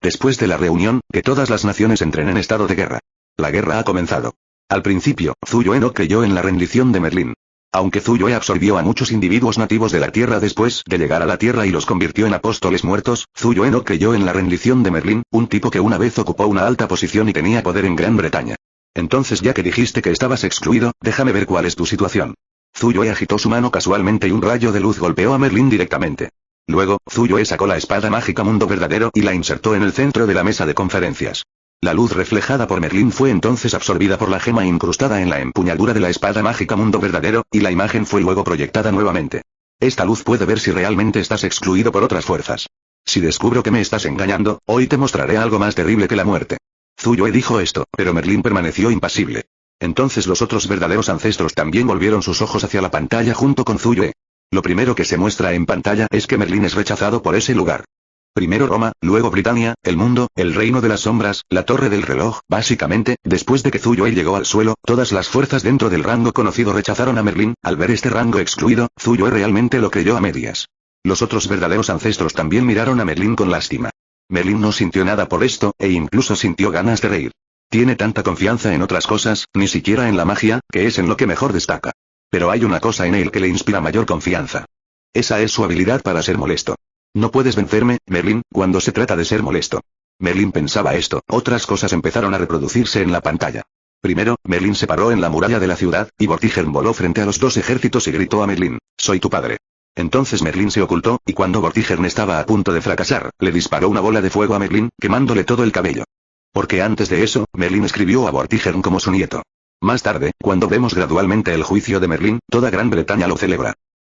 Después de la reunión, que todas las naciones entren en estado de guerra. La guerra ha comenzado. Al principio, Zuyue no creyó en la rendición de Merlín. Aunque Zuyue absorbió a muchos individuos nativos de la Tierra después de llegar a la Tierra y los convirtió en apóstoles muertos, Zuyue no creyó en la rendición de Merlín, un tipo que una vez ocupó una alta posición y tenía poder en Gran Bretaña. Entonces, ya que dijiste que estabas excluido, déjame ver cuál es tu situación. Zuyue agitó su mano casualmente y un rayo de luz golpeó a Merlín directamente. Luego, Zuyue sacó la espada mágica Mundo Verdadero y la insertó en el centro de la mesa de conferencias. La luz reflejada por Merlín fue entonces absorbida por la gema incrustada en la empuñadura de la espada mágica Mundo Verdadero, y la imagen fue luego proyectada nuevamente. Esta luz puede ver si realmente estás excluido por otras fuerzas. Si descubro que me estás engañando, hoy te mostraré algo más terrible que la muerte. Zuyue dijo esto, pero Merlín permaneció impasible. Entonces los otros verdaderos ancestros también volvieron sus ojos hacia la pantalla junto con Zuyue. Lo primero que se muestra en pantalla es que Merlín es rechazado por ese lugar. Primero Roma, luego Britania, el mundo, el reino de las sombras, la Torre del Reloj. Básicamente, después de que Zuyue llegó al suelo, todas las fuerzas dentro del rango conocido rechazaron a Merlín. Al ver este rango excluido, Zuyue realmente lo creyó a medias. Los otros verdaderos ancestros también miraron a Merlín con lástima. Merlín no sintió nada por esto, e incluso sintió ganas de reír. Tiene tanta confianza en otras cosas, ni siquiera en la magia, que es en lo que mejor destaca. Pero hay una cosa en él que le inspira mayor confianza. Esa es su habilidad para ser molesto. No puedes vencerme, Merlín, cuando se trata de ser molesto. Merlín pensaba esto, otras cosas empezaron a reproducirse en la pantalla. Primero, Merlín se paró en la muralla de la ciudad, y Vortigern voló frente a los dos ejércitos y gritó a Merlín: «Soy tu padre». Entonces Merlín se ocultó, y cuando Vortigern estaba a punto de fracasar, le disparó una bola de fuego a Merlín, quemándole todo el cabello. Porque antes de eso, Merlín escribió a Vortigern como su nieto. Más tarde, cuando vemos gradualmente el juicio de Merlín, toda Gran Bretaña lo celebra.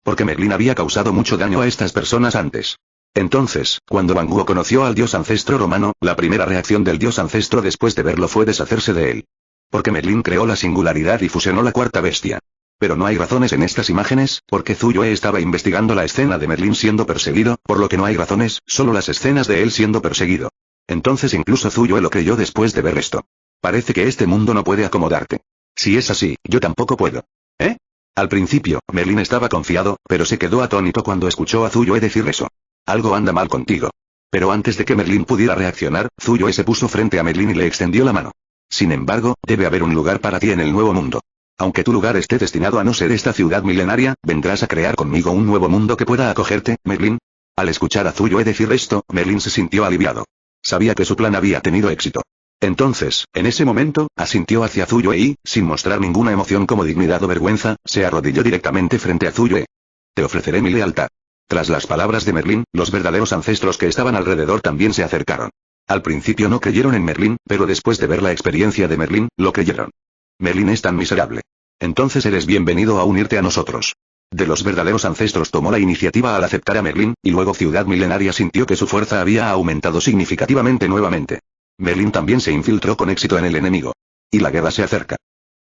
Porque Merlín había causado mucho daño a estas personas antes. Entonces, cuando Wangguo conoció al dios ancestro romano, la primera reacción del dios ancestro después de verlo fue deshacerse de él. Porque Merlín creó la singularidad y fusionó la cuarta bestia. Pero no hay razones en estas imágenes, porque Zuyue estaba investigando la escena de Merlin siendo perseguido, por lo que no hay razones, solo las escenas de él siendo perseguido. Entonces incluso Zuyue lo creyó después de ver esto. Parece que este mundo no puede acomodarte. Si es así, yo tampoco puedo. ¿Eh? Al principio, Merlin estaba confiado, pero se quedó atónito cuando escuchó a Zuyue decir eso. Algo anda mal contigo. Pero antes de que Merlin pudiera reaccionar, Zuyue se puso frente a Merlin y le extendió la mano. Sin embargo, debe haber un lugar para ti en el nuevo mundo. Aunque tu lugar esté destinado a no ser esta ciudad milenaria, vendrás a crear conmigo un nuevo mundo que pueda acogerte, Merlin. Al escuchar a Zuyue decir esto, Merlin se sintió aliviado. Sabía que su plan había tenido éxito. Entonces, en ese momento, asintió hacia Zuyue y, sin mostrar ninguna emoción como dignidad o vergüenza, se arrodilló directamente frente a Zuyue. Te ofreceré mi lealtad. Tras las palabras de Merlin, los verdaderos ancestros que estaban alrededor también se acercaron. Al principio no creyeron en Merlin, pero después de ver la experiencia de Merlin, lo creyeron. Merlin es tan miserable. Entonces eres bienvenido a unirte a nosotros. De los verdaderos ancestros tomó la iniciativa al aceptar a Merlin, y luego Ciudad Milenaria sintió que su fuerza había aumentado significativamente nuevamente. Merlin también se infiltró con éxito en el enemigo. Y la guerra se acerca.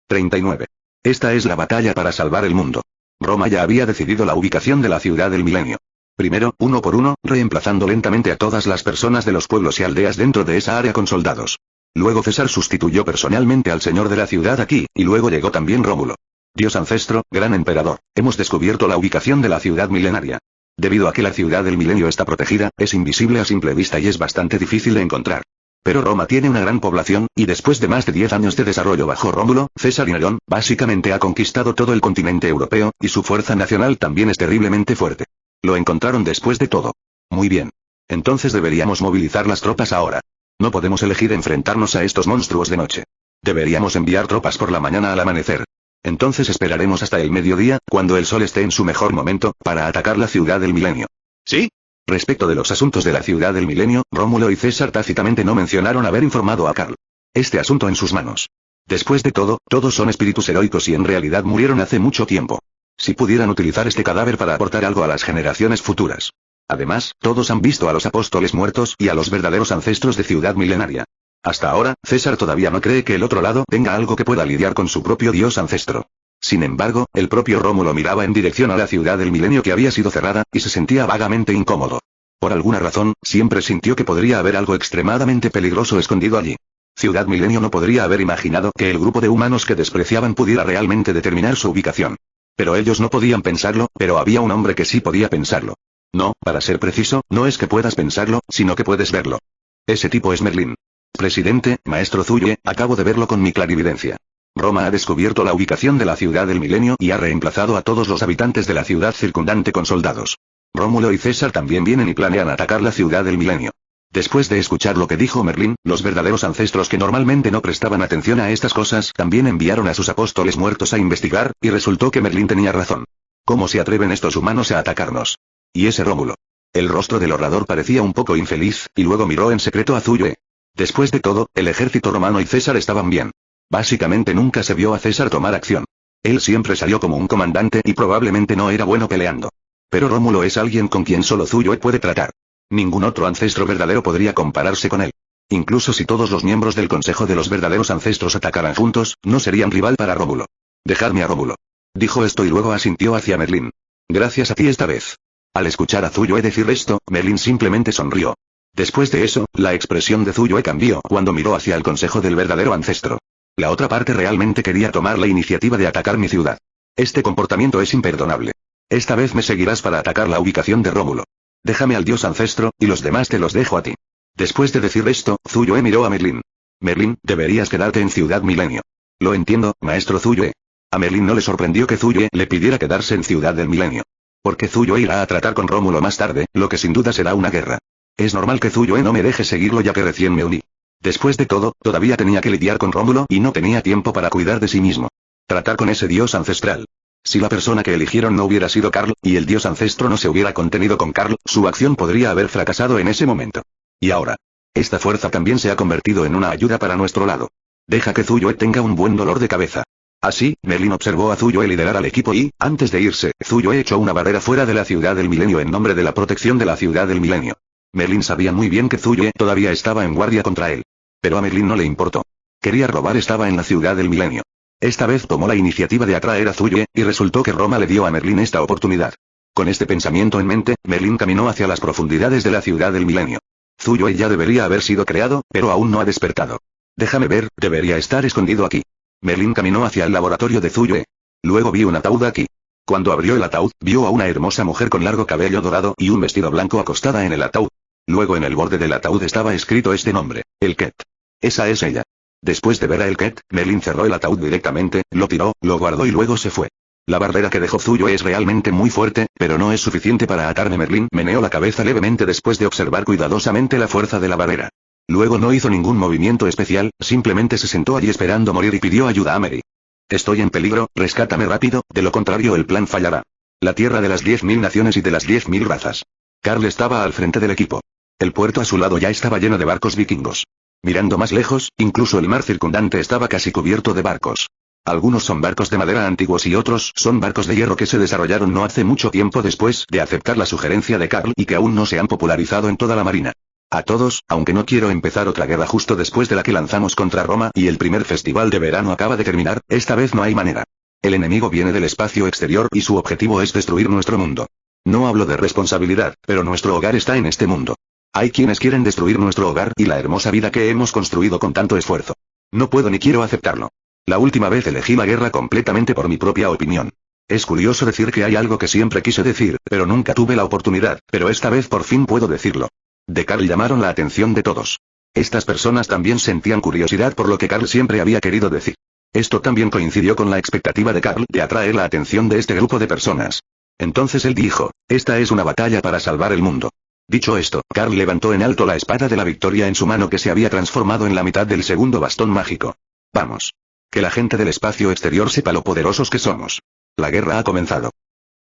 39. Esta es la batalla para salvar el mundo. Roma ya había decidido la ubicación de la ciudad del milenio. Primero, uno por uno, reemplazando lentamente a todas las personas de los pueblos y aldeas dentro de esa área con soldados. Luego César sustituyó personalmente al señor de la ciudad aquí, y luego llegó también Rómulo. Dios ancestro, gran emperador, hemos descubierto la ubicación de la ciudad milenaria. Debido a que la ciudad del milenio está protegida, es invisible a simple vista y es bastante difícil de encontrar. Pero Roma tiene una gran población, y después de más de 10 años de desarrollo bajo Rómulo, César y Nerón, básicamente ha conquistado todo el continente europeo, y su fuerza nacional también es terriblemente fuerte. Lo encontraron después de todo. Muy bien. Entonces deberíamos movilizar las tropas ahora. No podemos elegir enfrentarnos a estos monstruos de noche. Deberíamos enviar tropas por la mañana al amanecer. Entonces esperaremos hasta el mediodía, cuando el sol esté en su mejor momento, para atacar la ciudad del milenio. ¿Sí? Respecto de los asuntos de la ciudad del milenio, Rómulo y César tácitamente no mencionaron haber informado a Carl. Este asunto en sus manos. Después de todo, todos son espíritus heroicos y en realidad murieron hace mucho tiempo. Si pudieran utilizar este cadáver para aportar algo a las generaciones futuras. Además, todos han visto a los apóstoles muertos y a los verdaderos ancestros de Ciudad Milenaria. Hasta ahora, César todavía no cree que el otro lado tenga algo que pueda lidiar con su propio dios ancestro. Sin embargo, el propio Rómulo miraba en dirección a la ciudad del milenio que había sido cerrada, y se sentía vagamente incómodo. Por alguna razón, siempre sintió que podría haber algo extremadamente peligroso escondido allí. Ciudad Milenio no podría haber imaginado que el grupo de humanos que despreciaban pudiera realmente determinar su ubicación. Pero ellos no podían pensarlo, pero había un hombre que sí podía pensarlo. No, para ser preciso, no es que puedas pensarlo, sino que puedes verlo. Ese tipo es Merlin. Presidente, maestro Zuyue, acabo de verlo con mi clarividencia. Roma ha descubierto la ubicación de la ciudad del milenio y ha reemplazado a todos los habitantes de la ciudad circundante con soldados. Rómulo y César también vienen y planean atacar la ciudad del milenio. Después de escuchar lo que dijo Merlin, los verdaderos ancestros que normalmente no prestaban atención a estas cosas también enviaron a sus apóstoles muertos a investigar, y resultó que Merlin tenía razón. ¿Cómo se atreven estos humanos a atacarnos? Y ese Rómulo. El rostro del orador parecía un poco infeliz, y luego miró en secreto a Zuyue. Después de todo, el ejército romano y César estaban bien. Básicamente nunca se vio a César tomar acción. Él siempre salió como un comandante y probablemente no era bueno peleando. Pero Rómulo es alguien con quien solo Zuyue puede tratar. Ningún otro ancestro verdadero podría compararse con él. Incluso si todos los miembros del Consejo de los Verdaderos Ancestros atacaran juntos, no serían rival para Rómulo. Dejadme a Rómulo. Dijo esto y luego asintió hacia Merlin. Gracias a ti esta vez. Al escuchar a Zuyue decir esto, Merlin simplemente sonrió. Después de eso, la expresión de Zuyue cambió cuando miró hacia el Consejo del Verdadero Ancestro. La otra parte realmente quería tomar la iniciativa de atacar mi ciudad. Este comportamiento es imperdonable. Esta vez me seguirás para atacar la ubicación de Rómulo. Déjame al dios ancestro, y los demás te los dejo a ti. Después de decir esto, Zuyue miró a Merlin. Merlin, deberías quedarte en Ciudad Milenio. Lo entiendo, maestro Zuyue. A Merlin no le sorprendió que Zuyue le pidiera quedarse en Ciudad del Milenio. Porque Zuyue irá a tratar con Rómulo más tarde, lo que sin duda será una guerra. Es normal que Zuyue no me deje seguirlo ya que recién me uní. Después de todo, todavía tenía que lidiar con Rómulo y no tenía tiempo para cuidar de sí mismo. Tratar con ese dios ancestral. Si la persona que eligieron no hubiera sido Carl, y el dios ancestro no se hubiera contenido con Carl, su acción podría haber fracasado en ese momento. Y ahora. Esta fuerza también se ha convertido en una ayuda para nuestro lado. Deja que Zuyue tenga un buen dolor de cabeza. Así, Merlin observó a Zuyue liderar al equipo y, antes de irse, Zuyue echó una barrera fuera de la ciudad del milenio en nombre de la protección de la ciudad del milenio. Merlin sabía muy bien que Zuyue todavía estaba en guardia contra él. Pero a Merlin no le importó. Quería robar estaba en la ciudad del milenio. Esta vez tomó la iniciativa de atraer a Zuyue, y resultó que Roma le dio a Merlín esta oportunidad. Con este pensamiento en mente, Merlín caminó hacia las profundidades de la ciudad del milenio. Zuyue ya debería haber sido creado, pero aún no ha despertado. Déjame ver, debería estar escondido aquí. Merlín caminó hacia el laboratorio de Zuyue. Luego vi un ataúd aquí. Cuando abrió el ataúd, vio a una hermosa mujer con largo cabello dorado y un vestido blanco acostada en el ataúd. Luego en el borde del ataúd estaba escrito este nombre, Elket. Esa es ella. Después de ver a Elket, Merlín cerró el ataúd directamente, lo tiró, lo guardó y luego se fue. La barrera que dejó Zuyue es realmente muy fuerte, pero no es suficiente para atarme. Merlín meneó la cabeza levemente después de observar cuidadosamente la fuerza de la barrera. Luego no hizo ningún movimiento especial, simplemente se sentó allí esperando morir y pidió ayuda a Mary. Estoy en peligro, rescátame rápido, de lo contrario el plan fallará. La tierra de las 10.000 naciones y de las 10.000 razas. Carl estaba al frente del equipo. El puerto a su lado ya estaba lleno de barcos vikingos. Mirando más lejos, incluso el mar circundante estaba casi cubierto de barcos. Algunos son barcos de madera antiguos y otros son barcos de hierro que se desarrollaron no hace mucho tiempo después de aceptar la sugerencia de Carl y que aún no se han popularizado en toda la marina. A todos, aunque no quiero empezar otra guerra justo después de la que lanzamos contra Roma y el primer festival de verano acaba de terminar, esta vez no hay manera. El enemigo viene del espacio exterior y su objetivo es destruir nuestro mundo. No hablo de responsabilidad, pero nuestro hogar está en este mundo. Hay quienes quieren destruir nuestro hogar y la hermosa vida que hemos construido con tanto esfuerzo. No puedo ni quiero aceptarlo. La última vez elegí la guerra completamente por mi propia opinión. Es curioso decir que hay algo que siempre quise decir, pero nunca tuve la oportunidad, pero esta vez por fin puedo decirlo. De Carl llamaron la atención de todos. Estas personas también sentían curiosidad por lo que Carl siempre había querido decir. Esto también coincidió con la expectativa de Carl de atraer la atención de este grupo de personas. Entonces él dijo, esta es una batalla para salvar el mundo. Dicho esto, Carl levantó en alto la espada de la victoria en su mano que se había transformado en la mitad del segundo bastón mágico. Vamos. Que la gente del espacio exterior sepa lo poderosos que somos. La guerra ha comenzado.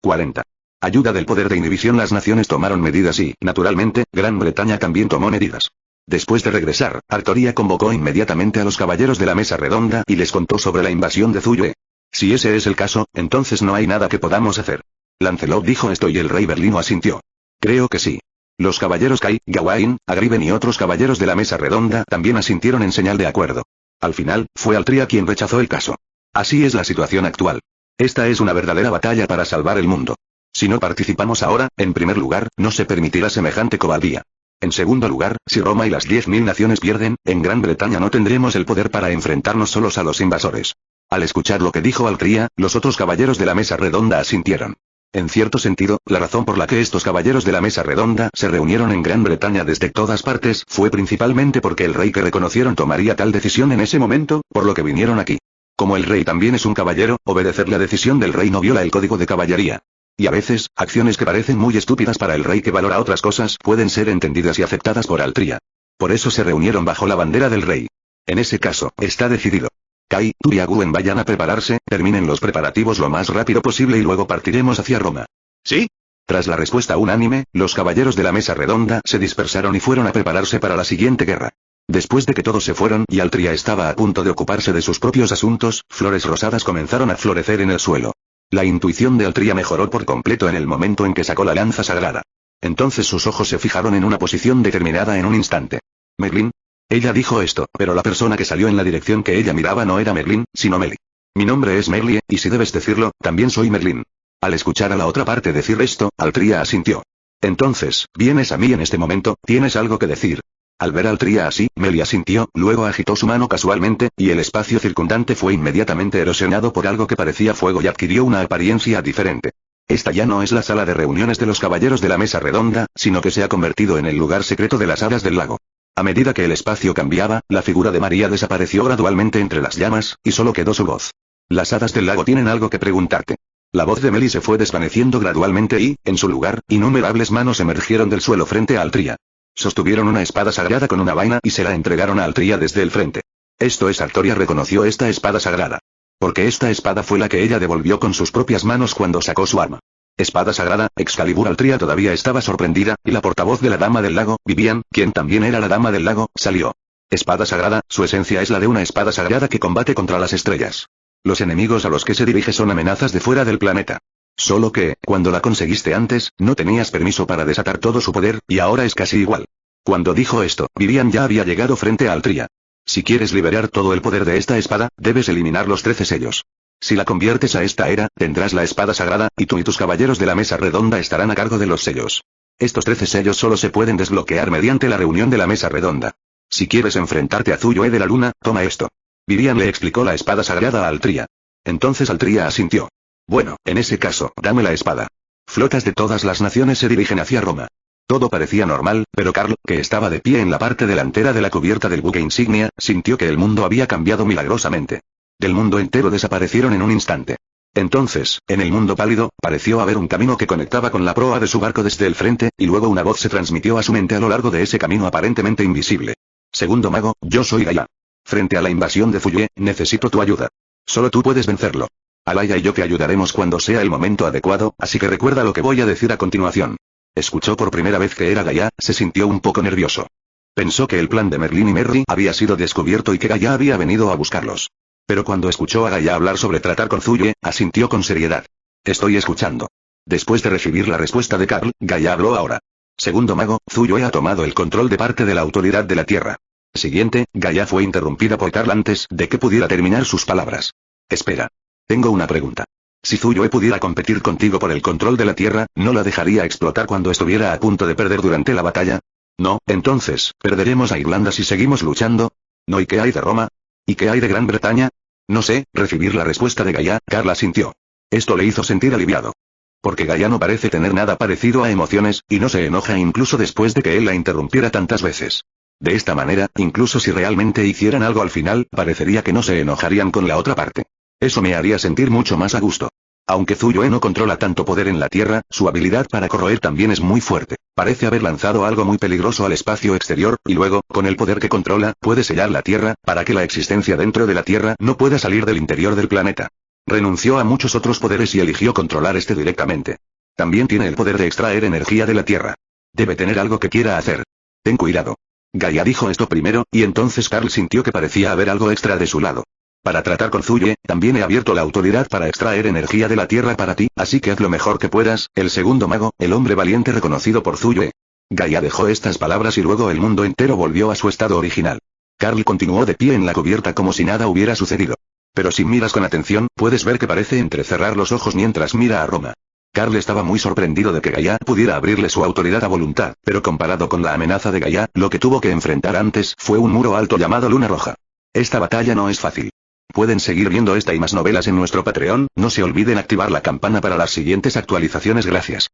40. Ayuda del poder de inhibición. Las naciones tomaron medidas y, naturalmente, Gran Bretaña también tomó medidas. Después de regresar, Artoria convocó inmediatamente a los caballeros de la mesa redonda y les contó sobre la invasión de Zuyue. Si ese es el caso, entonces no hay nada que podamos hacer. Lancelot dijo esto y el rey Berlino asintió. Creo que sí. Los caballeros Kai, Gawain, Agriven y otros caballeros de la mesa redonda también asintieron en señal de acuerdo. Al final, fue Altria quien rechazó el caso. Así es la situación actual. Esta es una verdadera batalla para salvar el mundo. Si no participamos ahora, en primer lugar, no se permitirá semejante cobardía. En segundo lugar, si Roma y las 10.000 naciones pierden, en Gran Bretaña no tendremos el poder para enfrentarnos solos a los invasores. Al escuchar lo que dijo Altria, los otros caballeros de la mesa redonda asintieron. En cierto sentido, la razón por la que estos caballeros de la mesa redonda se reunieron en Gran Bretaña desde todas partes fue principalmente porque el rey que reconocieron tomaría tal decisión en ese momento, por lo que vinieron aquí. Como el rey también es un caballero, obedecer la decisión del rey no viola el código de caballería. Y a veces, acciones que parecen muy estúpidas para el rey que valora otras cosas pueden ser entendidas y aceptadas por Altria. Por eso se reunieron bajo la bandera del rey. En ese caso, está decidido. Kai, tú y Aguen vayan a prepararse, terminen los preparativos lo más rápido posible y luego partiremos hacia Roma. ¿Sí? Tras la respuesta unánime, los caballeros de la mesa redonda se dispersaron y fueron a prepararse para la siguiente guerra. Después de que todos se fueron y Altria estaba a punto de ocuparse de sus propios asuntos, flores rosadas comenzaron a florecer en el suelo. La intuición de Altria mejoró por completo en el momento en que sacó la lanza sagrada. Entonces sus ojos se fijaron en una posición determinada en un instante. Merlín. Ella dijo esto, pero la persona que salió en la dirección que ella miraba no era Merlín, sino Meli. Mi nombre es Merlie, y si debes decirlo, también soy Merlín. Al escuchar a la otra parte decir esto, Altria asintió. Entonces, vienes a mí en este momento, ¿tienes algo que decir? Al ver a Altria así, Meli asintió, luego agitó su mano casualmente, y el espacio circundante fue inmediatamente erosionado por algo que parecía fuego y adquirió una apariencia diferente. Esta ya no es la sala de reuniones de los caballeros de la mesa redonda, sino que se ha convertido en el lugar secreto de las hadas del lago. A medida que el espacio cambiaba, la figura de María desapareció gradualmente entre las llamas, y solo quedó su voz. Las hadas del lago tienen algo que preguntarte. La voz de Meli se fue desvaneciendo gradualmente y, en su lugar, innumerables manos emergieron del suelo frente a Altria. Sostuvieron una espada sagrada con una vaina y se la entregaron a Altria desde el frente. Esto es Artoria reconoció esta espada sagrada. Porque esta espada fue la que ella devolvió con sus propias manos cuando sacó su arma. Espada sagrada, Excalibur. Altria todavía estaba sorprendida, y la portavoz de la Dama del Lago, Vivian, quien también era la Dama del Lago, salió. Espada sagrada, su esencia es la de una espada sagrada que combate contra las estrellas. Los enemigos a los que se dirige son amenazas de fuera del planeta. Solo que, cuando la conseguiste antes, no tenías permiso para desatar todo su poder, y ahora es casi igual. Cuando dijo esto, Vivian ya había llegado frente a Altria. Si quieres liberar todo el poder de esta espada, debes eliminar los 13 sellos. Si la conviertes a esta era, tendrás la espada sagrada, y tú y tus caballeros de la mesa redonda estarán a cargo de los sellos. Estos 13 sellos solo se pueden desbloquear mediante la reunión de la mesa redonda. Si quieres enfrentarte a Zuyue de la Luna, toma esto. Vivian le explicó la espada sagrada a Altria. Entonces Altria asintió. Bueno, en ese caso, dame la espada. Flotas de todas las naciones se dirigen hacia Roma. Todo parecía normal, pero Carl, que estaba de pie en la parte delantera de la cubierta del buque insignia, sintió que el mundo había cambiado milagrosamente. Del mundo entero desaparecieron en un instante. Entonces, en el mundo pálido, pareció haber un camino que conectaba con la proa de su barco desde el frente, y luego una voz se transmitió a su mente a lo largo de ese camino aparentemente invisible. Segundo mago, yo soy Gaia. Frente a la invasión de Fuyue, necesito tu ayuda. Solo tú puedes vencerlo. Alaya y yo te ayudaremos cuando sea el momento adecuado, así que recuerda lo que voy a decir a continuación. Escuchó por primera vez que era Gaia, se sintió un poco nervioso. Pensó que el plan de Merlin y Merry había sido descubierto y que Gaia había venido a buscarlos. Pero cuando escuchó a Gaia hablar sobre tratar con Zuyue, asintió con seriedad. Estoy escuchando. Después de recibir la respuesta de Carl, Gaia habló ahora. Segundo mago, Zuyue ha tomado el control de parte de la autoridad de la Tierra. Siguiente, Gaia fue interrumpida por Carl antes de que pudiera terminar sus palabras. Espera. Tengo una pregunta. Si Zuyue pudiera competir contigo por el control de la Tierra, ¿no la dejaría explotar cuando estuviera a punto de perder durante la batalla? No, entonces, ¿perderemos a Irlanda si seguimos luchando? ¿No? ¿Y qué hay de Roma? ¿Y qué hay de Gran Bretaña? No sé, recibir la respuesta de Gaia, Carl asintió. Esto le hizo sentir aliviado. Porque Gaia no parece tener nada parecido a emociones, y no se enoja incluso después de que él la interrumpiera tantas veces. De esta manera, incluso si realmente hicieran algo al final, parecería que no se enojarían con la otra parte. Eso me haría sentir mucho más a gusto. Aunque Zuyue no controla tanto poder en la Tierra, su habilidad para corroer también es muy fuerte. Parece haber lanzado algo muy peligroso al espacio exterior, y luego, con el poder que controla, puede sellar la Tierra, para que la existencia dentro de la Tierra no pueda salir del interior del planeta. Renunció a muchos otros poderes y eligió controlar este directamente. También tiene el poder de extraer energía de la Tierra. Debe tener algo que quiera hacer. Ten cuidado. Gaia dijo esto primero, y entonces Carl sintió que parecía haber algo extra de su lado. Para tratar con Zuyue, también he abierto la autoridad para extraer energía de la Tierra para ti, así que haz lo mejor que puedas. El segundo mago, el hombre valiente reconocido por Zuyue. Gaia dejó estas palabras y luego el mundo entero volvió a su estado original. Carl continuó de pie en la cubierta como si nada hubiera sucedido. Pero si miras con atención, puedes ver que parece entrecerrar los ojos mientras mira a Roma. Carl estaba muy sorprendido de que Gaia pudiera abrirle su autoridad a voluntad, pero comparado con la amenaza de Gaia, lo que tuvo que enfrentar antes fue un muro alto llamado Luna Roja. Esta batalla no es fácil. Pueden seguir viendo esta y más novelas en nuestro Patreon, no se olviden activar la campana para las siguientes actualizaciones. Gracias.